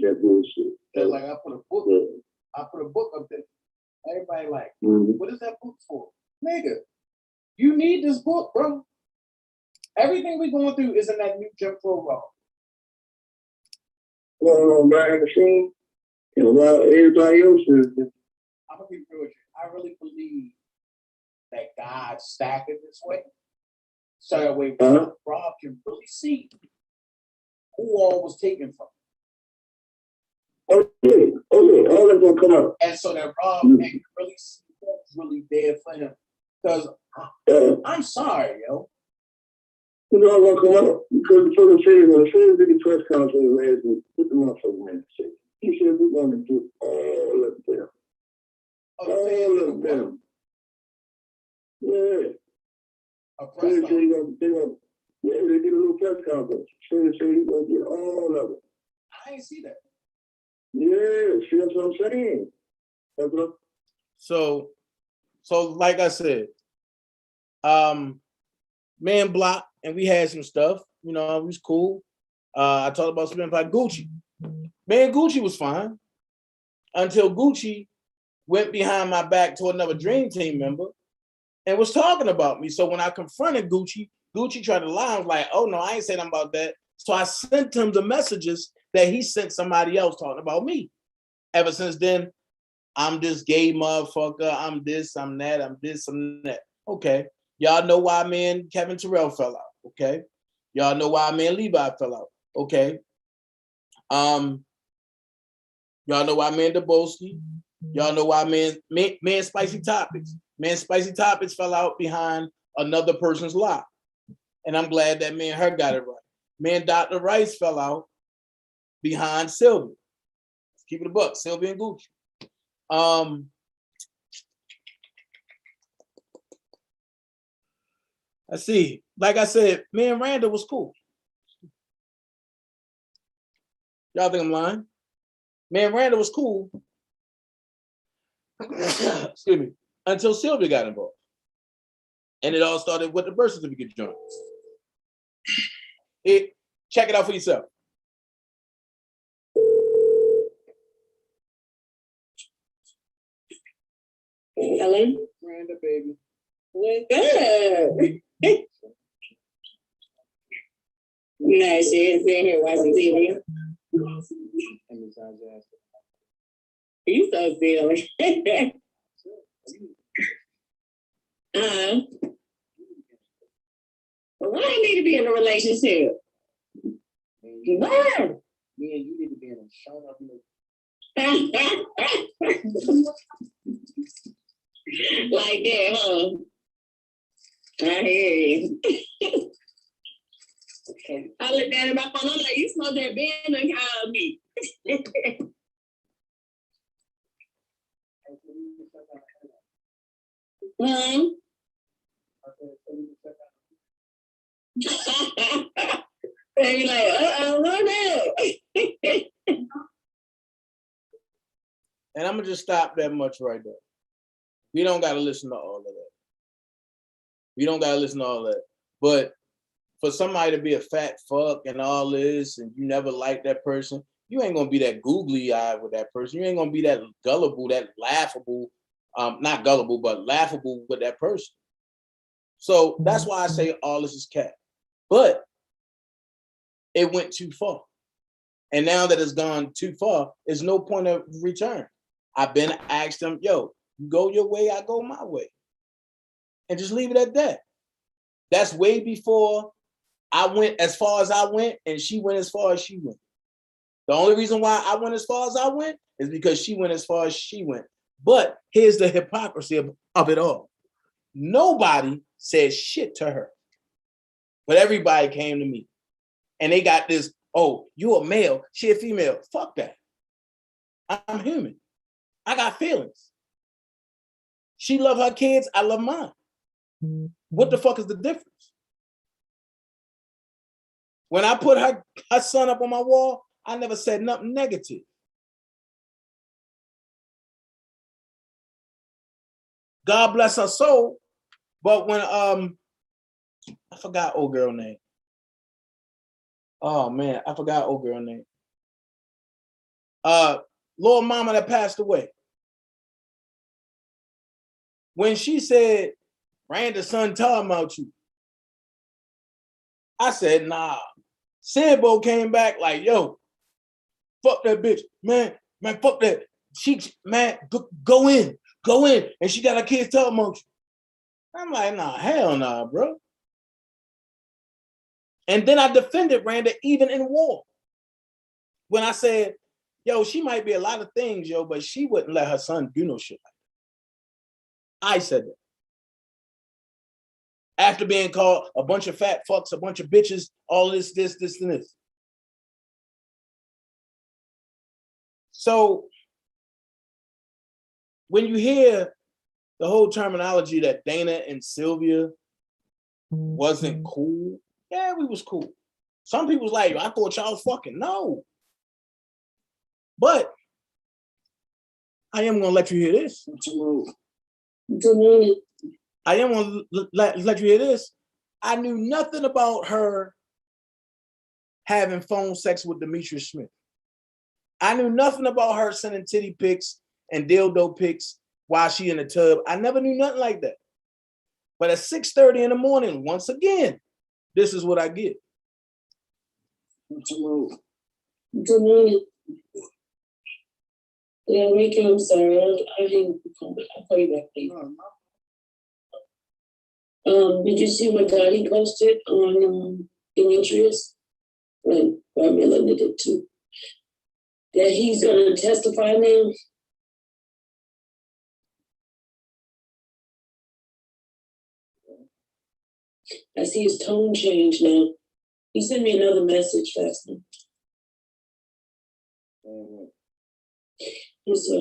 Speaker 8: That bullshit.
Speaker 3: That's like I put a book up there. Everybody like, what is that book for? Nigga, you need this book, bro. Everything we going through is in that new Jim Crow law.
Speaker 8: Well, behind the scene, and while everybody else is.
Speaker 3: I'm gonna be real with you. I really believe that God stacked it this way, so that way Rob can really see who all was taken from.
Speaker 8: Oh yeah, all that's gonna come out.
Speaker 3: And so that Rob can really see what's really there for him. Because I'm sorry, yo.
Speaker 8: You know I'm gonna come out because for the same big press conference last week, put the motherfucker in the shit. He said we're gonna do all of them. All of them. Yeah.
Speaker 3: A press conference.
Speaker 8: They did a little press conference. Say he's gonna get all of them.
Speaker 3: I ain't see that.
Speaker 8: Yeah, see that's what I'm saying.
Speaker 1: So like I said, man blocked, and we had some stuff, you know, it was cool. I talked about spending by Gucci. Man, Gucci was fine until Gucci went behind my back to another Dream Team member and was talking about me. So when I confronted Gucci, Gucci tried to lie. I was like, oh no, I ain't saying nothing about that. So I sent him the messages that he sent somebody else talking about me. Ever since then, I'm this gay motherfucker. I'm this, I'm that, I'm this, I'm that. Okay. Y'all know why me and Kevin Terrell fell out. Okay. Y'all know why me and Levi fell out. Okay. Y'all know why me and Daboski. Y'all know why me and Spicy Topics. Me and Spicy Topics fell out behind another person's lie. And I'm glad that me and her got it right. Me and Dr. Rice fell out behind Sylvia. Let's keep it a buck, Sylvia and Gucci. I see. Like I said, me and Randall was cool. Y'all think I'm lying? Me and Randall was cool. Excuse me. Until Sylvia got involved. And it all started with the birth certificate joint. Check it out for yourself.
Speaker 5: Hello?
Speaker 1: Randall, baby.
Speaker 5: What's good? No, she's been here watching TV. You so silly. Why do you need to be in a relationship? Why?
Speaker 1: Me and you need to be in a shout out.
Speaker 5: Like that, huh? I hear you. I looked at my phone. I'm like, you supposed to have been and called me. And you're like, run out.
Speaker 1: And I'm gonna just stop that much right there. We don't gotta listen to all of that. We don't gotta listen to all that. But for somebody to be a fat fuck and all this, and you never like that person, you ain't gonna be that googly eyed with that person. You ain't gonna be that gullible, that laughable, not gullible, but laughable with that person. So that's why I say all this is cat. But it went too far. And now that it's gone too far, there's no point of return. I've been asked them, yo, you go your way, I go my way. And just leave it at that. That's way before I went as far as I went and she went as far as she went. The only reason why I went as far as I went is because she went as far as she went. But here's the hypocrisy of it all. Nobody said shit to her, but everybody came to me. And they got this, oh, you a male, she a female. Fuck that. I'm human. I got feelings. She love her kids, I love mine. What the fuck is the difference? When I put her son up on my wall, I never said nothing negative. God bless her soul. But when I forgot old girl name. Oh man, I forgot old girl name. Lord Mama that passed away. When she said, Randa's son talking about you, I said, nah. Sambo came back like, yo, fuck that bitch. Man, fuck that. She, man, go in. And she got her kids talking about you. I'm like, nah, hell nah, bro. And then I defended Randa even in war. When I said, yo, she might be a lot of things, yo, but she wouldn't let her son do no shit like that. I said that. After being called a bunch of fat fucks, a bunch of bitches, all this, and this. So when you hear the whole terminology that Dana and Sylvia wasn't cool, yeah, we was cool. Some people's like, I thought y'all was fucking. No. But I am gonna let you hear this. I am gonna let you hear this. I knew nothing about her having phone sex with Demetrius Smith. I knew nothing about her sending titty pics and dildo pics while she in the tub. I never knew nothing like that. But at 6:30 in the morning, once again, this is what I get.
Speaker 9: Good morning. Yeah, Ricky, I'm sorry. I didn't come back. I'll call you back later. Did you see what Dottie posted on Demetrius? And Melinda did too. That he's gonna testify now. I see his tone change now. He sent me another message last night. He said,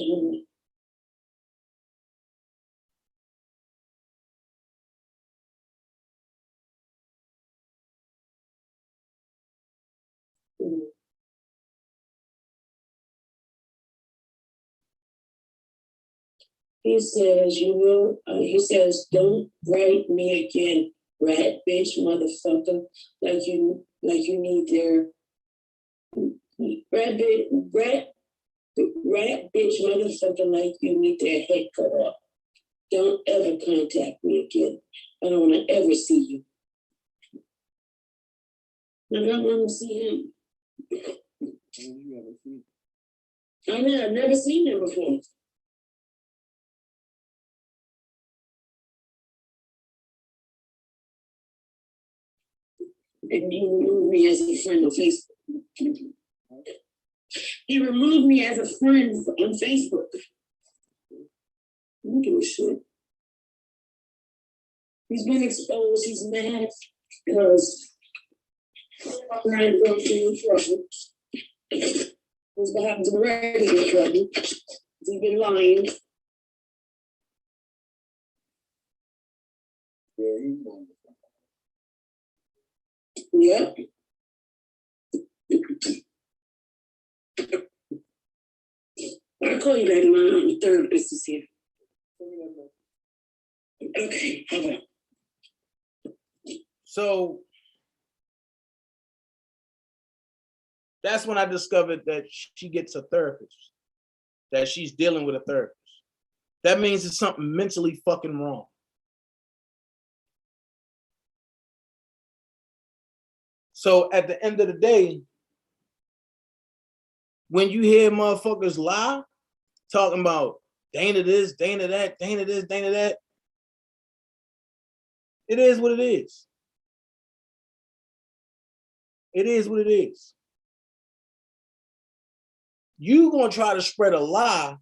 Speaker 9: he says, he says, don't write me again, rat bitch motherfucker, like you need their rat bitch motherfucker, like you need their head cut off. Don't ever contact me again. I don't want to ever see you. I don't want to see him. I know, I've never seen him before. And he removed me as a friend on Facebook. He removed me as a friend on Facebook. I don't give a shit. He's been exposed. He's mad because I'm trying to go through trouble. What's what happened to the regular trouble? He's been lying. Yeah. I'll call you back. My therapist is here. Okay, bye-bye.
Speaker 1: So that's when I discovered that she gets a therapist, that she's dealing with a therapist. That means it's something mentally fucking wrong. So at the end of the day, when you hear motherfuckers lie, talking about Dana this, Dana that, Dana this, Dana that, it is what it is. It is what it is. You gonna try to spread a lie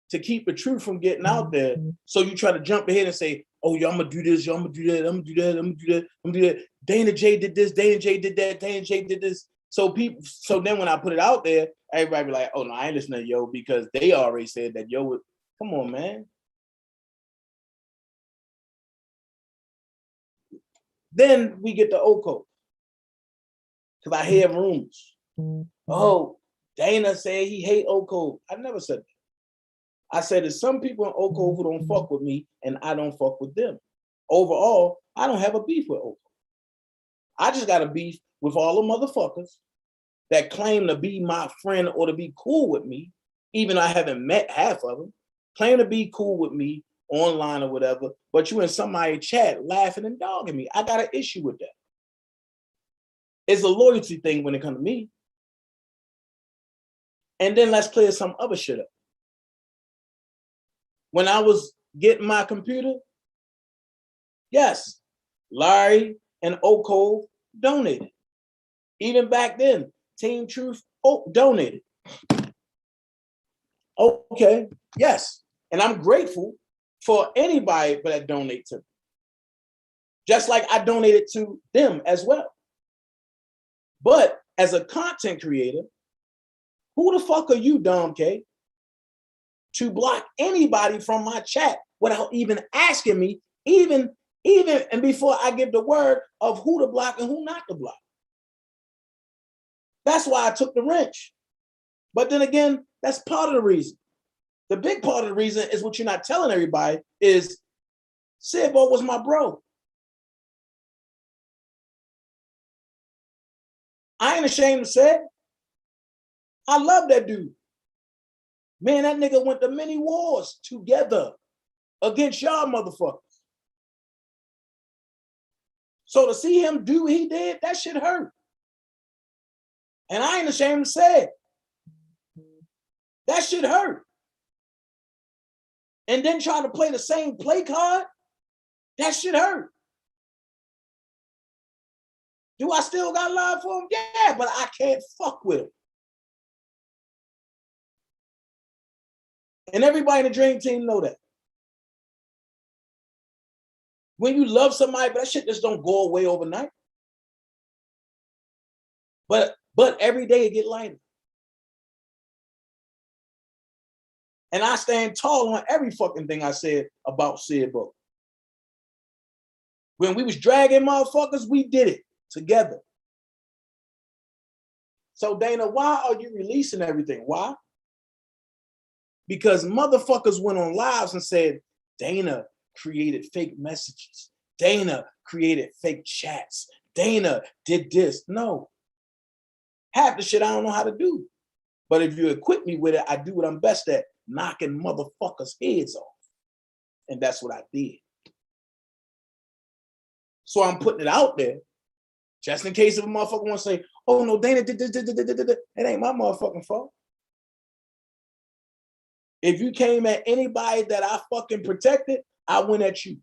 Speaker 1: to keep the truth from getting out there. So you try to jump ahead and say, oh, yeah, I'm gonna do this, I'm gonna do that, I'm gonna do that, I'm gonna do that, I'm gonna do that. Dana J did this, Dana J did that, Dana J did this. So then when I put it out there, everybody be like, oh no, I ain't listening to Yo because they already said that Yo would, come on, man. Then we get the Oko. Because I hear rumors. Oh, Dana said he hate Oko. I never said that. I said there's some people in Oko who don't fuck with me and I don't fuck with them. Overall, I don't have a beef with Oko. I just got a beef with all the motherfuckers that claim to be my friend or to be cool with me, even though I haven't met half of them, claim to be cool with me online or whatever, but you in somebody's chat laughing and dogging me. I got an issue with that. It's a loyalty thing when it comes to me. And then let's clear some other shit up. When I was getting my computer, yes, Larry and Oko donated. Even back then, Team Truth donated. Okay, yes. And I'm grateful for anybody that donate to me. Just like I donated to them as well. But as a content creator, who the fuck are you, Dom K, to block anybody from my chat without even asking me, even and before I give the word of who to block and who not to block? That's why I took the wrench. But then again, that's part of the reason. The big part of the reason is what you're not telling everybody is Sidbo was my bro. I ain't ashamed to say it. I love that dude. Man, that nigga went to many wars together against y'all motherfuckers. So to see him do what he did, that shit hurt. And I ain't ashamed to say it. That shit hurt. And then try to play the same play card, that shit hurt. Do I still got love for him? Yeah, but I can't fuck with him. And everybody in the Dream Team know that. When you love somebody, but that shit just don't go away overnight. But every day it get lighter. And I stand tall on every fucking thing I said about Sid Bo. When we was dragging motherfuckers, we did it together. So Dana, why are you releasing everything? Why? Because motherfuckers went on lives and said, Dana created fake messages. Dana created fake chats. Dana did this. No. Half the shit I don't know how to do. But if you equip me with it, I do what I'm best at, knocking motherfuckers' heads off. And that's what I did. So I'm putting it out there, just in case if a motherfucker want to say, oh no, Dana did this, it ain't my motherfucking fault. If you came at anybody that I fucking protected, I went at you.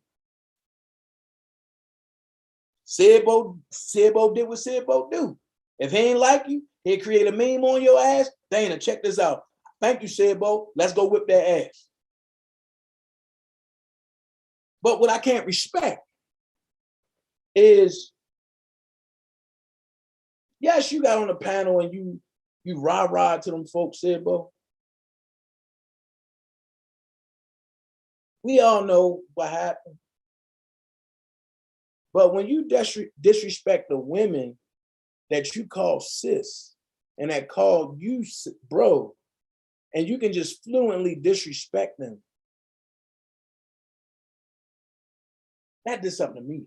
Speaker 1: Sid Bo did what Sid Bo do. If he ain't like you, he'll create a meme on your ass. Dana, check this out. Thank you, Sid Bo. Let's go whip that ass. But what I can't respect is, yes, you got on the panel and you rah-rah to them folks, Sid Bo. We all know what happened. But when you disrespect the women that you call sis and that call you bro, and you can just fluently disrespect them, that did something to me.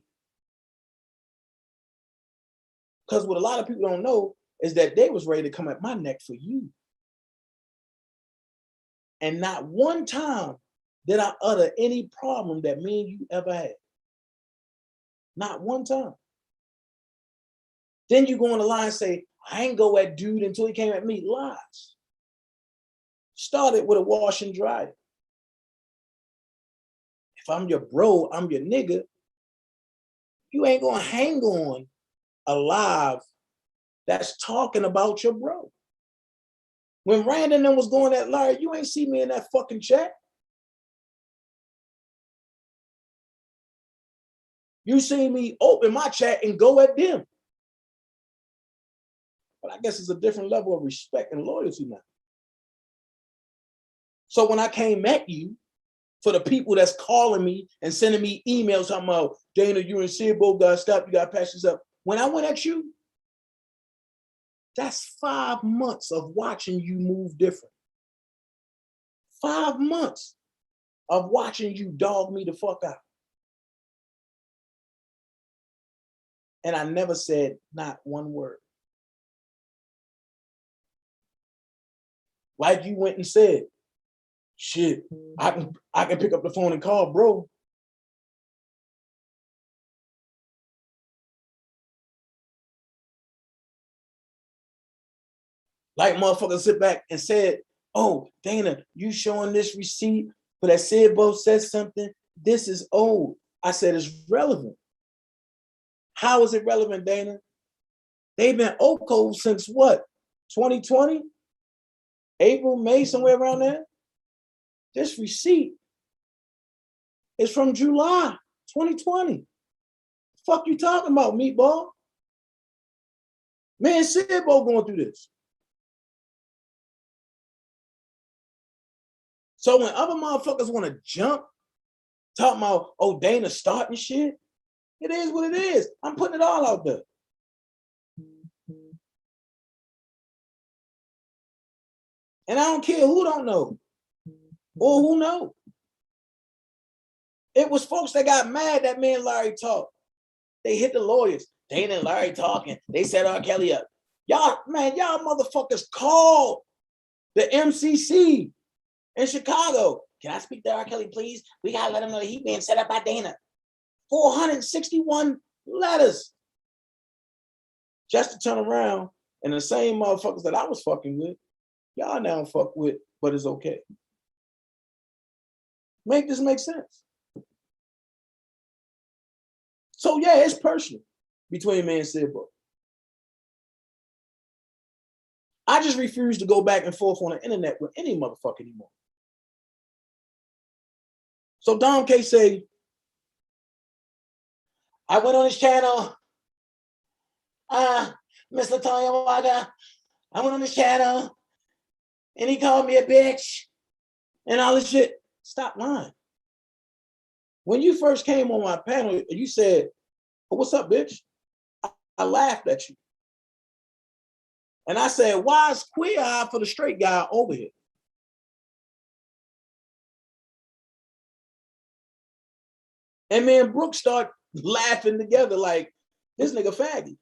Speaker 1: Because what a lot of people don't know is that they was ready to come at my neck for you. And not one time did I utter any problem that me and you ever had. Not one time. Then you go on the line and say, I ain't go at dude until he came at me. Lies. Started with a wash and dry. If I'm your bro, I'm your nigga, you ain't gonna hang on a live that's talking about your bro. When Randon was going at Larry, you ain't see me in that fucking chat. You see me open my chat and go at them. But I guess it's a different level of respect and loyalty now. So when I came at you, for the people that's calling me and sending me emails talking about, Dana, you and Sid Bo gotta stop, you gotta patch this up. When I went at you, that's 5 months of watching you move different. 5 months of watching you dog me the fuck out. And I never said not one word. Like you went and said, shit, I can pick up the phone and call bro. Like motherfuckers sit back and said, oh, Dana, you showing this receipt, but that Sid Bo said something, this is old. I said, it's relevant. How is it relevant, Dana? They've been OCO since what? 2020? April, May, somewhere around there? This receipt is from July 2020. Fuck you talking about, meatball? Man, Sid Bo going through this. So when other motherfuckers want to jump, talking about, oh, Dana starting shit, it is what it is. I'm putting it all out there. And I don't care who don't know or who know. It was folks that got mad that me and Larry talked. They hit the lawyers. Dana and Larry talking. They set R. Kelly up. Y'all motherfuckers called the MCC in Chicago. Can I speak to R. Kelly, please? We gotta let him know that he's being set up by Dana. 461 letters. Just to turn around and the same motherfuckers that I was fucking with, y'all now fuck with, but it's okay. Make this make sense. So yeah, it's personal between me and Sidbo. I just refuse to go back and forth on the internet with any motherfucker anymore. So Dom K say, I went on his channel, Miss Latoya Waga, I went on his channel, and he called me a bitch, and all this shit. Stop lying. When you first came on my panel, you said, oh, what's up, bitch? I laughed at you. And I said, why is queer eye for the straight guy over here? And me and Brooke start laughing together like, this nigga faggy.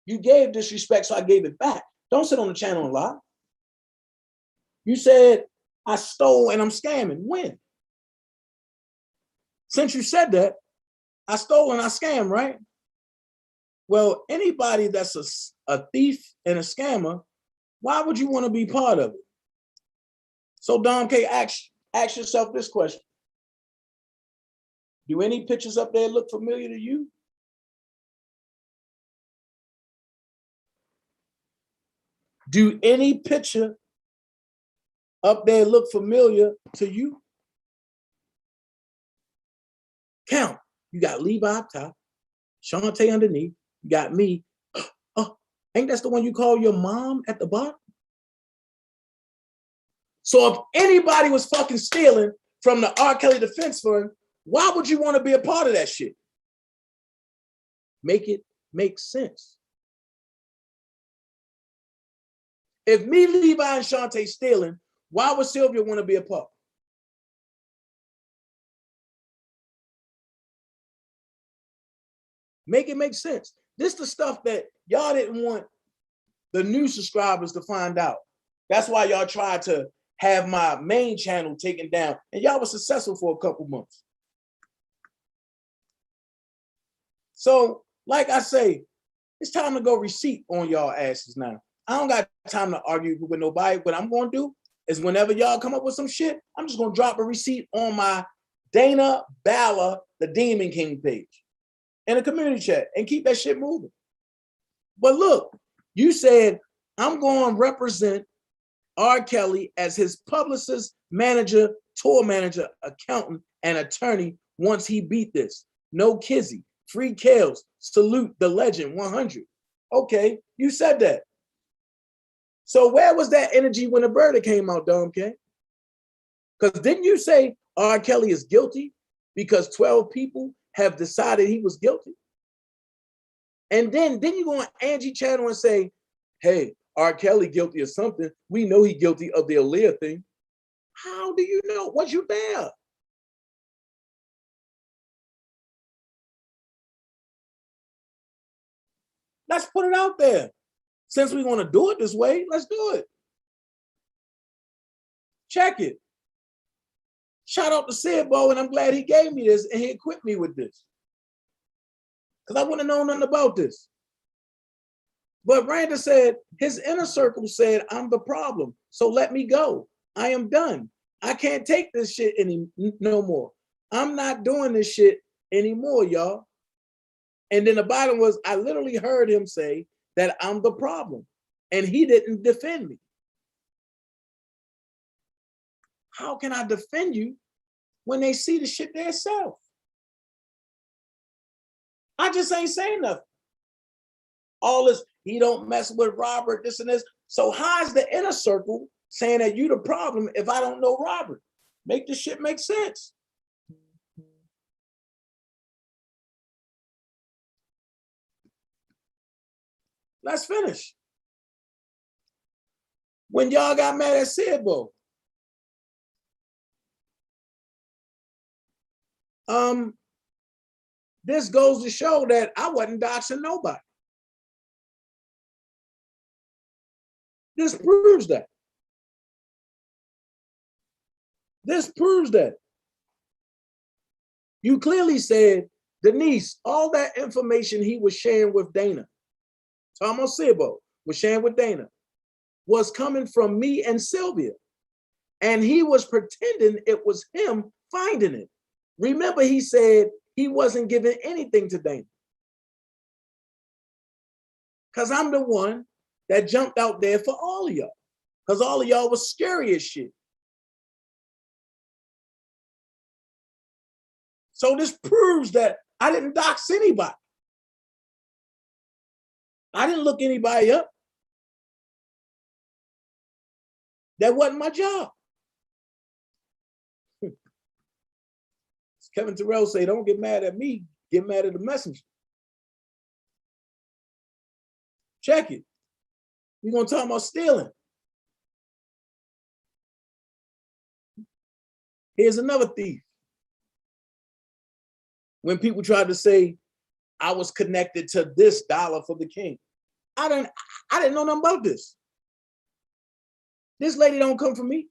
Speaker 1: You gave disrespect, so I gave it back. Don't sit on the channel and lie. You said, I stole and I'm scamming. When? Since you said that, I stole and I scam, right? Well, anybody that's a thief and a scammer, why would you want to be part of it? So Dom K, ask yourself this question. Do any pictures up there look familiar to you? Do any picture up there look familiar to you? Count. You got Levi up top, Shantae underneath, you got me. Oh, ain't that the one you call your mom at the bottom? So if anybody was fucking stealing from the R. Kelly Defense Fund, why would you want to be a part of that shit? Make it make sense. If me, Levi, and Shantae stealing, why would Sylvia want to be a part? Make it make sense. This is the stuff that y'all didn't want the new subscribers to find out. That's why y'all tried to have my main channel taken down, and y'all were successful for a couple months. So, like I say, it's time to go receipt on y'all asses now. I don't got time to argue with nobody. What I'm going to do is whenever y'all come up with some shit, I'm just going to drop a receipt on my Dana Bala, the Demon King page in a community chat and keep that shit moving. But look, you said, I'm going to represent R. Kelly as his publicist, manager, tour manager, accountant, and attorney once he beat this. No Kizzy, free Kales, salute the legend 100. Okay, you said that. So where was that energy when the verdict came out, Dom K? Because didn't you say R. Kelly is guilty because 12 people have decided he was guilty? And then didn't you go on Angie channel and say, hey, R. Kelly guilty of something. We know he guilty of the Aaliyah thing. How do you know? Was you there? Let's put it out there. Since we want to do it this way, let's do it. Check it. Shout out to Sidbo, and I'm glad he gave me this and he equipped me with this. Because I wouldn't have known nothing about this. But Randa said, his inner circle said, I'm the problem. So let me go. I am done. I can't take this shit no more. I'm not doing this shit anymore, y'all. And then the bottom was, I literally heard him say that I'm the problem. And he didn't defend me. How can I defend you when they see the shit themselves? I just ain't saying nothing. All this, he don't mess with Robert, this and this. So how's the inner circle saying that you the problem if I don't know Robert? Make this shit make sense. Let's finish. When y'all got mad at Sidbo, This goes to show that I wasn't doxing nobody. This proves that. This proves that. You clearly said, Denise, all that information he was sharing with Dana, Thomas Sibo was sharing with Dana, was coming from me and Sylvia. And he was pretending it was him finding it. Remember, he said he wasn't giving anything to Dana. Because I'm the one that jumped out there for all of y'all. Because all of y'all was scary as shit. So this proves that I didn't dox anybody. I didn't look anybody up. That wasn't my job. Kevin Terrell say, don't get mad at me, get mad at the messenger. Check it. We're gonna talk about stealing. Here's another thief. When people tried to say I was connected to this dollar for the king, I didn't know nothing about this. This lady don't come from me.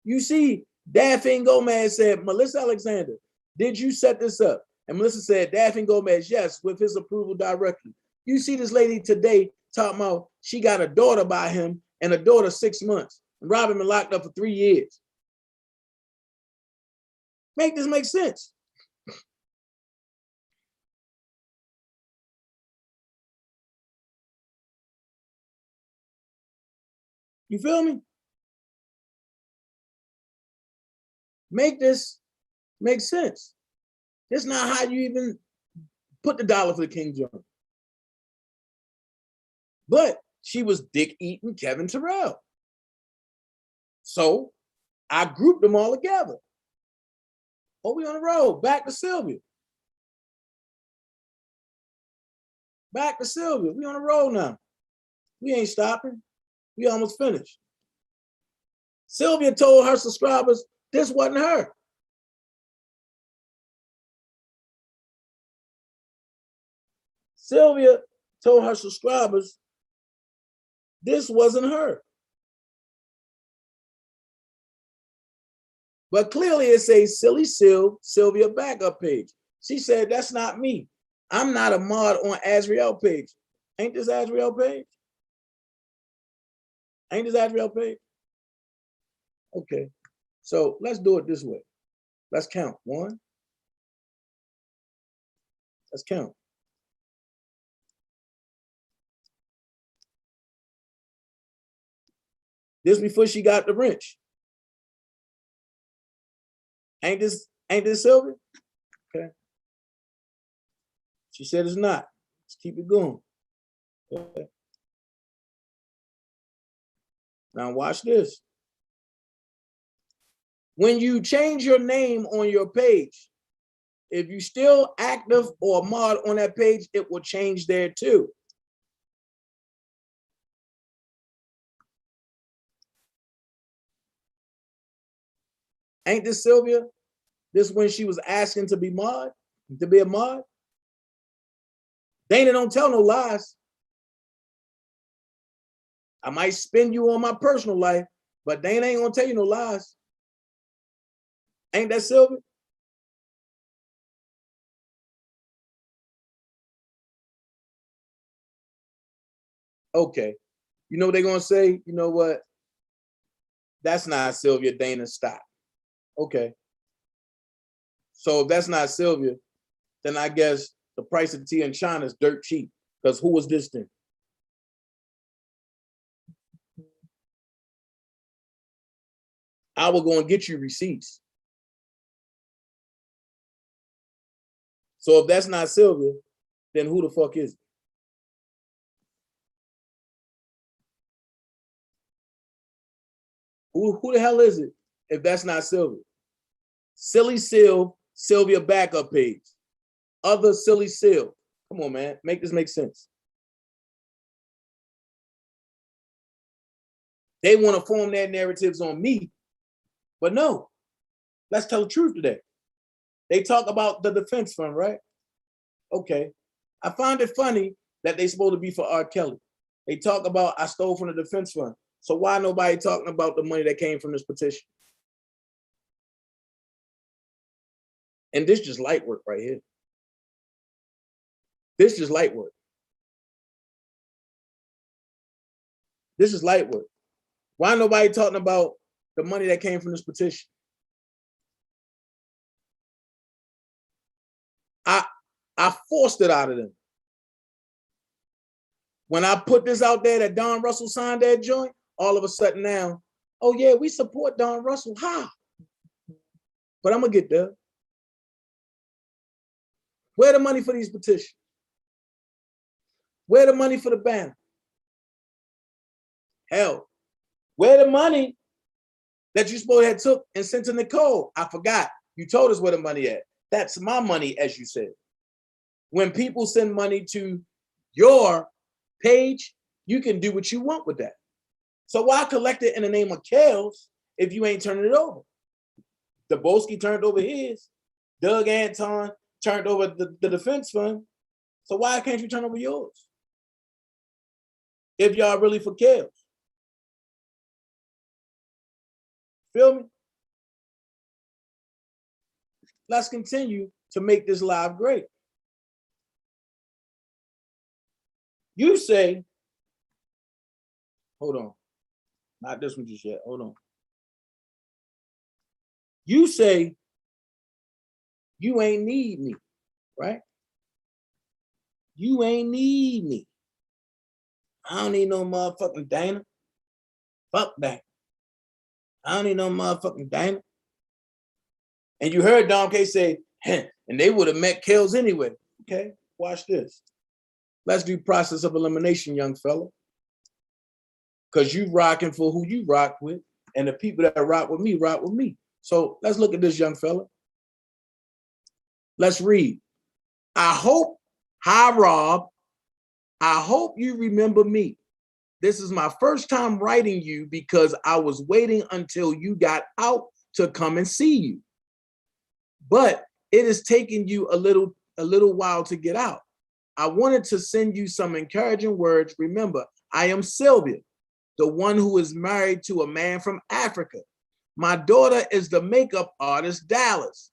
Speaker 1: You see, Daphne Gomez said, Melissa Alexander, did you set this up? And Melissa said, Daphne Gomez, yes, with his approval directly. You see this lady today talking about she got a daughter by him and a daughter 6 months. And Robin been locked up for 3 years. Make this make sense. You feel me? Make this make sense. That's not how you even put the dollar for the king joint. But she was dick eating Kevin Terrell. So I grouped them all together. Oh, we on the road. Back to Sylvia. Back to Sylvia. We on the road now. We ain't stopping. We almost finished. Sylvia told her subscribers this wasn't her. Sylvia told her subscribers this wasn't her. But clearly it says Silly Sylvia backup page. She said, that's not me. I'm not a mod on Azriel page. Ain't this Azriel page? Ain't this Azriel page? Okay, so let's do it this way. Let's count. 1. Let's count. This before she got the wrench. Ain't this Sylvia? Okay. She said it's not. Let's keep it going. Okay. Now watch this. When you change your name on your page, if you still active or mod on that page, it will change there too. Ain't this Sylvia? This when she was asking to be mod, to be a mod? Dana don't tell no lies. I might spin you on my personal life, but Dana ain't gonna tell you no lies. Ain't that Sylvia? Okay. You know what they're gonna say? You know what? That's not Sylvia. Dana, stop. Okay. So if that's not Sylvia, then I guess the price of tea in China is dirt cheap. Because who was this then? I will go and get you receipts. So if that's not Sylvia, then who the fuck is it? Who the hell is it if that's not Sylvia? Silly Sylvia backup page. Other Silly Syl. Come on, man. Make this make sense. They want to form their narratives on me, but no. Let's tell the truth today. They talk about the defense fund, right? Okay. I find it funny that they supposed to be for R. Kelly. They talk about I stole from the defense fund. So why nobody talking about the money that came from this petition? And this just light work right here. This is light work. This is light work. Why nobody talking about the money that came from this petition? I forced it out of them. When I put this out there that Don Russell signed that joint, all of a sudden now, oh yeah, we support Don Russell. How? But I'm gonna get there. Where the money for these petitions? Where the money for the banner? Hell, where the money that you supposed to have took and sent to Nicole? I forgot. You told us where the money at. That's my money, as you said. When people send money to your page, you can do what you want with that. So why collect it in the name of Kels if you ain't turning it over? Daboski turned over his. Doug Anton turned over the defense fund. So why can't you turn over yours? If y'all really for Kels. Feel me? Let's continue to make this live great. You say, hold on, not this one just yet, hold on. You say, you ain't need me, right? You ain't need me. I don't need no motherfucking Dana. Fuck that. I don't need no motherfucking Dana. And you heard Dom K say, and they would have met Kels anyway. Okay, watch this. Let's do process of elimination, young fella. Because you rocking for who you rock with, and the people that rock with me rock with me. So let's look at this, young fella. Let's read. Hi, Rob. I hope you remember me. This is my first time writing you because I was waiting until you got out to come and see you. But it is taking you a little while to get out. I wanted to send you some encouraging words. Remember, I am Sylvia, the one who is married to a man from Africa. My daughter is the makeup artist, Dallas.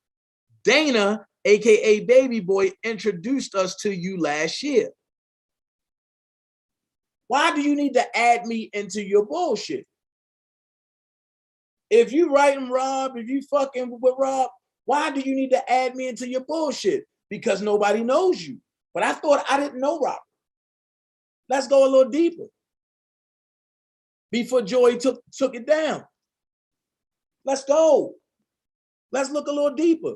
Speaker 1: Dana, AKA Baby Boy, introduced us to you last year. Why do you need to add me into your bullshit? If you writing Rob, if you fucking with Rob, why do you need to add me into your bullshit? Because nobody knows you. But I thought I didn't know Robert. Let's go a little deeper. Before Joey took it down. Let's go. Let's look a little deeper.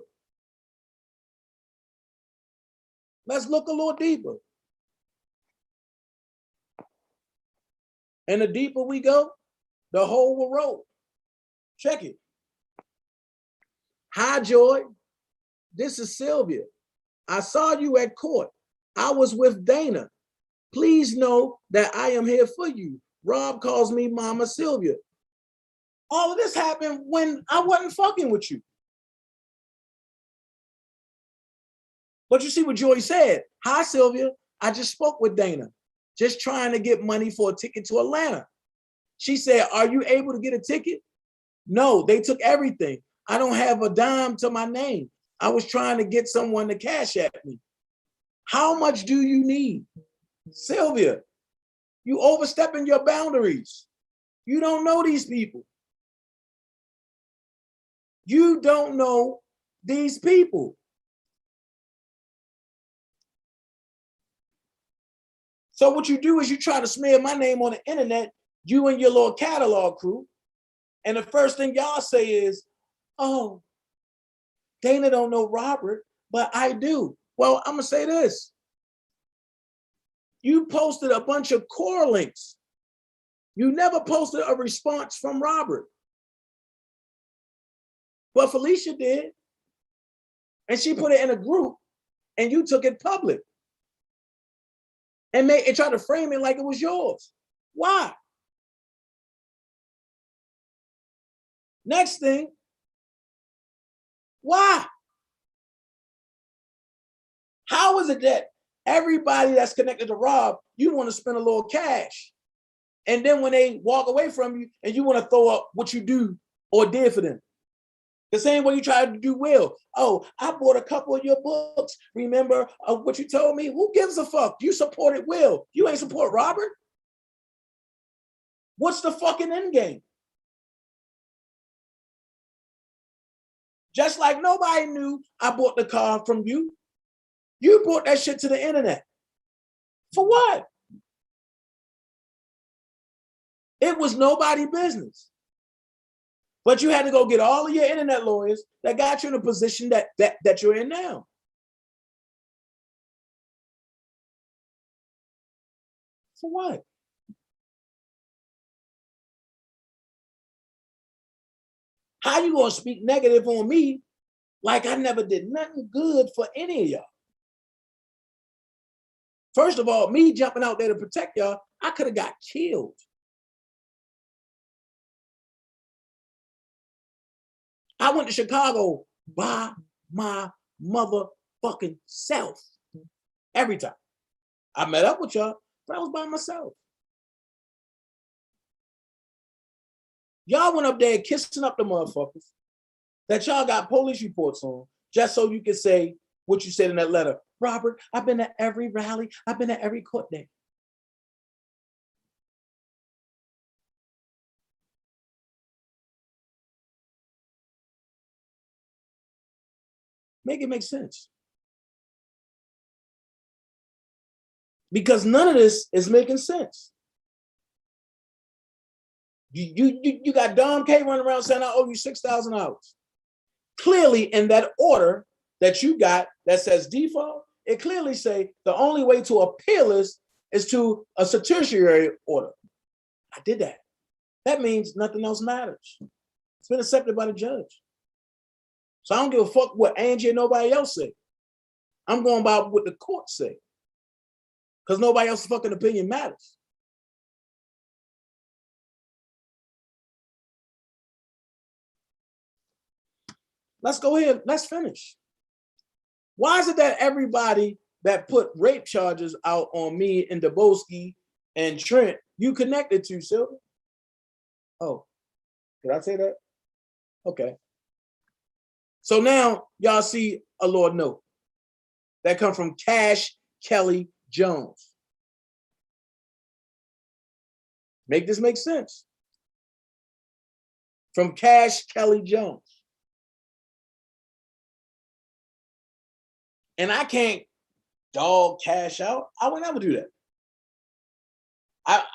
Speaker 1: Let's look a little deeper. And the deeper we go, the hole will roll. Check it. Hi, Joy. This is Sylvia. I saw you at court. I was with Dana. Please know that I am here for you. Rob calls me Mama Sylvia. All of this happened when I wasn't fucking with you. But you see what Joy said. Hi, Sylvia. I just spoke with Dana. Just trying to get money for a ticket to Atlanta. She said, are you able to get a ticket? No, they took everything. I don't have a dime to my name. I was trying to get someone to cash at me. How much do you need? Sylvia, you overstepping your boundaries. You don't know these people. You don't know these people. So what you do is you try to smear my name on the internet, you and your little catalog crew. And the first thing y'all say is, oh, Dana don't know Robert, but I do. Well, I'm gonna say this. You posted a bunch of core links. You never posted a response from Robert. Well, Felicia did. And she put it in a group and you took it public. And tried to frame it like it was yours. Why? Next thing, Why? How is it that everybody that's connected to Rob, you want to spend a little cash? And then when they walk away from you and you want to throw up what you do or did for them. The same way you tried to do Will. Oh, I bought a couple of your books. Remember what you told me? Who gives a fuck? You supported Will. You ain't support Robert. What's the fucking end game? Just like nobody knew I bought the car from you. You brought that shit to the internet. For what? It was nobody's business. But you had to go get all of your internet lawyers that got you in a position that you're in now. For what? How you gonna speak negative on me like I never did nothing good for any of y'all? First of all, me jumping out there to protect y'all, I could have got killed. I went to Chicago by my motherfucking self. Every time. I met up with y'all, but I was by myself. Y'all went up there kissing up the motherfuckers that y'all got police reports on, just so you can say what you said in that letter. Robert, I've been at every rally. I've been at every court date. Make it make sense. Because none of this is making sense. You got Dom K running around saying, I owe you $6,000. Clearly in that order that you got that says default, it clearly say the only way to appeal this is to a certiorari order. I did that. That means nothing else matters. It's been accepted by the judge. So I don't give a fuck what Angie and nobody else say. I'm going by what the court say. Because nobody else's fucking opinion matters. Let's go ahead. Let's finish. Why is it that everybody that put rape charges out on me and Daboski and Trent, you connected to, Silver? Oh, did I say that? Okay. So now y'all see a Lord note that come from Cash Kelly Jones. Make this make sense. From Cash Kelly Jones. And I can't dog Cash out. I would never do that.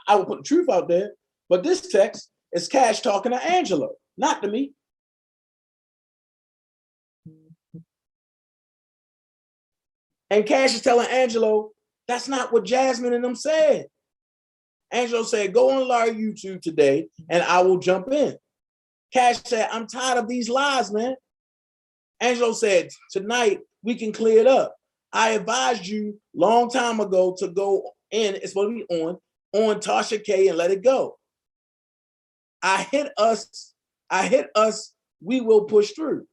Speaker 1: I would put the truth out there, but this text is Cash talking to Angelo, not to me. And Cash is telling Angelo, that's not what Jasmine and them said. Angelo said, go on Larry YouTube today and I will jump in. Cash said, I'm tired of these lies, man. Angelo said, tonight we can clear it up. I advised you long time ago to go in, it's supposed to be on Tasha K and let it go. I hit us, we will push through.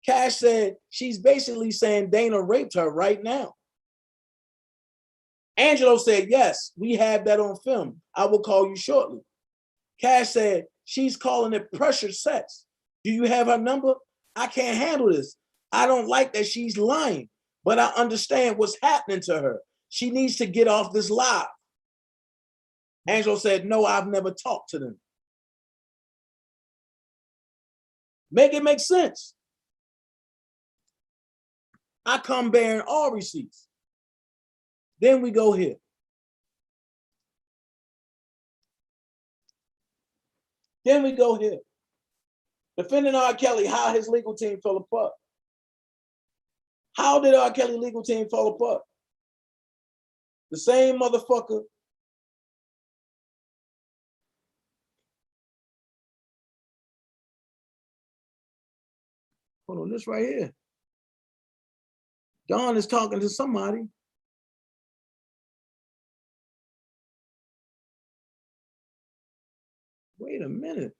Speaker 1: Cash said, she's basically saying Dana raped her right now. Angelo said, yes, we have that on film. I will call you shortly. Cash said, she's calling it pressure sex. Do you have her number? I can't handle this. I don't like that she's lying, but I understand what's happening to her. She needs to get off this live. Angelo said, no, I've never talked to them. Make it make sense. I come bearing all receipts. Then we go here. Then we go here. Defending R. Kelly, how his legal team fell apart. How did R. Kelly legal team fall apart? The same motherfucker. Hold on, this right here. Don is talking to somebody. Wait a minute.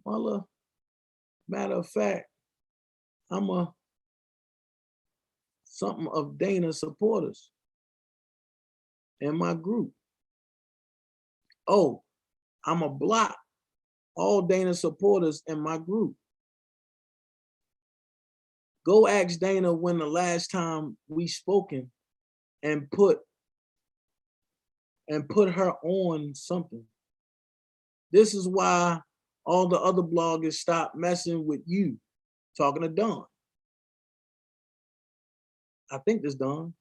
Speaker 1: Mother. Matter of fact, I'm a something of Dana supporters in my group. Oh, I'm a block all Dana supporters in my group. Go ask Dana when the last time we spoken and put her on something. This is why all the other bloggers stopped messing with you, talking to Dawn. I think this Dawn.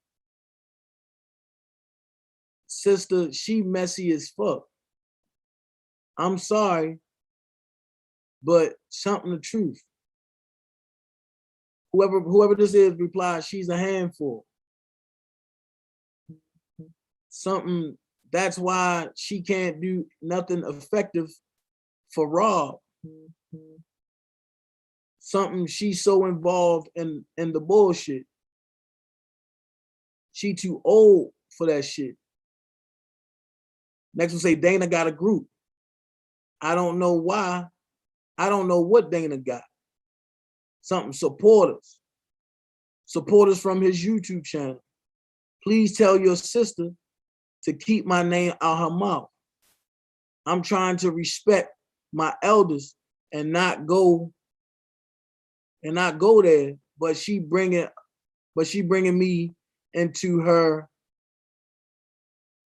Speaker 1: Sister, she messy as fuck. I'm sorry, but something the truth. Whoever this is replied, she's a handful. Something, that's why she can't do nothing effective for Rob. Something, she's so involved in the bullshit. She too old for that shit. Next will say Dana got a group. I don't know why. I don't know what Dana got. Something supporters. Supporters from his YouTube channel. Please tell your sister to keep my name out her mouth. I'm trying to respect my elders and not go there, but she bringing me into her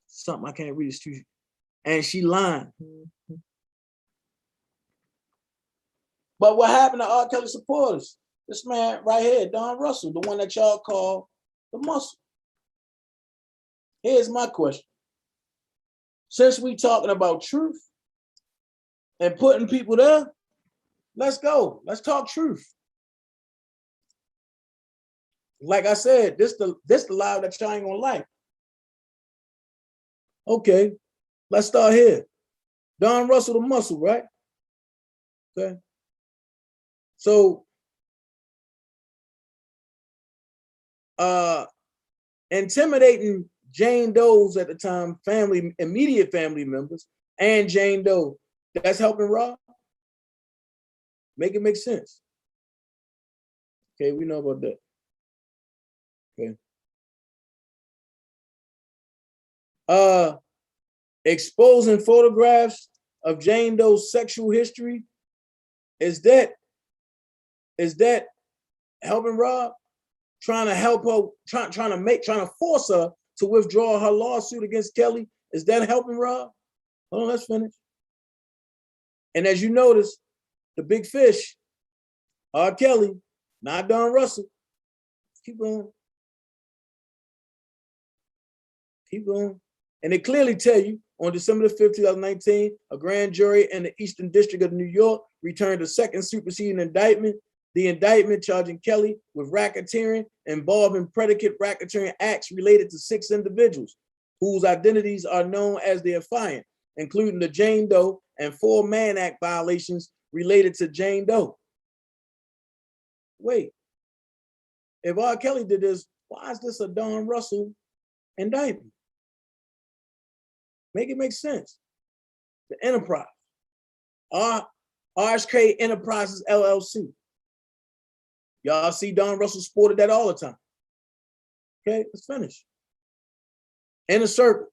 Speaker 1: something I can't read, it's too, and she lying. But what happened to R. Kelly supporters? This man right here, Don Russell, the one that y'all call the muscle. Here's my question. Since we talking about truth and putting people there, let's go. Let's talk truth. Like I said, this the live that y'all ain't gonna like. Okay, let's start here. Don Russell, the muscle, right? Okay. So, intimidating Jane Doe's at the time, immediate family members, and Jane Doe, that's helping Rob? Make it make sense. Okay, we know about that. Okay. Exposing photographs of Jane Doe's sexual history, is that helping Rob? Trying to help her, trying to force her to withdraw her lawsuit against Kelly, is that helping Rob? Hold on, let's finish. And as you notice, the big fish, R. Kelly, not Don Russell. Keep going. Keep going. And they clearly tell you on December the 5th, 2019, a grand jury in the Eastern District of New York returned a second superseding indictment. The indictment charging Kelly with racketeering involving predicate racketeering acts related to 6 individuals whose identities are known as the affiant, including the Jane Doe and 4 Mann Act violations related to Jane Doe. Wait, if R. Kelly did this, why is this a Don Russell indictment? Make it make sense. The enterprise, RSK Enterprises LLC. Y'all see Don Russell sported that all the time. Okay, let's finish. Inner circle.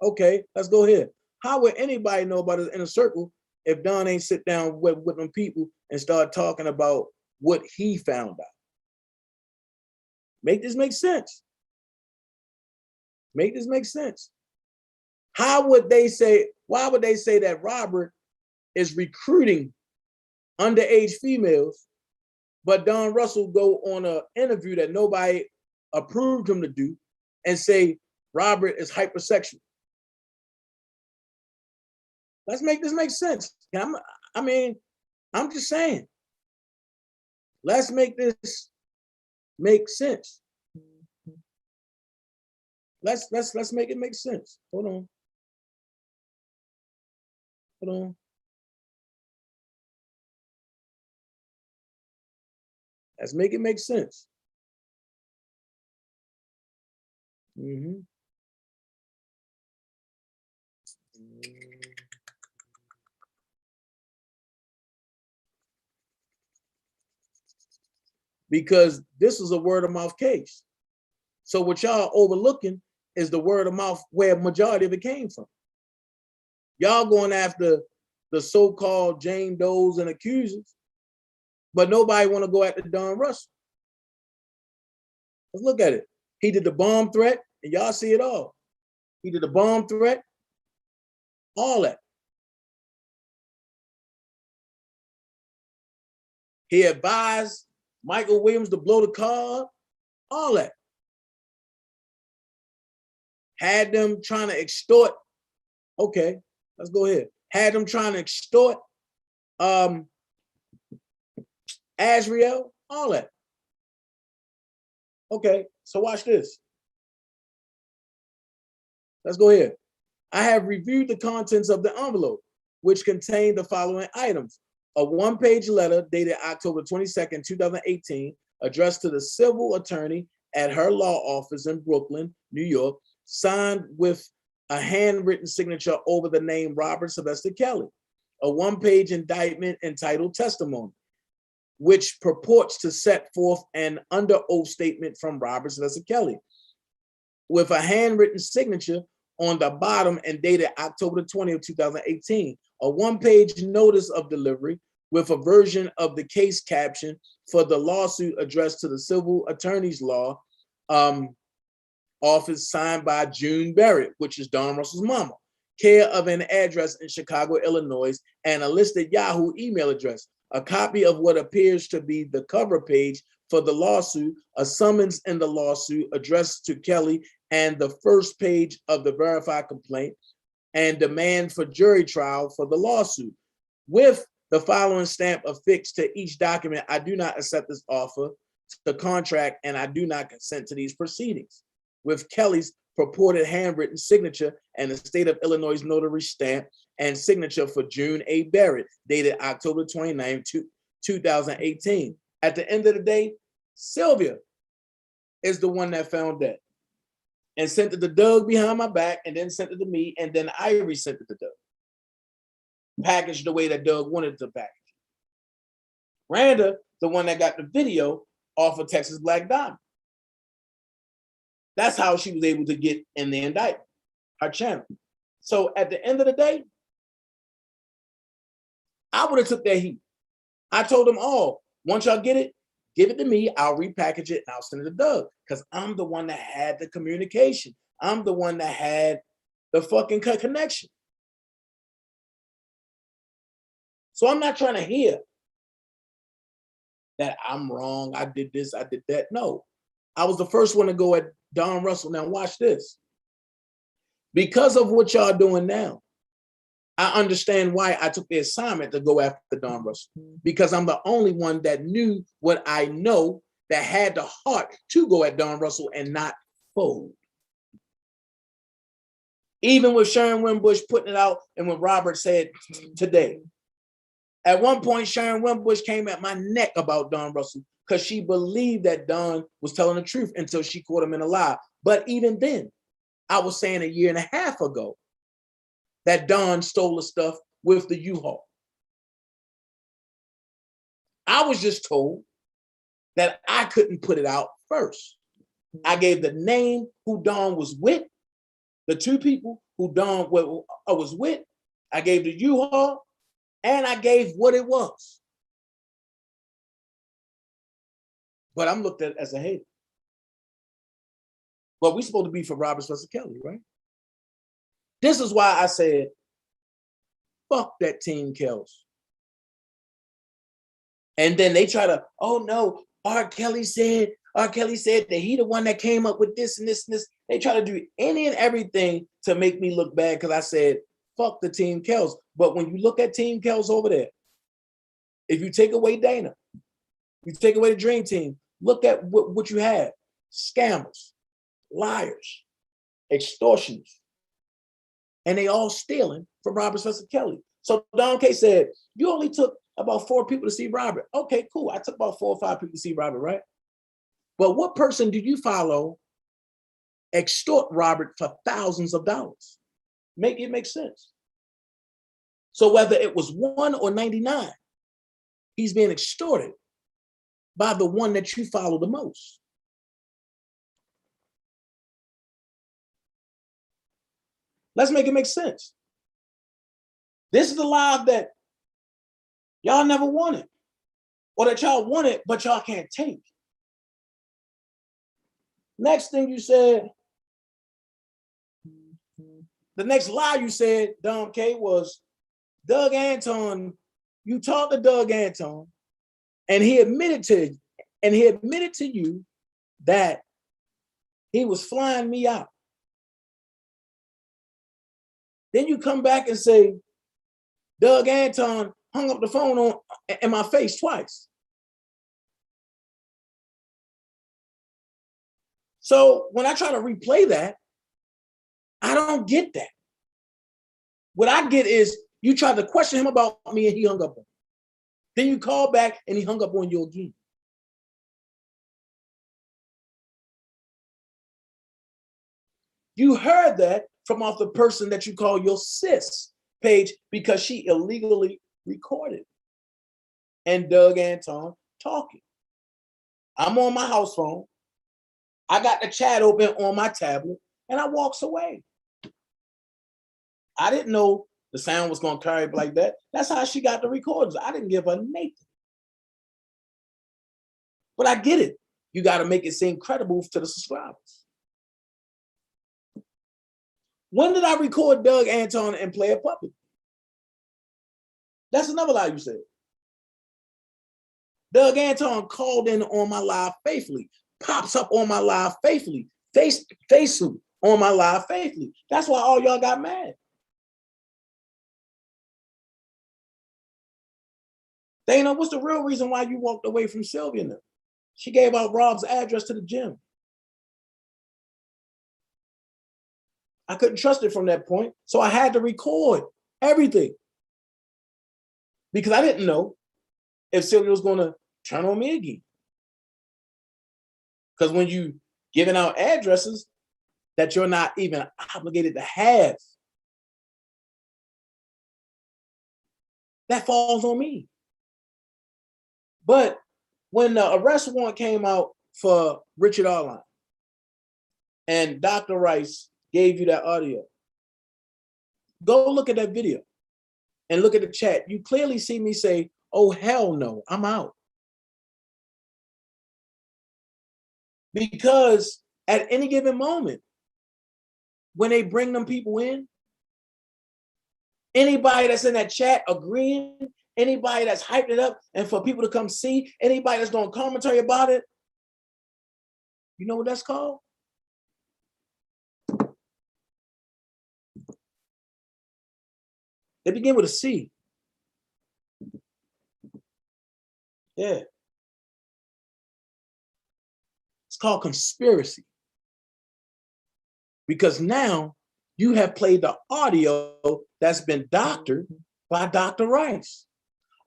Speaker 1: Okay, let's go here. How would anybody know about his inner circle if Don ain't sit down with them people and start talking about what he found out? Make this make sense. Make this make sense. How would they say, why would they say that Robert is recruiting underage females, but Don Russell go on an interview that nobody approved him to do and say Robert is hypersexual? Let's make this make sense. I'm just saying. Let's make this make sense. Let's make it make sense. Hold on. Hold on. Let's make it make sense. Mm-hmm. because this is a word of mouth case. So what y'all overlooking is the word of mouth where majority of it came from. Y'all going after the so-called Jane Does and accusers, but nobody want to go after Don Russell. Let's look at it. He did the bomb threat, and y'all see it all. He did the bomb threat, all that. He advised Michael Williams to blow the car up, all that. Had them trying to extort. Okay, let's go ahead. Had them trying to extort Azriel, all that. Okay, so watch this. Let's go ahead. I have reviewed the contents of the envelope, which contained the following items. A one-page letter dated October 22nd, 2018, addressed to the civil attorney at her law office in Brooklyn, New York, signed with a handwritten signature over the name Robert Sylvester Kelly. A one-page indictment entitled Testimony, which purports to set forth an under oath statement from Robert Sylvester Kelly, with a handwritten signature on the bottom and dated October 20th, 2018. A one-page notice of delivery with a version of the case caption for the lawsuit addressed to the civil attorney's law office, signed by June Barrett, which is Don Russell's mama, care of an address in Chicago, Illinois, and a listed Yahoo email address. A copy of what appears to be the cover page for the lawsuit, a summons in the lawsuit addressed to Kelly, and the first page of the verified complaint, and demand for jury trial for the lawsuit, with the following stamp affixed to each document: I do not accept this offer to contract, and I do not consent to these proceedings, with Kelly's purported handwritten signature and the state of Illinois notary stamp and signature for June A. Barrett, dated October 29, 2018. At the end of the day, Sylvia is the one that found that and sent it to Doug behind my back, and then sent it to me, and then Irie sent it to Doug. Packaged the way that Doug wanted it to package. Randa, the one that got the video off of Texas Black Diamond. That's how she was able to get in the indictment, her channel. So at the end of the day, I would have took that heat. I told them all, once y'all get it, give it to me, I'll repackage it, and I'll send it to Doug, because I'm the one that had the communication. I'm the one that had the fucking connection. So I'm not trying to hear that I'm wrong, I did this, I did that. No, I was the first one to go at Don Russell. Now watch this. Because of what y'all doing now, I understand why I took the assignment to go after Don Russell, because I'm the only one that knew what I know, that had the heart to go at Don Russell and not fold. Even with Sharon Wimbush putting it out, and when Robert said today, at one point, Sharon Wimbush came at my neck about Don Russell because she believed that Don was telling the truth until she caught him in a lie. But even then, I was saying a year and a half ago that Don stole the stuff with the U-Haul. I was just told that I couldn't put it out first. I gave the name who Don was with, the two people who Don was with. I gave the U-Haul, and I gave what it was. But I'm looked at as a hater. Well, we're supposed to be for Robert Sylvester Kelly, right? This is why I said, fuck that Team Kells. And then they try to, oh no, R. Kelly said that he the one that came up with this and this and this. They try to do any and everything to make me look bad because I said, fuck the Team Kells. But when you look at Team Kells over there, if you take away Dana, you take away the Dream Team, look at what you have. Scammers, liars, extortioners. And they all stealing from Robert Sylvester Kelly. So Don K said, you only took about 4 people to see Robert. Okay, cool. I took about 4 or 5 people to see Robert, right? But what person do you follow extort Robert for thousands of dollars? Make it make sense. So whether it was 1 or 99, he's being extorted by the one that you follow the most. Let's make it make sense. This is the life that y'all never wanted, or that y'all wanted, but y'all can't take. Next thing you said, the next lie you said, Dom K, was Doug Anton. You talked to Doug Anton, and he admitted to you that he was flying me out. Then you come back and say, Doug Anton hung up the phone in my face twice. So when I try to replay that, I don't get that. What I get is you tried to question him about me and he hung up on me. Then you call back and he hung up on you again. You heard that from off the person that you call your sis page because she illegally recorded. And Doug Anton talking. I'm on my house phone. I got the chat open on my tablet and I walks away. I didn't know the sound was going to carry like that. That's how she got the recordings. I didn't give her Nathan. But I get it. You got to make it seem credible to the subscribers. When did I record Doug Anton and play a puppet? That's another lie you said. Doug Anton called in on my live faithfully, pops up on my live faithfully, Facebook on my live faithfully. That's why all y'all got mad. Dana, what's the real reason why you walked away from Sylvia now? She gave out Rob's address to the gym. I couldn't trust it from that point, so I had to record everything because I didn't know if Sylvia was going to turn on me again. Because when you giving out addresses that you're not even obligated to have, that falls on me. But when the arrest warrant came out for Richard Arline and Dr. Rice gave you that audio, go look at that video and look at the chat. You clearly see me say, oh, hell no, I'm out. Because at any given moment, when they bring them people in, anybody that's in that chat agreeing, anybody that's hyped it up and for people to come see, anybody that's doing commentary about it, you know what that's called? They begin with a C. Yeah. It's called conspiracy. Because now you have played the audio that's been doctored by Dr. Rice.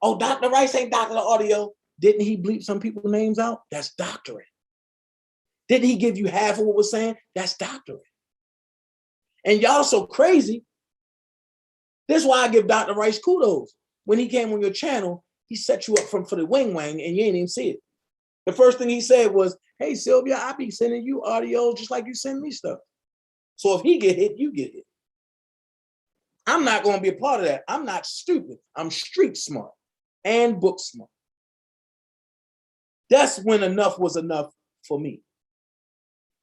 Speaker 1: Oh, Dr. Rice ain't doctored the audio. Didn't he bleep some people's names out? That's doctoring. Didn't he give you half of what was saying? That's doctoring. And y'all so crazy. This is why I give Dr. Rice kudos. When he came on your channel, he set you up for the wing and you ain't even see it. The first thing he said was, hey, Sylvia, I be sending you audio just like you send me stuff. So if he get hit, you get hit. I'm not going to be a part of that. I'm not stupid. I'm street smart and book smart. That's when enough was enough for me.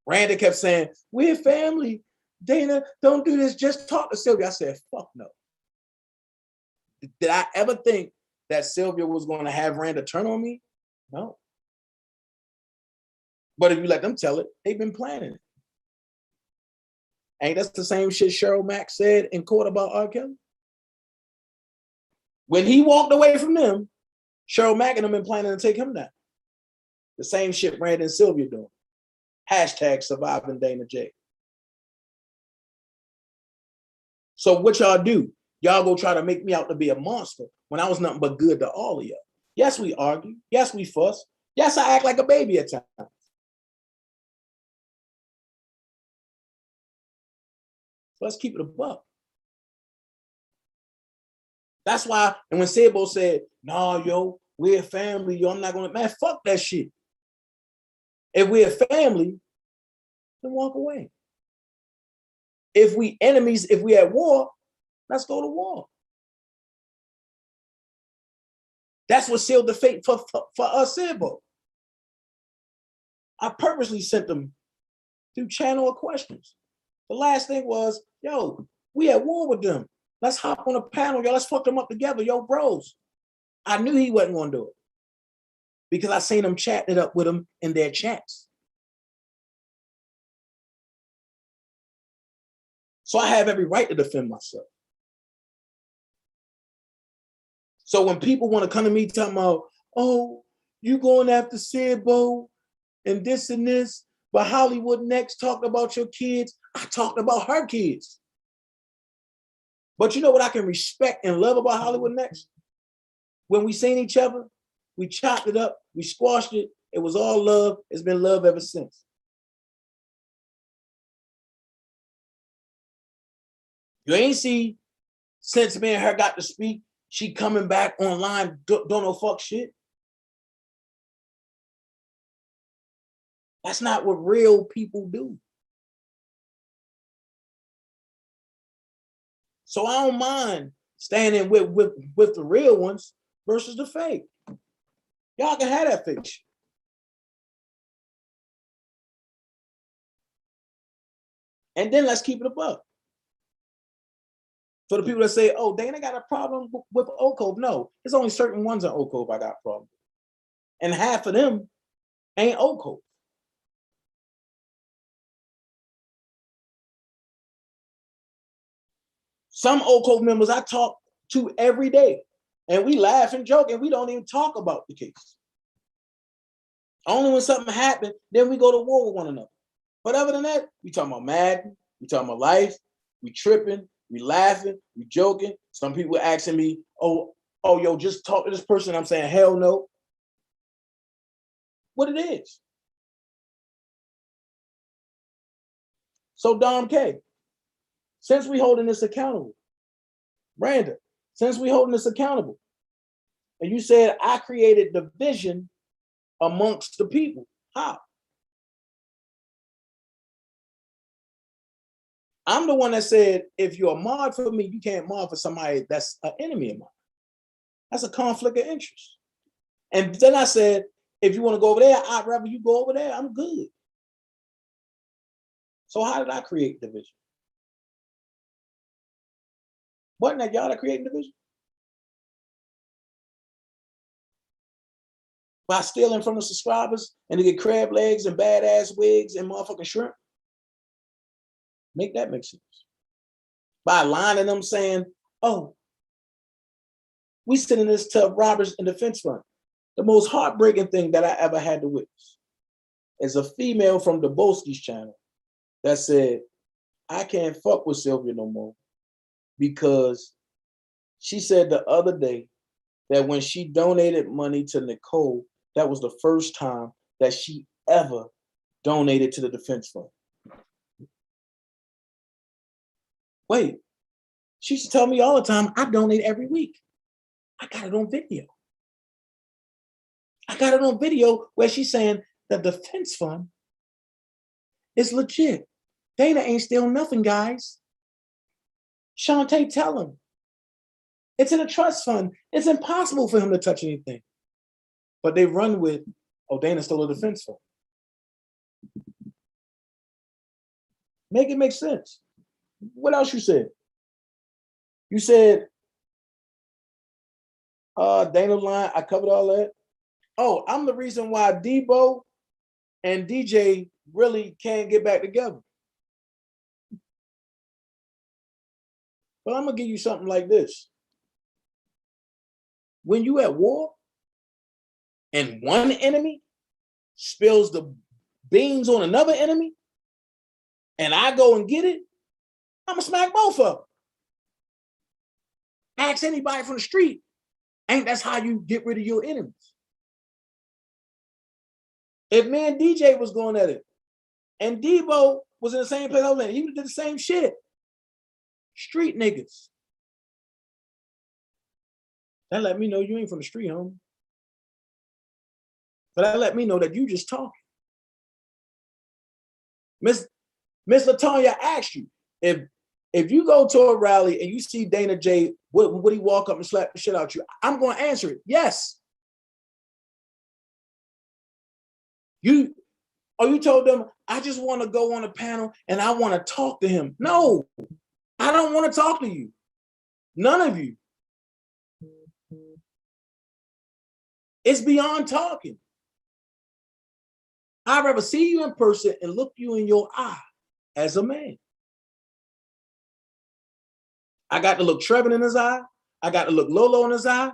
Speaker 1: Randy kept saying, we're family. Dana, don't do this. Just talk to Sylvia. I said, fuck no. Did I ever think that Sylvia was going to have Randa turn on me? No. But if you let them tell it, they've been planning it. Ain't that's the same shit Cheryl Mack said in court about R. Kelly? When he walked away from them, Cheryl Mack and them been planning to take him down. The same shit Brandon and Sylvia doing. Hashtag surviving Dana J. So what y'all do? Y'all go try to make me out to be a monster when I was nothing but good to all of y'all. Yes, we argue. Yes, we fuss. Yes, I act like a baby at times. Let's keep it a buck. That's why, and when Sabo said, nah, yo, We're a family, yo. I'm not gonna, man, fuck that shit. If we're a family, then walk away. If we enemies, if we at war, let's go to war. That's what sealed the fate for us, Sambo. I purposely sent them through channel of questions. The last thing was, yo, we at war with them. Let's hop on a panel, yo. Let's fuck them up together, yo, bros. I knew he wasn't gonna do it because I seen them chatting it up with them in their chats. So I have every right to defend myself. So when people want to come to me talking about, oh, you going after Sambo and this, but Hollywood Next talked about your kids, I talked about her kids. But you know what I can respect and love about Hollywood Next? When we seen each other, we chopped it up, we squashed it, it was all love, it's been love ever since. You ain't see, since me and her got to speak, she coming back online, don't know fuck shit. That's not what real people do. So I don't mind standing with the real ones versus the fake. Y'all can have that fake shit. And then let's keep it above. For the people that say, oh, Dana got a problem with Oak Cove. No, there's only certain ones in Oak Cove I got problems with. And half of them ain't Oak Cove. Some Oak Cove members I talk to every day. And we laugh and joke and we don't even talk about the case. Only when something happened, then we go to war with one another. But other than that, we talking about Madden, we talking about life, we tripping, we laughing, we joking. Some people asking me, oh, yo, just talk to this person. I'm saying, hell no. What it is. So Dom K, since we holding this accountable, Randa, since we holding this accountable, and you said I created division amongst the people, how? I'm the one that said, if you're a mod for me, you can't mod for somebody that's an enemy of mine. That's a conflict of interest. And then I said, if you want to go over there, I'd rather you go over there. I'm good. So how did I create division? Wasn't that y'all that created division? By stealing from the subscribers and to get crab legs and badass wigs and motherfucking shrimp? Make that make sense. By lining them saying, oh, we sending this to robbers and defense fund. The most heartbreaking thing that I ever had to witness is a female from the Bolski's channel that said, I can't fuck with Sylvia no more because she said the other day that when she donated money to Nicole, that was the first time that she ever donated to the defense fund. Wait, she used to tell me all the time, I donate every week. I got it on video. I got it on video where she's saying the defense fund is legit. Dana ain't steal nothing, guys. Shantae, tell him. It's in a trust fund. It's impossible for him to touch anything. But they run with, oh, Dana stole a defense fund. Make it make sense. What else you said? You said, Dana line, I covered all that. Oh, I'm the reason why Debo and DJ really can't get back together. But I'm gonna give you something like this. When you at war and one enemy spills the beans on another enemy, and I go and get it, I'm gonna smack both of them. Ask anybody from the street. Ain't that's how you get rid of your enemies. If me and DJ was going at it, and Debo was in the same place I was in, he would do the same shit. Street niggas. That let me know you ain't from the street, homie. So that let me know that you just talking. Miss Latonya asked you, if you go to a rally and you see Dana J, would he walk up and slap the shit out you? I'm going to answer it, yes. You told them, I just want to go on a panel and I want to talk to him. No, I don't want to talk to you. None of you. It's beyond talking. I'd rather see you in person and look you in your eye as a man. I got to look Trevin in his eye. I got to look Lolo in his eye.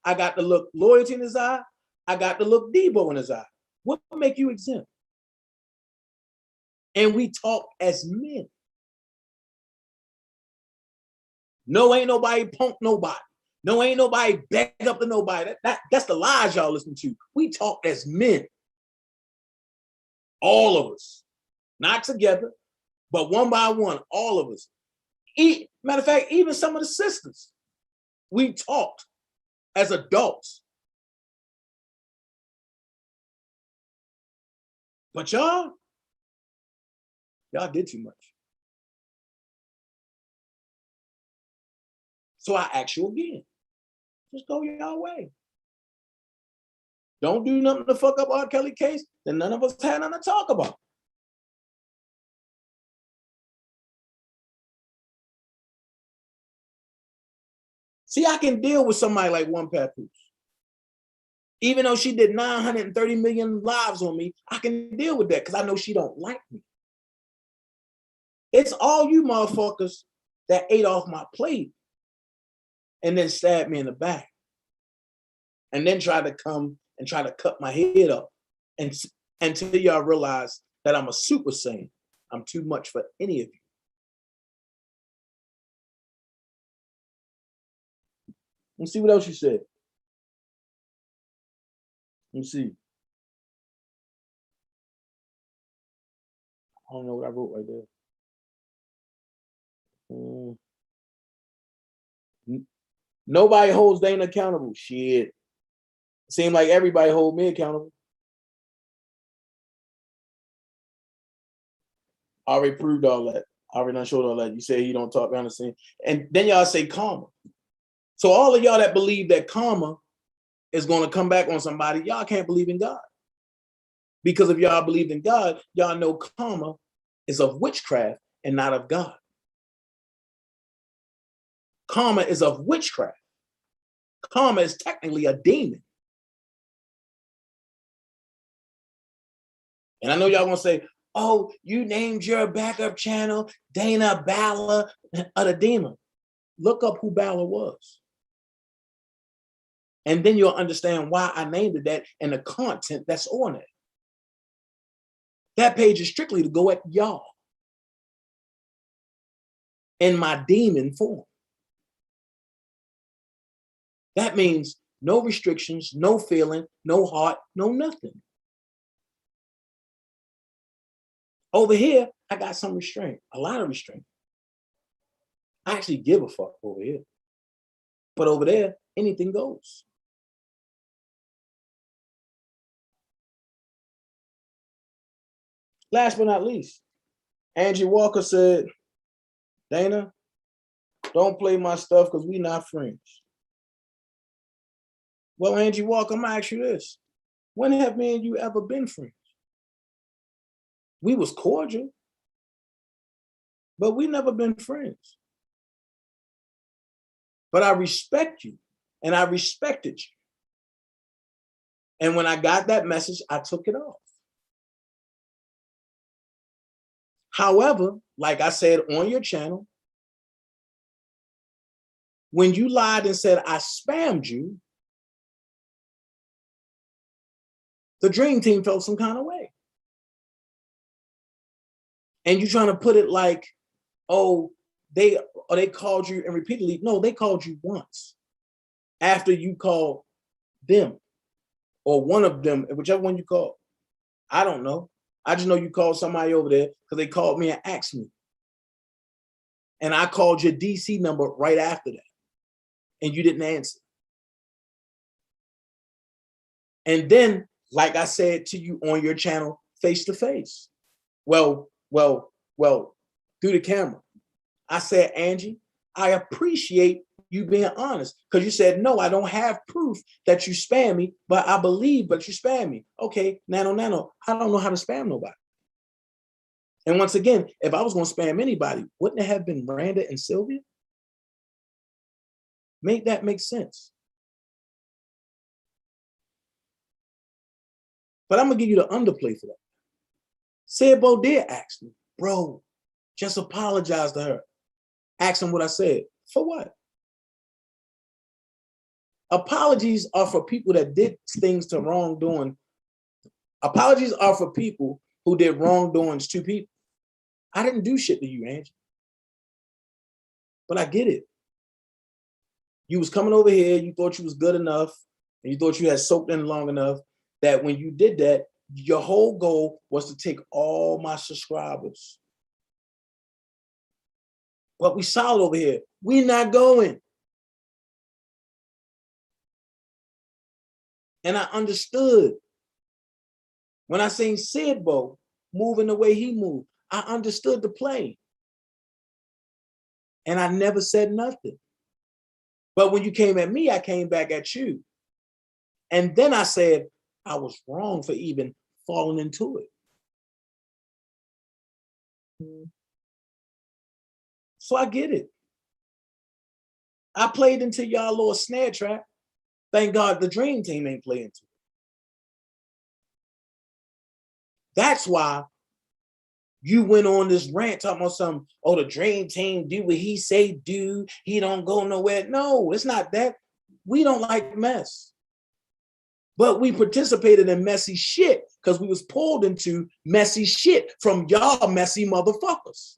Speaker 1: I got to look Loyalty in his eye. I got to look Debo in his eye. What would make you exempt? And we talk as men. No, ain't nobody punk nobody. No, ain't nobody back up to nobody. That's the lies y'all listen to. We talk as men. All of us. Not together, but one by one, all of us. Matter of fact, even some of the sisters. We talked as adults. But y'all did too much. So I ask you again, just go your way. Don't do nothing to fuck up R. Kelly case, then none of us had nothing to talk about. See, I can deal with somebody like One Papoose. Even though she did 930 million lives on me, I can deal with that because I know she don't like me. It's all you motherfuckers that ate off my plate and then stabbed me in the back. And then tried to come and try to cut my head up. And until y'all realize that I'm a Super Saiyan. I'm too much for any of you. Let's see what else you said. Let's see. I don't know what I wrote right there. Nobody holds Dana accountable. Shit. Seems like everybody hold me accountable. I already proved all that. I already done showed all that. You say he don't talk behind the scene. And then y'all say karma. So all of y'all that believe that karma is going to come back on somebody, y'all can't believe in God. Because if y'all believed in God, y'all know karma is of witchcraft and not of God. Karma is of witchcraft. Karma is technically a demon. And I know y'all gonna say, oh, you named your backup channel Dana Balor of the Demon. Look up who Balor was. And then you'll understand why I named it that and the content that's on it. That page is strictly to go at y'all in my demon form. That means no restrictions, no feeling, no heart, no nothing. Over here, I got some restraint, a lot of restraint. I actually give a fuck over here. But over there, anything goes. Last but not least, Angie Walker said, Dana, don't play my stuff because we not friends. Well, Angie Walker, I'm gonna ask you this. When have me and you ever been friends? We was cordial, but we never been friends. But I respect you and I respected you. And when I got that message, I took it off. However, like I said on your channel, when you lied and said I spammed you, the Dream Team felt some kind of way. And you're trying to put it like, oh, they called you and repeatedly. No, they called you once after you called them or one of them, whichever one you called. I don't know. I just know you called somebody over there because they called me and asked me. And I called your DC number right after that. And you didn't answer. And then like I said to you on your channel, face to face. Well, through the camera. I said, Angie, I appreciate you being honest, because you said, no, I don't have proof that you spam me, but I believe, but you spam me. Okay, nano, I don't know how to spam nobody. And once again, if I was going to spam anybody, wouldn't it have been Randa and Sylvia? Make that make sense. But I'm going to give you the underplay for that. Sebo did ask me, bro, just apologize to her. Ask him what I said. For what? Apologies are for people that did things to wrongdoing. Apologies are for people who did wrongdoings to people. I didn't do shit to you, Angie. But I get it. You was coming over here, you thought you was good enough, and you thought you had soaked in long enough that when you did that, your whole goal was to take all my subscribers. But we solid over here. We not going. And I understood. When I seen Sidbo moving the way he moved, I understood the play. And I never said nothing. But when you came at me, I came back at you. And then I said, I was wrong for even falling into it. So I get it. I played into y'all little snare trap. Thank God the Dream Team ain't playing into it. That's why you went on this rant talking about some, oh, the Dream Team do what he say do. He don't go nowhere. No, it's not that. We don't like mess. But we participated in messy shit because we was pulled into messy shit from y'all messy motherfuckers.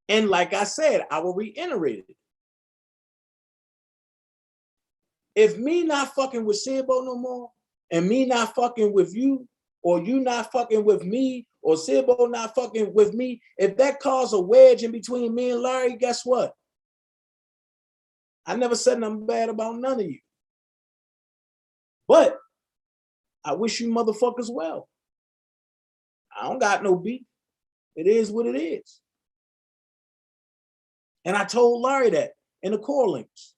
Speaker 1: And like I said, I will reiterate it. If me not fucking with Sidbo no more, and me not fucking with you, or you not fucking with me, or Sidbo not fucking with me, if that caused a wedge in between me and Larry, guess what? I never said nothing bad about none of you. But I wish you motherfuckers well. I don't got no beef. It is what it is. And I told Larry that in the core links.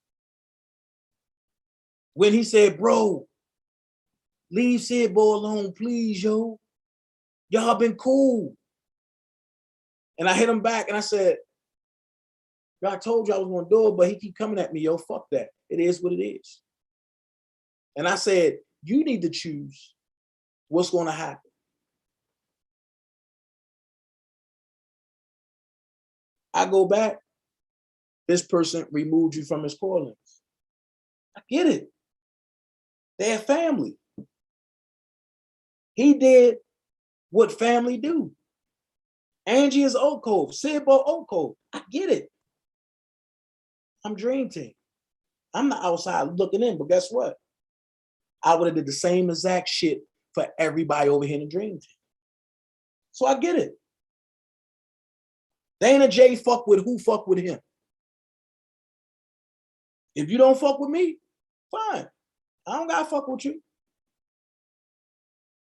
Speaker 1: When he said, bro, leave Sidbo alone, please, yo. Y'all been cool. And I hit him back and I said, I told you I was gonna do it, but he keep coming at me, yo, fuck that. It is what it is. And I said, you need to choose what's gonna happen. I go back, this person removed you from his core links. I get it. They're family. He did what family do. Angie is Oak Cove, Sidbo Oak Cove. I get it. I'm Dream Team. I'm not outside looking in, but guess what? I would have did the same exact shit for everybody over here in the Dream Team. So I get it. Dana J fuck with who fuck with him. If you don't fuck with me, fine. I don't gotta fuck with you.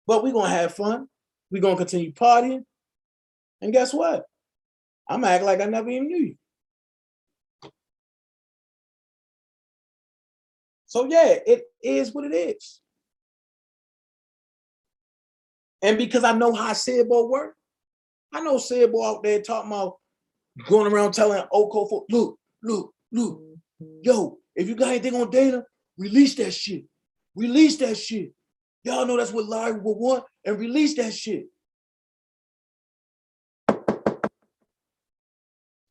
Speaker 1: But we're gonna have fun. We're gonna continue partying. And guess what? I'm gonna act like I never even knew you. So yeah, it is what it is. And because I know how Sidbo work, I know Sidbo out there talking about going around telling Oko, look, yo, if you got anything on Dana, release that shit. Release that shit. Y'all know that's what Larry would want, and release that shit.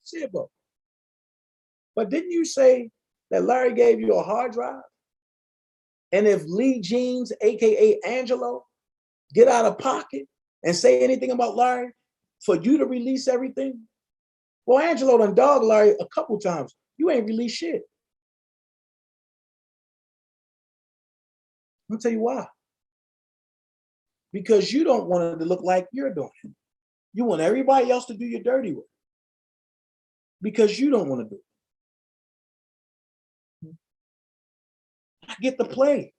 Speaker 1: Sidbo. But didn't you say that Larry gave you a hard drive? And if Lee Jeans, AKA Angelo, get out of pocket and say anything about Larry for you to release everything, well, Angelo done dog Larry a couple times. You ain't released shit. I'm gonna tell you why. Because you don't want it to look like you're doing it. You want everybody else to do your dirty work. Because you don't want to do it. I get the play.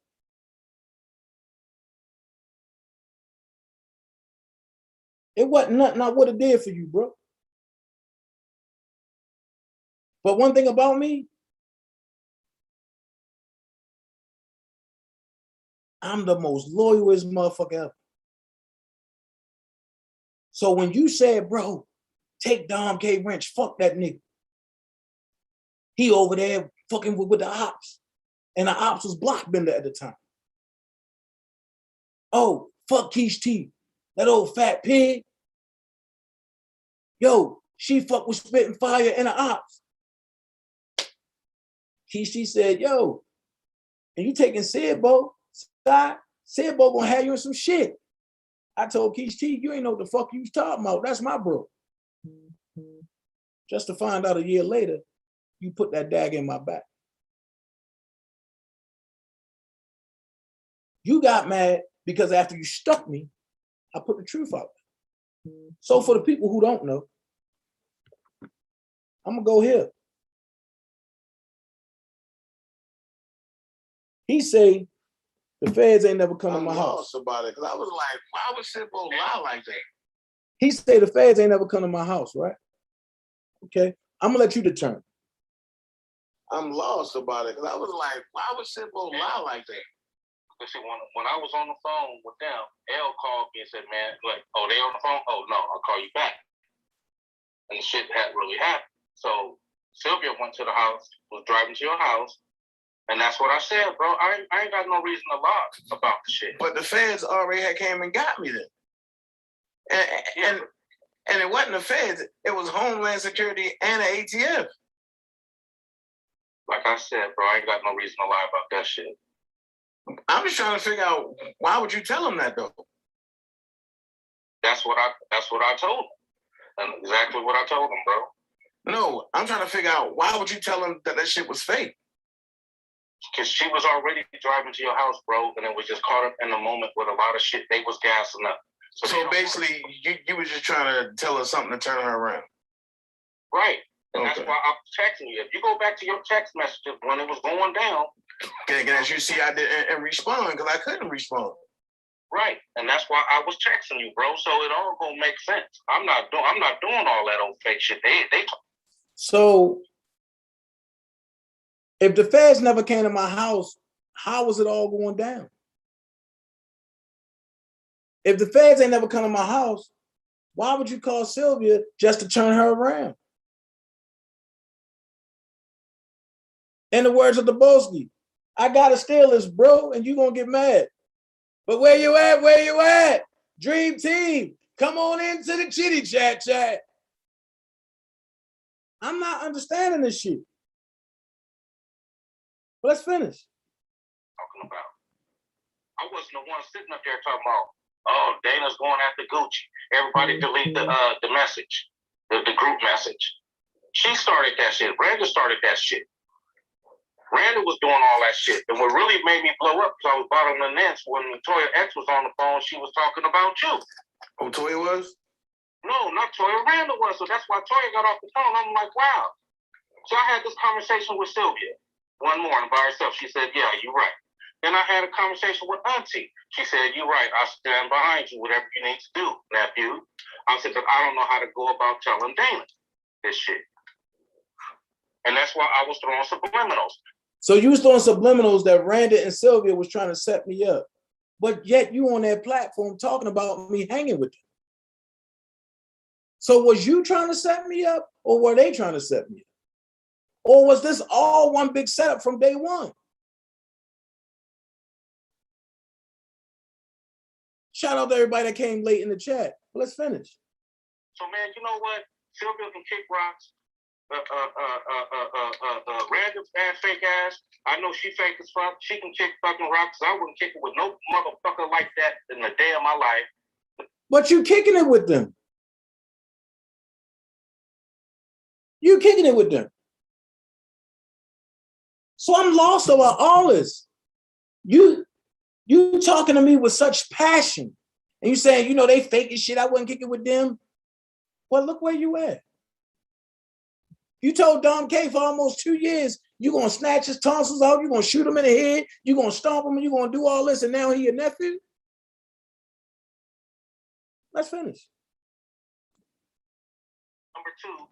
Speaker 1: It wasn't nothing I would have did for you, bro. But one thing about me, I'm the most loyalest motherfucker ever. So when you said, bro, take Dom K. Wrench, fuck that nigga. He over there fucking with the ops. And the ops was Blockbender at the time. Oh, fuck Keish T, that old fat pig. Yo, she fuck with Spitting Fire and the ops. Keish T said, yo, and you taking Sidbo, Sidbo gonna have you in some shit. I told Keish T, you ain't know what the fuck you was talking about. That's my bro. Just to find out a year later, you put that dagger in my back. You got mad because after you stuck me, I put the truth out. So for the people who don't know, I'm gonna go here. He say the feds ain't never come to my house.
Speaker 3: About it, because I was like, why would Sidbo lie like that?
Speaker 1: He say the feds ain't never come to my house, right? Okay, I'm gonna let you determine.
Speaker 3: I'm lost about it, because I was like, why would Sidbo lie like that?
Speaker 10: Because when I was on the phone with them, L called me and said, man, like, oh, they on the phone? Oh, no, I'll call you back. And the shit had really happened. So Sylvia went to the house, was driving to your house, and that's what I said, bro. I ain't got no reason to lie about the shit.
Speaker 3: But the feds already had came and got me then. And it wasn't the feds, it was Homeland Security and the ATF.
Speaker 10: Like I said, bro, I ain't got no reason to lie about that shit.
Speaker 3: I'm just trying to figure out, why would you tell them that though?
Speaker 10: That's what I told him. And exactly what I told him, bro.
Speaker 3: No, I'm trying to figure out, why would you tell them that that shit was fake?
Speaker 10: Because she was already driving to your house, bro, and it was just caught up in the moment with a lot of shit they was gassing up.
Speaker 3: So basically, you were just trying to tell her something to turn her around.
Speaker 10: Right. And
Speaker 3: Okay.
Speaker 10: that's why I'm texting you. If you go back to your text messages when it was going down.
Speaker 3: And as you see, I didn't respond because I couldn't respond.
Speaker 10: Right. And that's why I was texting you, bro. So it all gonna make sense. I'm not doing all that old fake shit. They
Speaker 1: So if the feds never came to my house, how was it all going down? If the feds ain't never come to my house, why would you call Sylvia just to turn her around? In the words of the Boski, I gotta steal this, bro, and you gonna get mad. But where you at? Where you at? Dream Team, come on into the chitty chat. I'm not understanding this shit. But let's finish.
Speaker 10: talking about. I wasn't the one sitting up there talking about, oh, Dana's going after Gucci. Everybody delete the message, the group message. She started that shit. Randa started that shit. Randa was doing all that shit. And what really made me blow up, because I was bottom of the nest, when Toya X was on the phone, she was talking about you.
Speaker 3: Oh, Toya was?
Speaker 10: No, not Toya. Randa was. So that's why Toya got off the phone. I'm like, wow. So I had this conversation with Sylvia one morning by herself. She said, yeah, you're right. Then I had a conversation with Auntie. She said, you're right. I stand behind you, whatever you need to do, nephew. I said, but I don't know how to go about telling Dana this shit. And that's why I was throwing subliminals.
Speaker 1: So you was throwing subliminals that Randa and Sylvia was trying to set me up. But yet you on that platform talking about me hanging with you. So was you trying to set me up, or were they trying to set me up? Or was this all one big setup from day one? Shout out to everybody that came late in the chat. Let's finish.
Speaker 10: So man, you know what? Sylvia can kick rocks. Random's ass fake ass. I know she fake as fuck. She can kick fucking rocks. I wouldn't kick it with no motherfucker like that in a day of my life.
Speaker 1: But you kicking it with them. You kicking it with them. So I'm lost about all this. You talking to me with such passion. And you saying, you know, they faking shit. I wouldn't kick it with them. Well, look where you at. You told Dom K for almost 2 years You gonna snatch his tonsils out, you gonna shoot him in the head, you gonna stomp him, and you gonna do all this, and now he your nephew? Let's finish.
Speaker 10: Number two,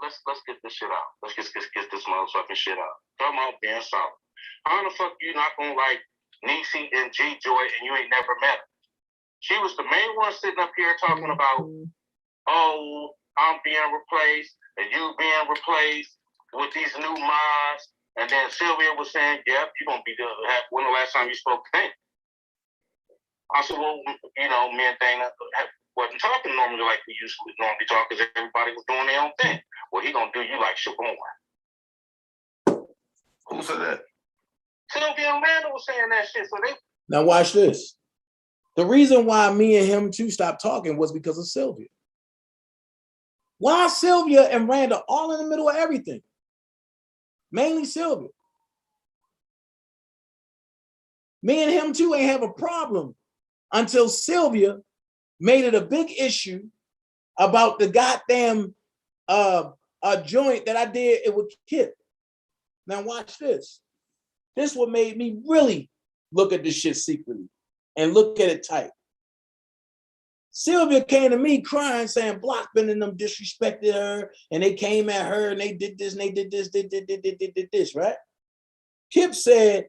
Speaker 10: let's get this shit out. Let's get this motherfucking shit out. Come on, being solid. How the fuck you not gonna like Niecy and G Joy and you ain't never met her? She was the main one sitting up here talking about, oh, I'm being replaced and you being replaced with these new mods. And then Sylvia was saying, yep, you're gonna be the when the last time you spoke to Dana? I said, well, you know, me and Dana wasn't talking normally like we used to normally talk because everybody was doing their own thing. Well, he gonna do you like Siobhan.
Speaker 11: Who said that?
Speaker 10: Sylvia and Randall was saying that shit. So they
Speaker 1: Now watch this. The reason why me and him too stopped talking was because of Sylvia. Why Sylvia and Randall all in the middle of everything? Mainly Sylvia. Me and him too ain't have a problem until Sylvia made it a big issue about the goddamn a joint that I did it with Kip. Now watch this. This what made me really look at this shit secretly and look at it tight. Sylvia came to me crying, saying Blockman and them disrespected her, and they came at her and they did this and they did this, they did this, right? Kip said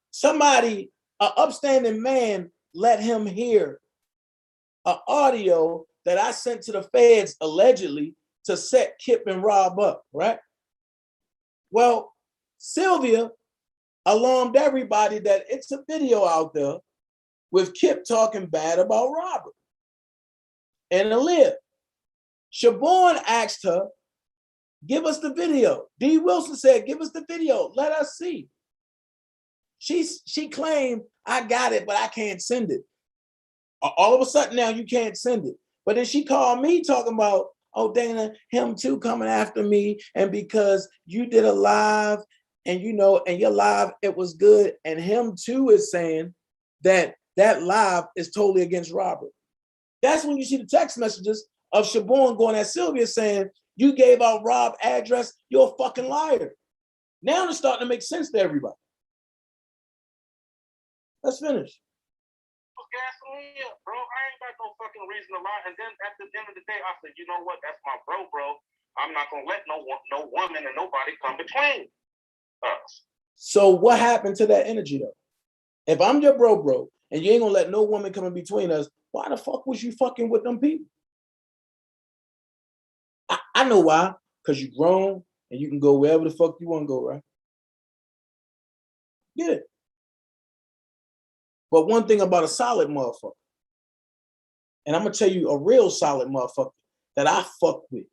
Speaker 1: somebody, an upstanding man, let him hear an audio that I sent to the feds allegedly to set Kip and Rob up, right? Well, Sylvia alarmed everybody that it's a video out there with Kip talking bad about Robert and Aaliyah. Siobhan asked her, give us the video. D. Wilson said, give us the video. Let us see. She claimed, I got it, but I can't send it. All of a sudden now you can't send it. But then she called me talking about, oh, Dana, him too coming after me. And because you did a live and you know, and your live, it was good. And him too is saying that live is totally against Robert. That's when you see the text messages of Siobhan going at Sylvia saying, you gave out Rob's address, you're a fucking liar. Now it's starting to make sense to everybody. Let's finish.
Speaker 10: gasoline up, bro. I ain't got no fucking reason to lie. And then at the end of the day, I said, you know what? That's my bro. I'm not gonna let no woman and nobody come between us.
Speaker 1: So what happened to that energy though? If I'm your bro, and you ain't gonna let no woman come in between us, why the fuck was you fucking with them people? I know why. Because you grown and you can go wherever the fuck you want to go, right? Get it. But one thing about a solid motherfucker, and I'm gonna tell you a real solid motherfucker that I fuck with,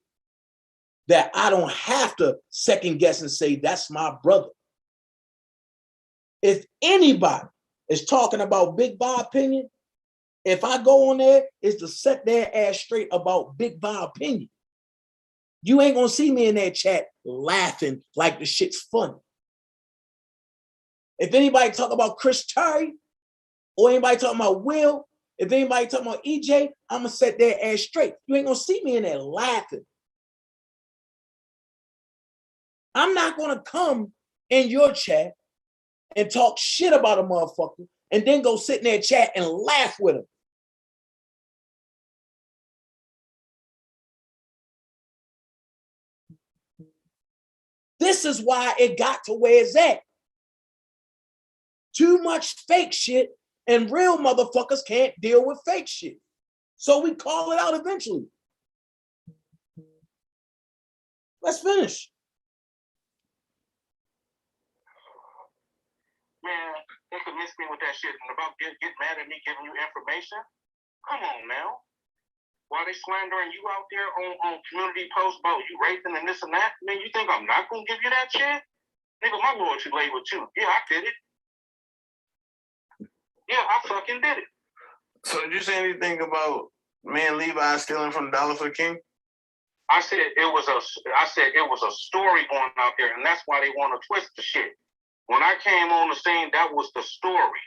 Speaker 1: that I don't have to second guess and say that's my brother. If anybody is talking about Big Bob opinion, if I go on there, it's to set their ass straight about Big Bob opinion. You ain't gonna see me in that chat laughing like the shit's funny. If anybody talk about Chris Terry, or anybody talking about Will, if anybody talking about EJ, I'm gonna set their ass straight. You ain't gonna see me in there laughing. I'm not gonna come in your chat and talk shit about a motherfucker and then go sit in their chat and laugh with them. This is why it got to where it's at. Too much fake shit, and real motherfuckers can't deal with fake shit. So we call it out eventually. Let's finish.
Speaker 10: Man, they convinced me with that shit and about get mad at me giving you information. Come on now. While they slandering you out there on community posts about you raping and this and that, man, you think I'm not gonna give you that shit? Nigga, my loyalty lay with you. Yeah, I did it. Yeah, I fucking did it.
Speaker 11: So did you say anything about man Levi stealing from the Dollar for the King?
Speaker 10: I said it was a story going out there, and that's why they want to twist the shit. When I came on the scene, that was the story.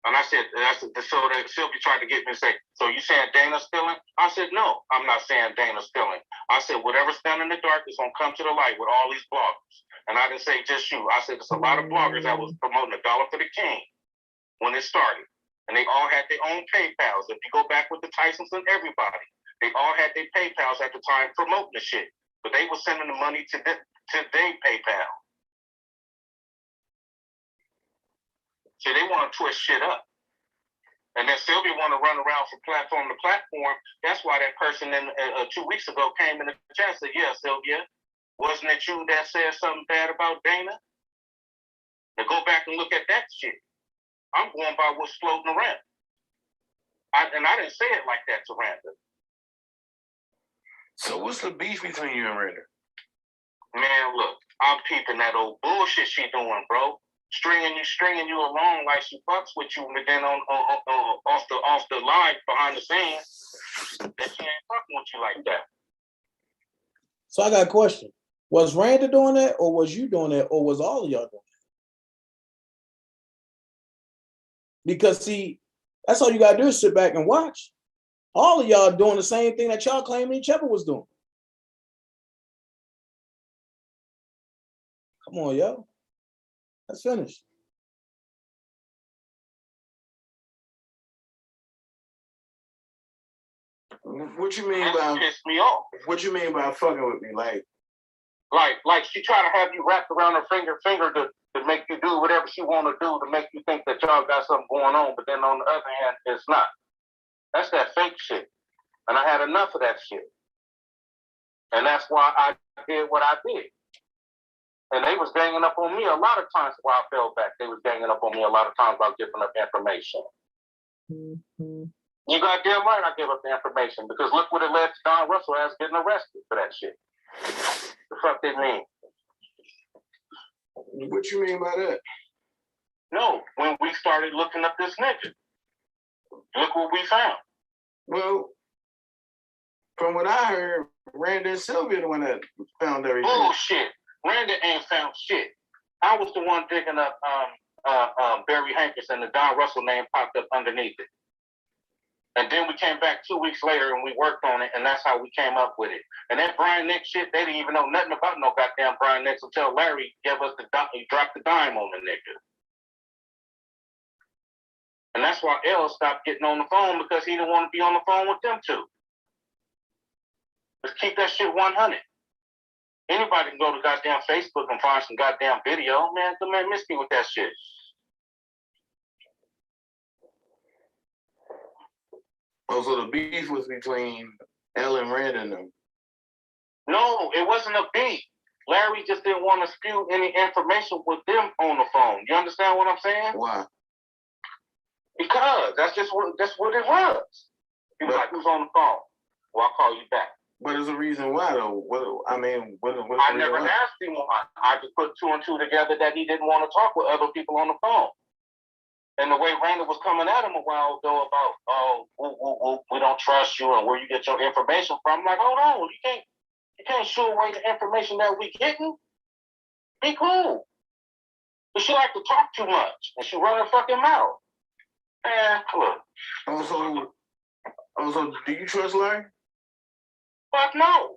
Speaker 10: And I said, so that Sylvia tried to get me to say, so you saying Dana's stealing? I said, no, I'm not saying Dana's stealing. I said, whatever's done in the dark is going to come to the light with all these bloggers. And I didn't say just you. I said, there's a lot of bloggers that was promoting $1 for the king when it started. And they all had their own PayPals. If you go back with the Tysons and everybody, they all had their PayPals at the time promoting the shit. But they were sending the money to their PayPal. See, they want to twist shit up. And then Sylvia want to run around from platform to platform. That's why that person 2 weeks ago came in the chat and said, yeah, Sylvia, wasn't it you that said something bad about Dana? Now go back and look at that shit. I'm going by what's floating around. I didn't say it like that to Randa.
Speaker 11: So what's the beef between you and Randa?
Speaker 10: Man, look, I'm peeping that old bullshit she doing, bro. Stringing you along like she fucks with you, but then off the line behind the scenes, that she ain't fucking with you like that.
Speaker 1: So I got a question. Was Randa doing that, or was you doing that, or was all of y'all doing that? Because see, that's all you gotta do is sit back and watch. All of y'all doing the same thing that y'all claiming each other was doing. Come on, yo. Let's finish.
Speaker 11: What you mean
Speaker 10: That
Speaker 11: by
Speaker 10: pissed me off?
Speaker 11: What you mean by fucking with me? Like
Speaker 10: she try to have you wrapped around her finger to make you do whatever she want to do to make you think that y'all got something going on, but then on the other hand, it's not. That's that fake shit. And I had enough of that shit. And that's why I did what I did. And they was ganging up on me a lot of times while I fell back. They was ganging up on me a lot of times about giving up information.
Speaker 1: Mm-hmm.
Speaker 10: You goddamn right I give up the information, because look what it led to Don Russell as getting arrested for that shit. The fuck they mean?
Speaker 11: What you mean by that?
Speaker 10: No, when we started looking up this nigga, look what we found.
Speaker 11: Well, from what I heard, Randa and Sylvia the one that found everything.
Speaker 10: Bullshit. Randa ain't found shit. I was the one digging up Barry Hankerson, the Don Russell name popped up underneath it. And then we came back 2 weeks later and we worked on it, and that's how we came up with it. And that Brian Nix shit, they didn't even know nothing about no goddamn Brian Nix until Larry gave us he dropped the dime on the nigga. And that's why L stopped getting on the phone, because he didn't want to be on the phone with them two. Let's keep that shit 100. Anybody can go to goddamn Facebook and find some goddamn video. Man, the man missed me with that shit.
Speaker 11: Oh, so the beef was between L and Randa and them.
Speaker 10: No, it wasn't a beef. Larry just didn't want to spew any information with them on the phone. You understand what I'm saying?
Speaker 11: Why?
Speaker 10: Because that's what it was. He was like, who's on the phone? Well, I'll call you back.
Speaker 11: But there's a reason why, though.
Speaker 10: I never asked him why. I just put two and two together that he didn't want to talk with other people on the phone. And the way Randa was coming at him a while ago about, we don't trust you and where you get your information from. I'm like, hold on, you can't shoo away the information that we getting. Be cool. But she like to talk too much and she run her fucking mouth. Man, look.
Speaker 11: Also, do you trust Larry?
Speaker 10: Fuck no.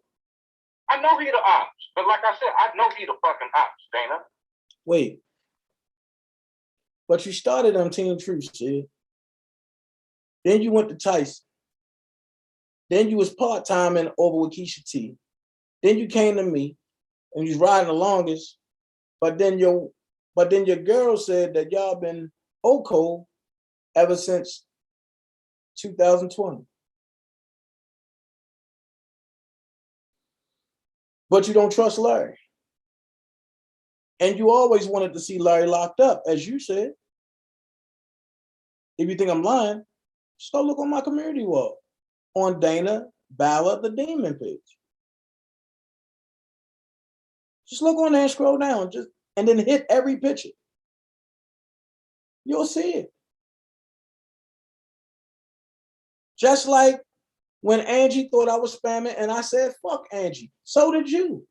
Speaker 10: I know he the ops. But like I said, I know he the fucking ops, Dana.
Speaker 1: Wait. But you started on Team Truth, Sid. Then you went to Tyson. Then you was part-timing over with Keisha T. Then you came to me and you was riding the longest. But then your girl said that y'all been OCO ever since 2020. But you don't trust Larry. And you always wanted to see Larry locked up, as you said. If you think I'm lying, just go look on my community wall on Dana Ballard, the Demon page. Just look on there and scroll down, and then hit every picture. You'll see it. Just like when Angie thought I was spamming and I said, fuck Angie. So did you.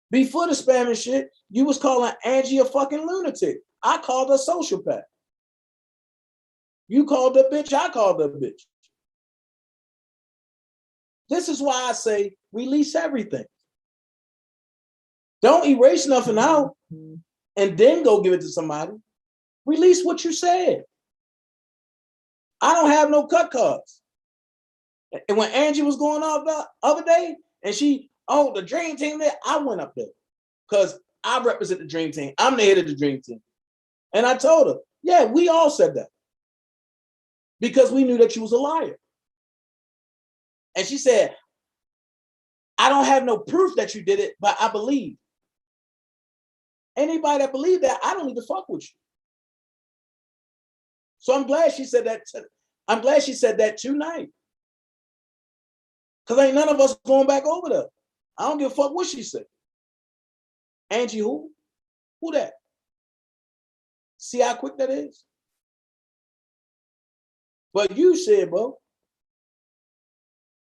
Speaker 1: Before the spamming shit, you was calling Angie a fucking lunatic. I called her sociopath. You called her bitch, I called her bitch. This is why I say release everything. Don't erase nothing out and then go give it to somebody. Release what you said. I don't have no cut cards. And when Angie was going off the other day, and the dream team there, I went up there because I represent the dream team. I'm the head of the dream team. And I told her, yeah, we all said that because we knew that you was a liar. And she said, I don't have no proof that you did it, but I believe. Anybody that believe that, I don't need to fuck with you. So I'm glad she said that. I'm glad she said that tonight. Because ain't none of us going back over there. I don't give a fuck what she said. Angie who? Who that? See how quick that is? But you said, bro,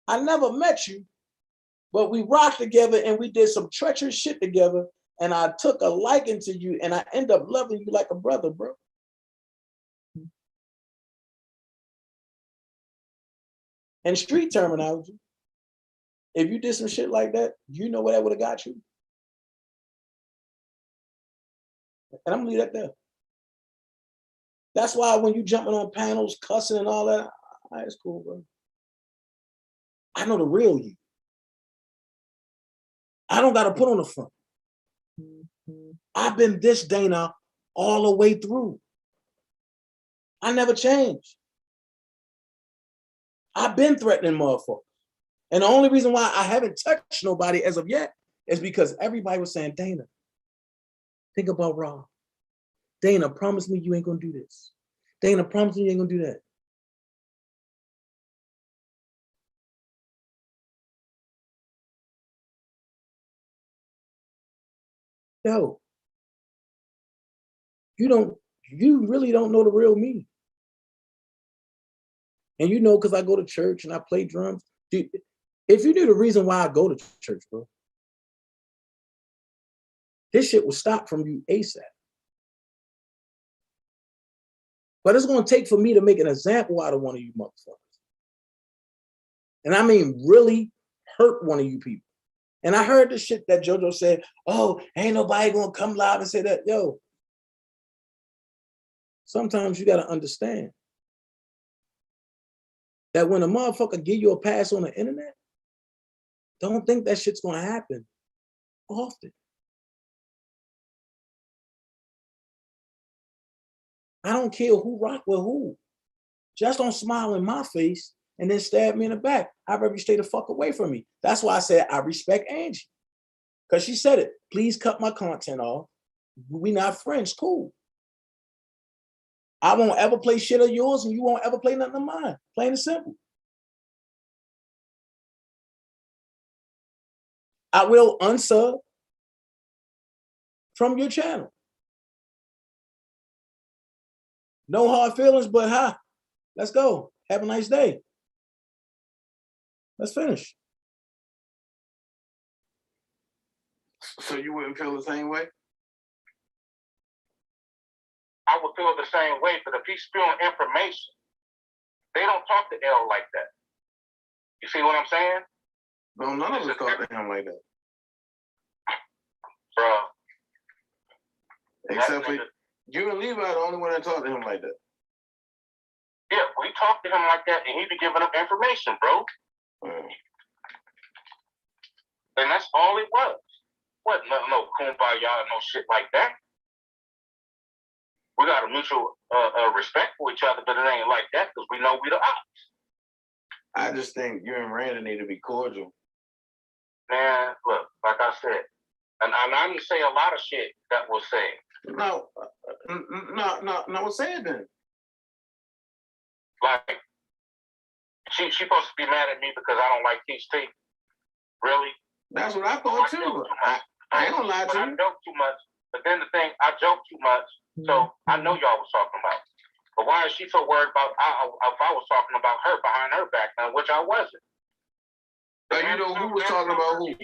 Speaker 1: I never met you, but we rocked together and we did some treacherous shit together, and I took a liking to you, and I end up loving you like a brother, bro. And street terminology, if you did some shit like that, you know where that would have got you. And I'm gonna leave that there. That's why when you jumping on panels, cussing and all that, all right, it's cool, bro. I know the real you. I don't gotta put on the front. I've been this Dana all the way through. I never changed. I've been threatening motherfuckers. And the only reason why I haven't touched nobody as of yet is because everybody was saying, Dana, think about Rob. Dana, promise me you ain't gonna do this. Dana, promise me you ain't gonna do that. Yo, you really don't know the real me. And you know, because I go to church and I play drums. Dude, if you knew the reason why I go to church, bro, this shit will stop from you ASAP. But it's going to take for me to make an example out of one of you motherfuckers. And I mean, really hurt one of you people. And I heard the shit that JoJo said, oh, ain't nobody going to come live and say that. Yo, sometimes you got to understand that when a motherfucker give you a pass on the internet, don't think that shit's going to happen often. I don't care who rock with who. Just don't smile in my face and then stab me in the back. I'd rather you stay the fuck away from me. That's why I said I respect Angie. Because she said it. Please cut my content off. We not friends. Cool. I won't ever play shit of yours and you won't ever play nothing of mine. Plain and simple. I will unsub from your channel. No hard feelings, but hi, let's go. Have a nice day. Let's finish.
Speaker 11: So you wouldn't feel the same way?
Speaker 10: I would feel the same way, but if he's spewing information, they don't talk to L like that. You see what I'm saying?
Speaker 11: No, none of us talk to him like that.
Speaker 10: Bro.
Speaker 11: Except for you and Levi are the only one that talk to him like that.
Speaker 10: Yeah, we talk to him like that and he be giving up information, bro. And that's all it was. What, no kumbaya, no shit like that. We got a mutual respect for each other, but it ain't like that because we know we the ops.
Speaker 11: I just think you and Randall need to be cordial.
Speaker 10: Man, look, like I said, and I didn't say a lot of shit that was said.
Speaker 11: No, say it then.
Speaker 10: Like, she's supposed to be mad at me because I don't like T. Really?
Speaker 11: That's what I thought too. I ain't gonna lie to you.
Speaker 10: I joke too much. But then the thing, I joke too much. So I know y'all was talking about. But why is she so worried about if I was talking about her behind her back now, which I wasn't?
Speaker 11: You know who was talking about who?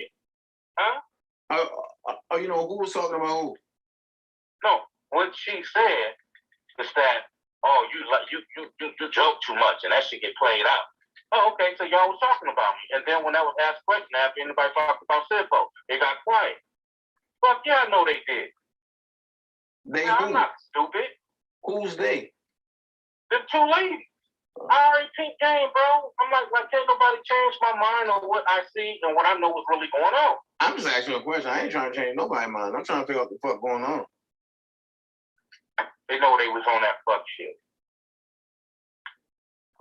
Speaker 10: Huh?
Speaker 11: Oh, you know who was talking about who?
Speaker 10: No, what she said is that, oh, you joke too much and that shit get played out. Oh, okay, so y'all was talking about me. And then when I was asked question after anybody talked about Sidbo, they got quiet. Fuck yeah, I know they did.
Speaker 11: They
Speaker 10: Now,
Speaker 11: who?
Speaker 10: I'm not stupid.
Speaker 11: Who's they?
Speaker 10: The two ladies. I already peeped game, bro. I'm like, can't nobody change my mind on what I see and what I know is really going on.
Speaker 11: I'm just asking you a question. I ain't trying to change nobody's mind. I'm trying to figure out what the fuck going on.
Speaker 10: They know they was on that fuck shit.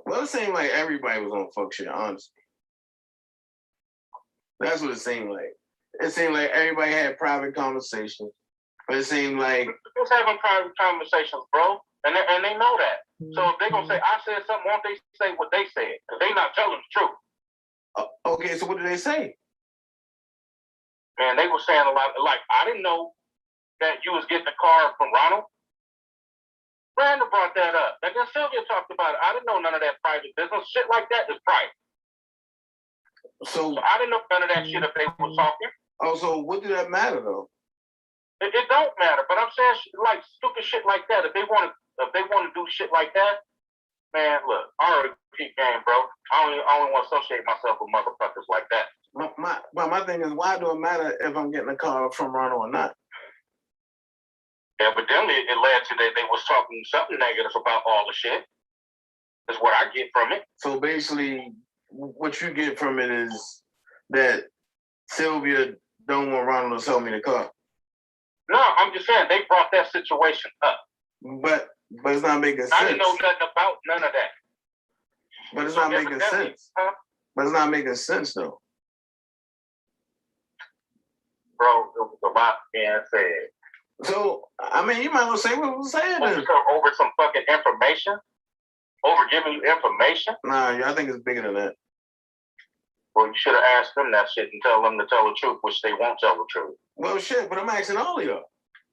Speaker 11: Well, it seemed like everybody was on fuck shit, honestly. That's what it seemed like. It seemed like everybody had private conversations, but it seemed like
Speaker 10: They was having private conversations, bro, and they know that. So if they gonna say I said something, won't they say what they said? Because they not telling the truth.
Speaker 11: okay, so what did they say?
Speaker 10: Man, they were saying a lot. Like, I didn't know that you was getting a car from Ronald. Brandon brought that up. And then Sylvia talked about it. I didn't know none of that private business. Shit like that is private.
Speaker 11: So
Speaker 10: I didn't know none of that shit if they were talking.
Speaker 11: Oh, so what did that matter though?
Speaker 10: It don't matter. But I'm saying like stupid shit like that. If they want to do shit like that, man, look, I already keep game, bro. I only want to associate myself with motherfuckers like that.
Speaker 11: My thing is, why do it matter if I'm getting a call from Ronald or not?
Speaker 10: Evidently, it led to that they was talking something negative about all the shit. That's what I get from it.
Speaker 11: So basically, what you get from it is that Sylvia don't want Ronald to sell me the car.
Speaker 10: No, I'm just saying they brought that situation up.
Speaker 11: But it's not making sense.
Speaker 10: I didn't know nothing about none of that.
Speaker 11: But it's not making sense.
Speaker 10: Huh?
Speaker 11: But it's not making sense though.
Speaker 10: Bro, it was a lot being said.
Speaker 11: So, I mean, you might as well say what was saying then.
Speaker 10: Over some fucking information? Over giving you information?
Speaker 11: Nah, I think it's bigger than that.
Speaker 10: Well, you should have asked them that shit and tell them to tell the truth, which they won't tell the truth.
Speaker 11: Well, shit, but I'm asking all of y'all.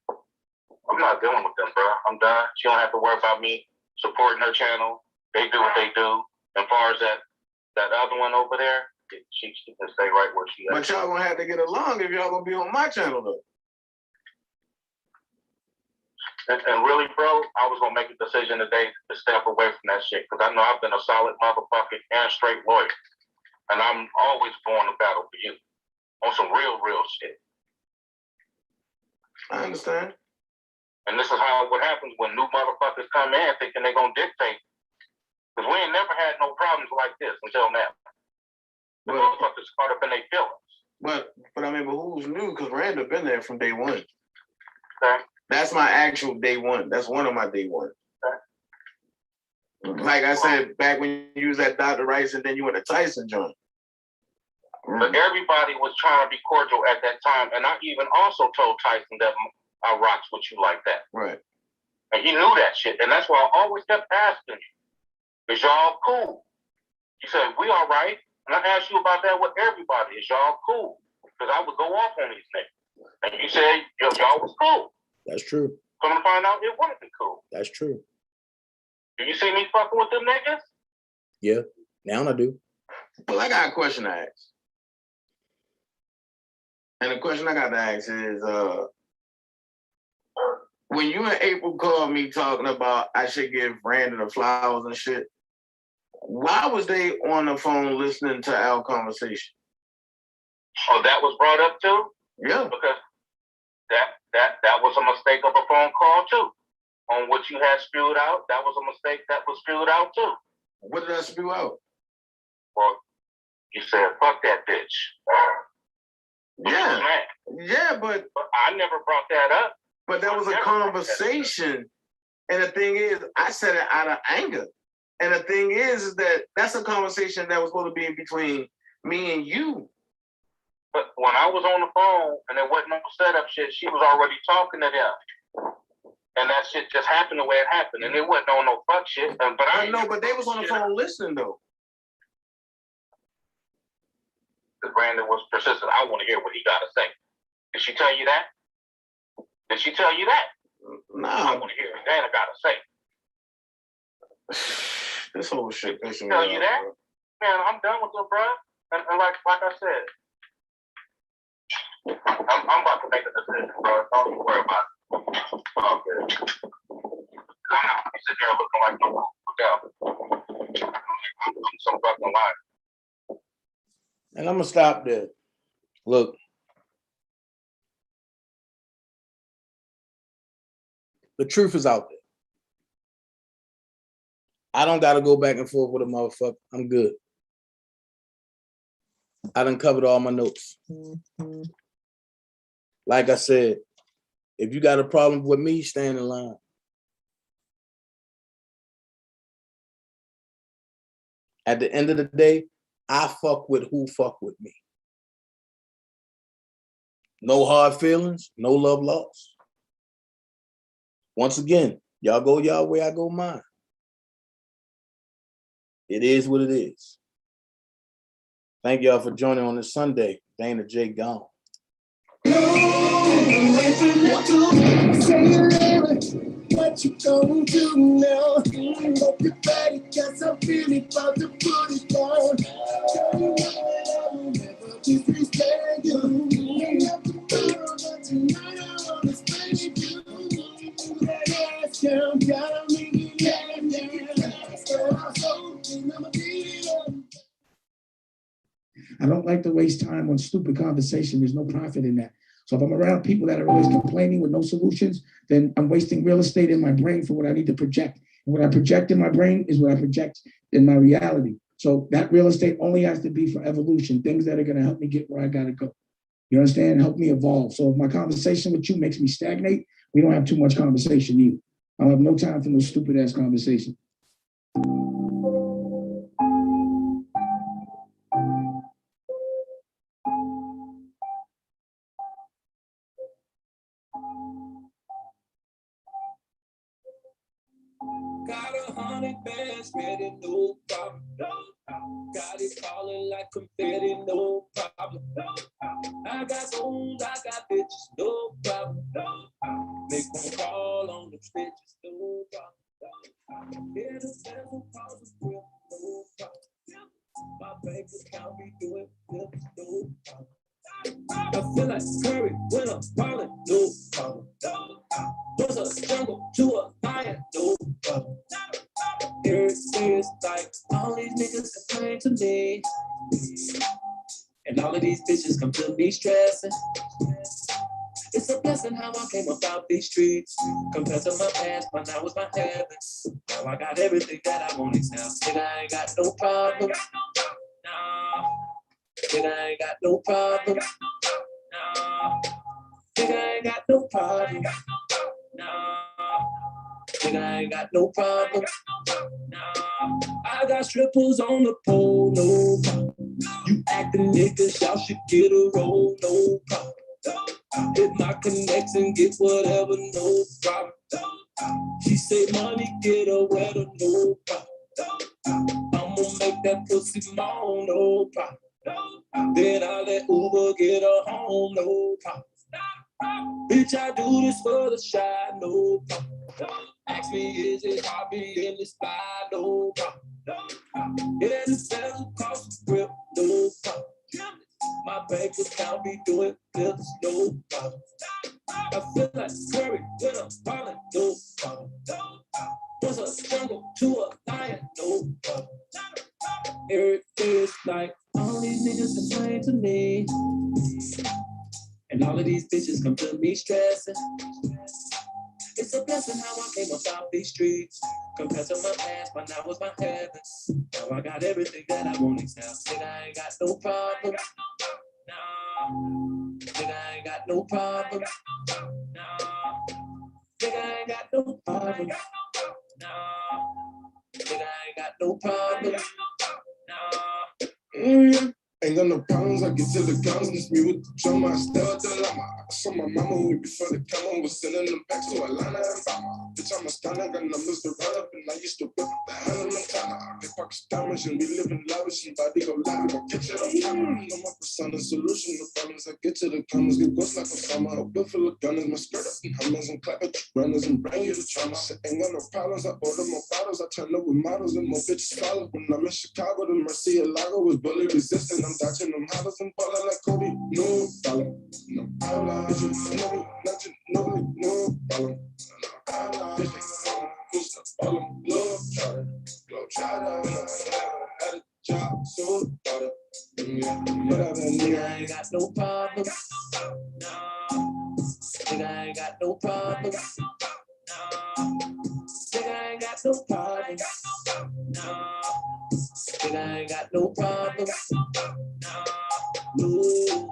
Speaker 10: I'm not dealing with them, bro. I'm done. She don't have to worry about me supporting her channel. They do what they do. As far as that other one over there, she can stay right where she is.
Speaker 11: But y'all gonna have to get along if y'all gonna be on my channel though.
Speaker 10: And really, bro, I was gonna make a decision today to step away from that shit because I know I've been a solid motherfucker and straight lawyer, and I'm always going to battle for you on some real shit.
Speaker 11: I understand.
Speaker 10: And this is what happens when new motherfuckers come in thinking they're gonna dictate. Because we ain't never had no problems like this until now. The motherfuckers caught up in their feelings.
Speaker 11: But I mean, but who's new? Because Randall been there from day one.
Speaker 10: Okay.
Speaker 11: That's my actual day one. That's one of my day one. Like I said, back when you was at Dr. Rice and then you went to Tyson joint.
Speaker 10: But everybody was trying to be cordial at that time. And I even also told Tyson that I rocks with you like that.
Speaker 11: Right.
Speaker 10: And he knew that shit. And that's why I always kept asking you, is y'all cool? He said, we all right. And I asked you about that with everybody. Is y'all cool? Because I would go off on these niggas. And you said, y'all was cool.
Speaker 1: That's true.
Speaker 10: Come to find out it wasn't cool.
Speaker 1: That's true.
Speaker 10: Do you see me fucking with them niggas?
Speaker 1: Yeah, now I do.
Speaker 11: Well, I got a question to ask. And the question I got to ask is, when you and April called me talking about I should give Brandon the flowers and shit, why was they on the phone listening to our conversation?
Speaker 10: Oh, that was brought up too?
Speaker 11: Yeah.
Speaker 10: Because that was a mistake of a phone call too. On what you had spewed out, that was a mistake that was spewed out too.
Speaker 11: What did I spew out?
Speaker 10: Well, you said, fuck that bitch.
Speaker 11: Yeah. Yeah, but
Speaker 10: I never brought that up.
Speaker 11: But that was a conversation. And the thing is, I said it out of anger. And the thing is that that's a conversation that was going to be in between me and you.
Speaker 10: But when I was on the phone and there wasn't no setup shit, she was already talking to them. And that shit just happened the way it happened. And it wasn't on no fuck shit. But I
Speaker 11: know, but they was on the phone listening though.
Speaker 10: Because Brandon was persistent. I want to hear what he got to say. Did she tell you that? Did she tell you that?
Speaker 11: No.
Speaker 10: I want to hear what Dana got to say.
Speaker 11: This whole shit pissing me
Speaker 10: Tell
Speaker 11: off.
Speaker 10: you that? Man, I'm done with them, bro. And like I said, I'm about to make a decision, bro. Don't you worry about it. Oh, good. I know. You sit there looking like no fool. I'm so fucking lying.
Speaker 1: And I'm gonna stop there. Look, the truth is out there. I don't gotta go back and forth with a motherfucker. I'm good. I done covered all my notes. Like I said, if you got a problem with me, stand in line. At the end of the day, I fuck with who fuck with me. No hard feelings, no love lost. Once again, y'all go y'all way, I go mine. It is what it is. Thank y'all for joining on this Sunday. Dana J. gone.
Speaker 3: What you gonna do now? Hope your body got some feeling about to put it down. Girl, I will never disrespect you. Ain't up tomorrow, but tonight I wanna spend it you. That ass girl, gotta make it laugh. So I'm hoping I'ma be on.
Speaker 12: I don't like to waste time on stupid conversation. There's no profit in that. So if I'm around people that are always complaining with no solutions, then I'm wasting real estate in my brain for what I need to project. And what I project in my brain is what I project in my reality. So that real estate only has to be for evolution, things that are going to help me get where I got to go. You understand? Help me evolve. So if my conversation with you makes me stagnate, we don't have too much conversation either. I don't have no time for no stupid ass conversation.
Speaker 13: Got 100 bands ready, no problem. Got it falling like confetti, no problem. I got gold, I got bitches, no problem. Make one call on the bitches, no problem. Yeah, the devil calls us real, no problem. My bank account be doing flips, no problem. I feel like Curry when I'm falling, no problem. Was a jungle to a lion, no problem. Everything is like all these niggas complain to me, and all of these bitches come to me stressing. It's a blessing how I came about these streets. Compared to my past, but now it's my heaven. Now I got everything that I want now. Nigga, I ain't got no problem. Nah. Nigga, I ain't got no problem. Nah. Nigga, I ain't got no problem. Nah. Nigga, I ain't got no problem. Nah. I got strippers on the pole, no problem. You acting niggas, y'all should get a roll, no problem. Hit my connects and get whatever, no problem. She say money get her wetter, no problem. I'ma make that pussy moan, no problem. Then I let Uber get her home, no problem. Bitch, I do this for the shine, no problem. Ask me, is it hobby in the spy, no problem. Yeah, the bezel cost a grip, no problem. My bank account be doing flips, no problem. I feel like Curry when I'm falling, no problem. Was a jungle to a lion, no problem. Everything is like all these niggas complain to me, and all of these bitches come to me stressing. It's a blessing how I came about these streets. Compared to my past, but now it's my heaven. Now I got everything that I want now. Nigga, I ain't got no problem. Nah. Nigga, I ain't got no problem. Nah. Nigga, I ain't got no problem. Nah. Nigga, I ain't got no problem. Nah.
Speaker 3: Ain't got no problems, I get to the guns, this me with the drum, I still the llama. I saw my mama way before the camera was sending them back to Atlanta and Bama. Bitch, I'm a stunner, got numbers to run up, and I used to whip the hell in Montana. I get Pakistanis and we live in lavish, and body go live, I'll get you on camera. No more persona solution, no problems, I get to the comments, get ghost like Osama. A bill full of gunners, my skirt up and hammers and clap at you runners and bring you the trauma. Said, ain't got no problems, I order more bottles, I turn up with models and more bitches follow. When I'm in Chicago, the Murcielago was bully resistant. I'm dodging them hollers and ballin' like Kobe. No problem, no problem. Bitch, you know me, not you know me, no problem. Bitch, it's no problem. Globe trotter, had a job, so daughter. Whatever, nigga, I ain't got no problem. Nigga, I ain't got no problem. Nigga, I ain't got no problem. Nigga, I ain't got no problem. No,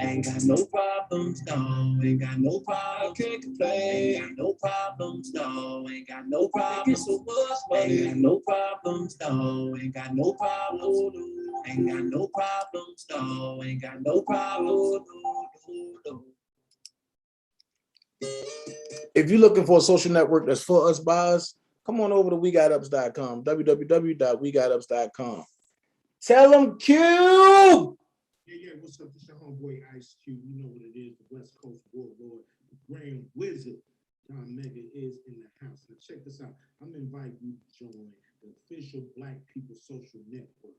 Speaker 3: ain't got no problems, no, ain't got no problem, can't complain, ain't got no problems, no, ain't got no problems, so much money, ain't got no problems, no, ain't got no problems, no, ain't got no problems, no, ain't got no problems, no.
Speaker 1: If you're looking for a social network that's for us, by us, come on over to WeGotUps.com, www.WeGotUps.com. Tell them Q.
Speaker 2: Yeah, what's up? It's your homeboy Ice Cube. You know what it is, the West Coast Warlord, the Grand Wizard. Don Mega is in the house. Now check this out. I'm inviting you to join the official Black People Social Network.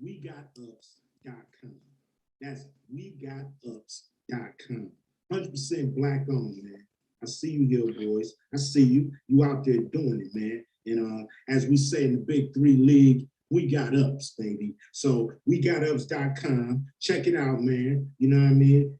Speaker 2: WeGotUps.com. That's WeGotUps.com. 100% Black owned, man. I see you here, boys. I see you. You out there doing it, man. And as we say in the Big Three League, we got ups, baby. So WeGotUps.com. Check it out, man. You know what I mean?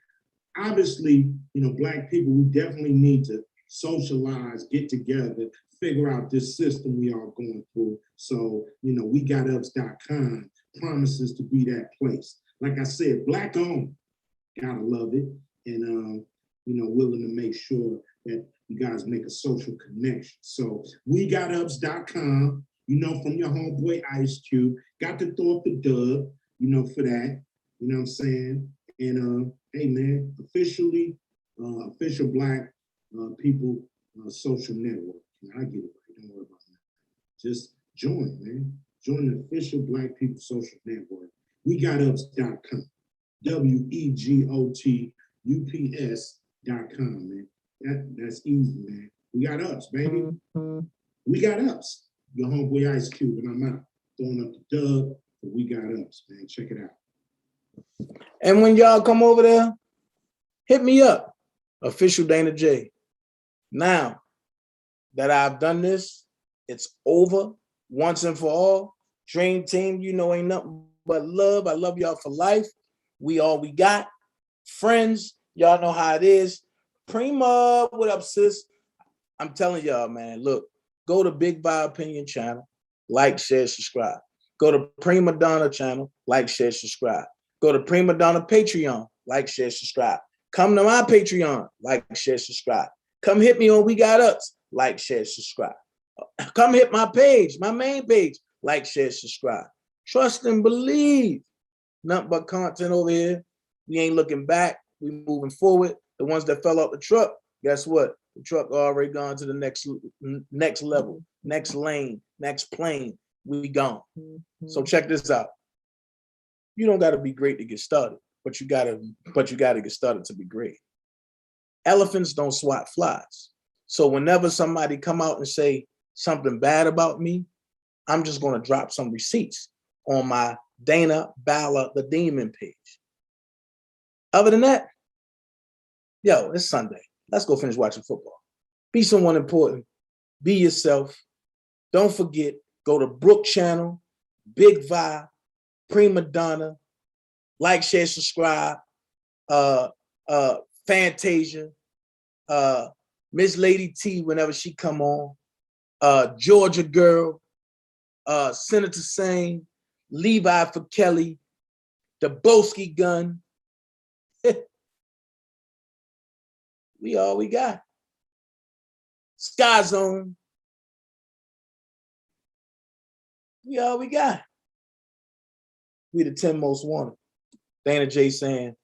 Speaker 2: Obviously, you know, Black people, we definitely need to socialize, get together, figure out this system we are going through. So, you know, WeGotUps.com promises to be that place. Like I said, Black owned. Gotta love it. And, you know, willing to make sure that you guys make a social connection. So WeGotUps.com. You know, from your homeboy Ice Cube, got to throw up the dub, you know, for that, you know what I'm saying? And hey man, officially, official Black People Social Network. I get it right, don't worry about that. Just join, man. Join the official Black People Social Network. WeGotUps.com. WeGotUps.com, man. That's easy, man. We got ups, baby. We got ups. Your homeboy Ice Cube, and I'm out throwing up the dub, but we got ups, man. Check it out.
Speaker 1: And when y'all come over there, hit me up, official Dana J. Now that I've done this, it's over once and for all. Dream Team, you know, ain't nothing but love. I love y'all for life. We all we got. Friends, y'all know how it is. Prima, what up, sis? I'm telling y'all, man, look. Go to Big Vibe Opinion channel, like, share, subscribe. Go to Prima Donna channel, like, share, subscribe. Go to Prima Donna Patreon, like, share, subscribe. Come to my Patreon, like, share, subscribe. Come hit me on We Got Ups, like, share, subscribe. Come hit my page, my main page, like, share, subscribe. Trust and believe. Nothing but content over here. We ain't looking back. We moving forward. The ones that fell off the truck, guess what? The truck already gone to the next level, next lane, next plane. We gone. So check this out. You don't got to be great to get started, but you got to get started to be great. Elephants don't swat flies. So whenever somebody come out and say something bad about me, I'm just going to drop some receipts on my Dana Bala the Demon page. Other than that, yo, it's Sunday. Let's go finish watching football. Be someone important. Be yourself. Don't forget, go to Brook Channel, Big Vibe, Prima Donna, like, share, subscribe, Fantasia, Miss Lady T whenever she come on, Georgia Girl, Senator Sane, Levi for Kelly, the Boski Gun. We all we got. Sky Zone. We all we got. We the 10 most wanted. Dana J saying,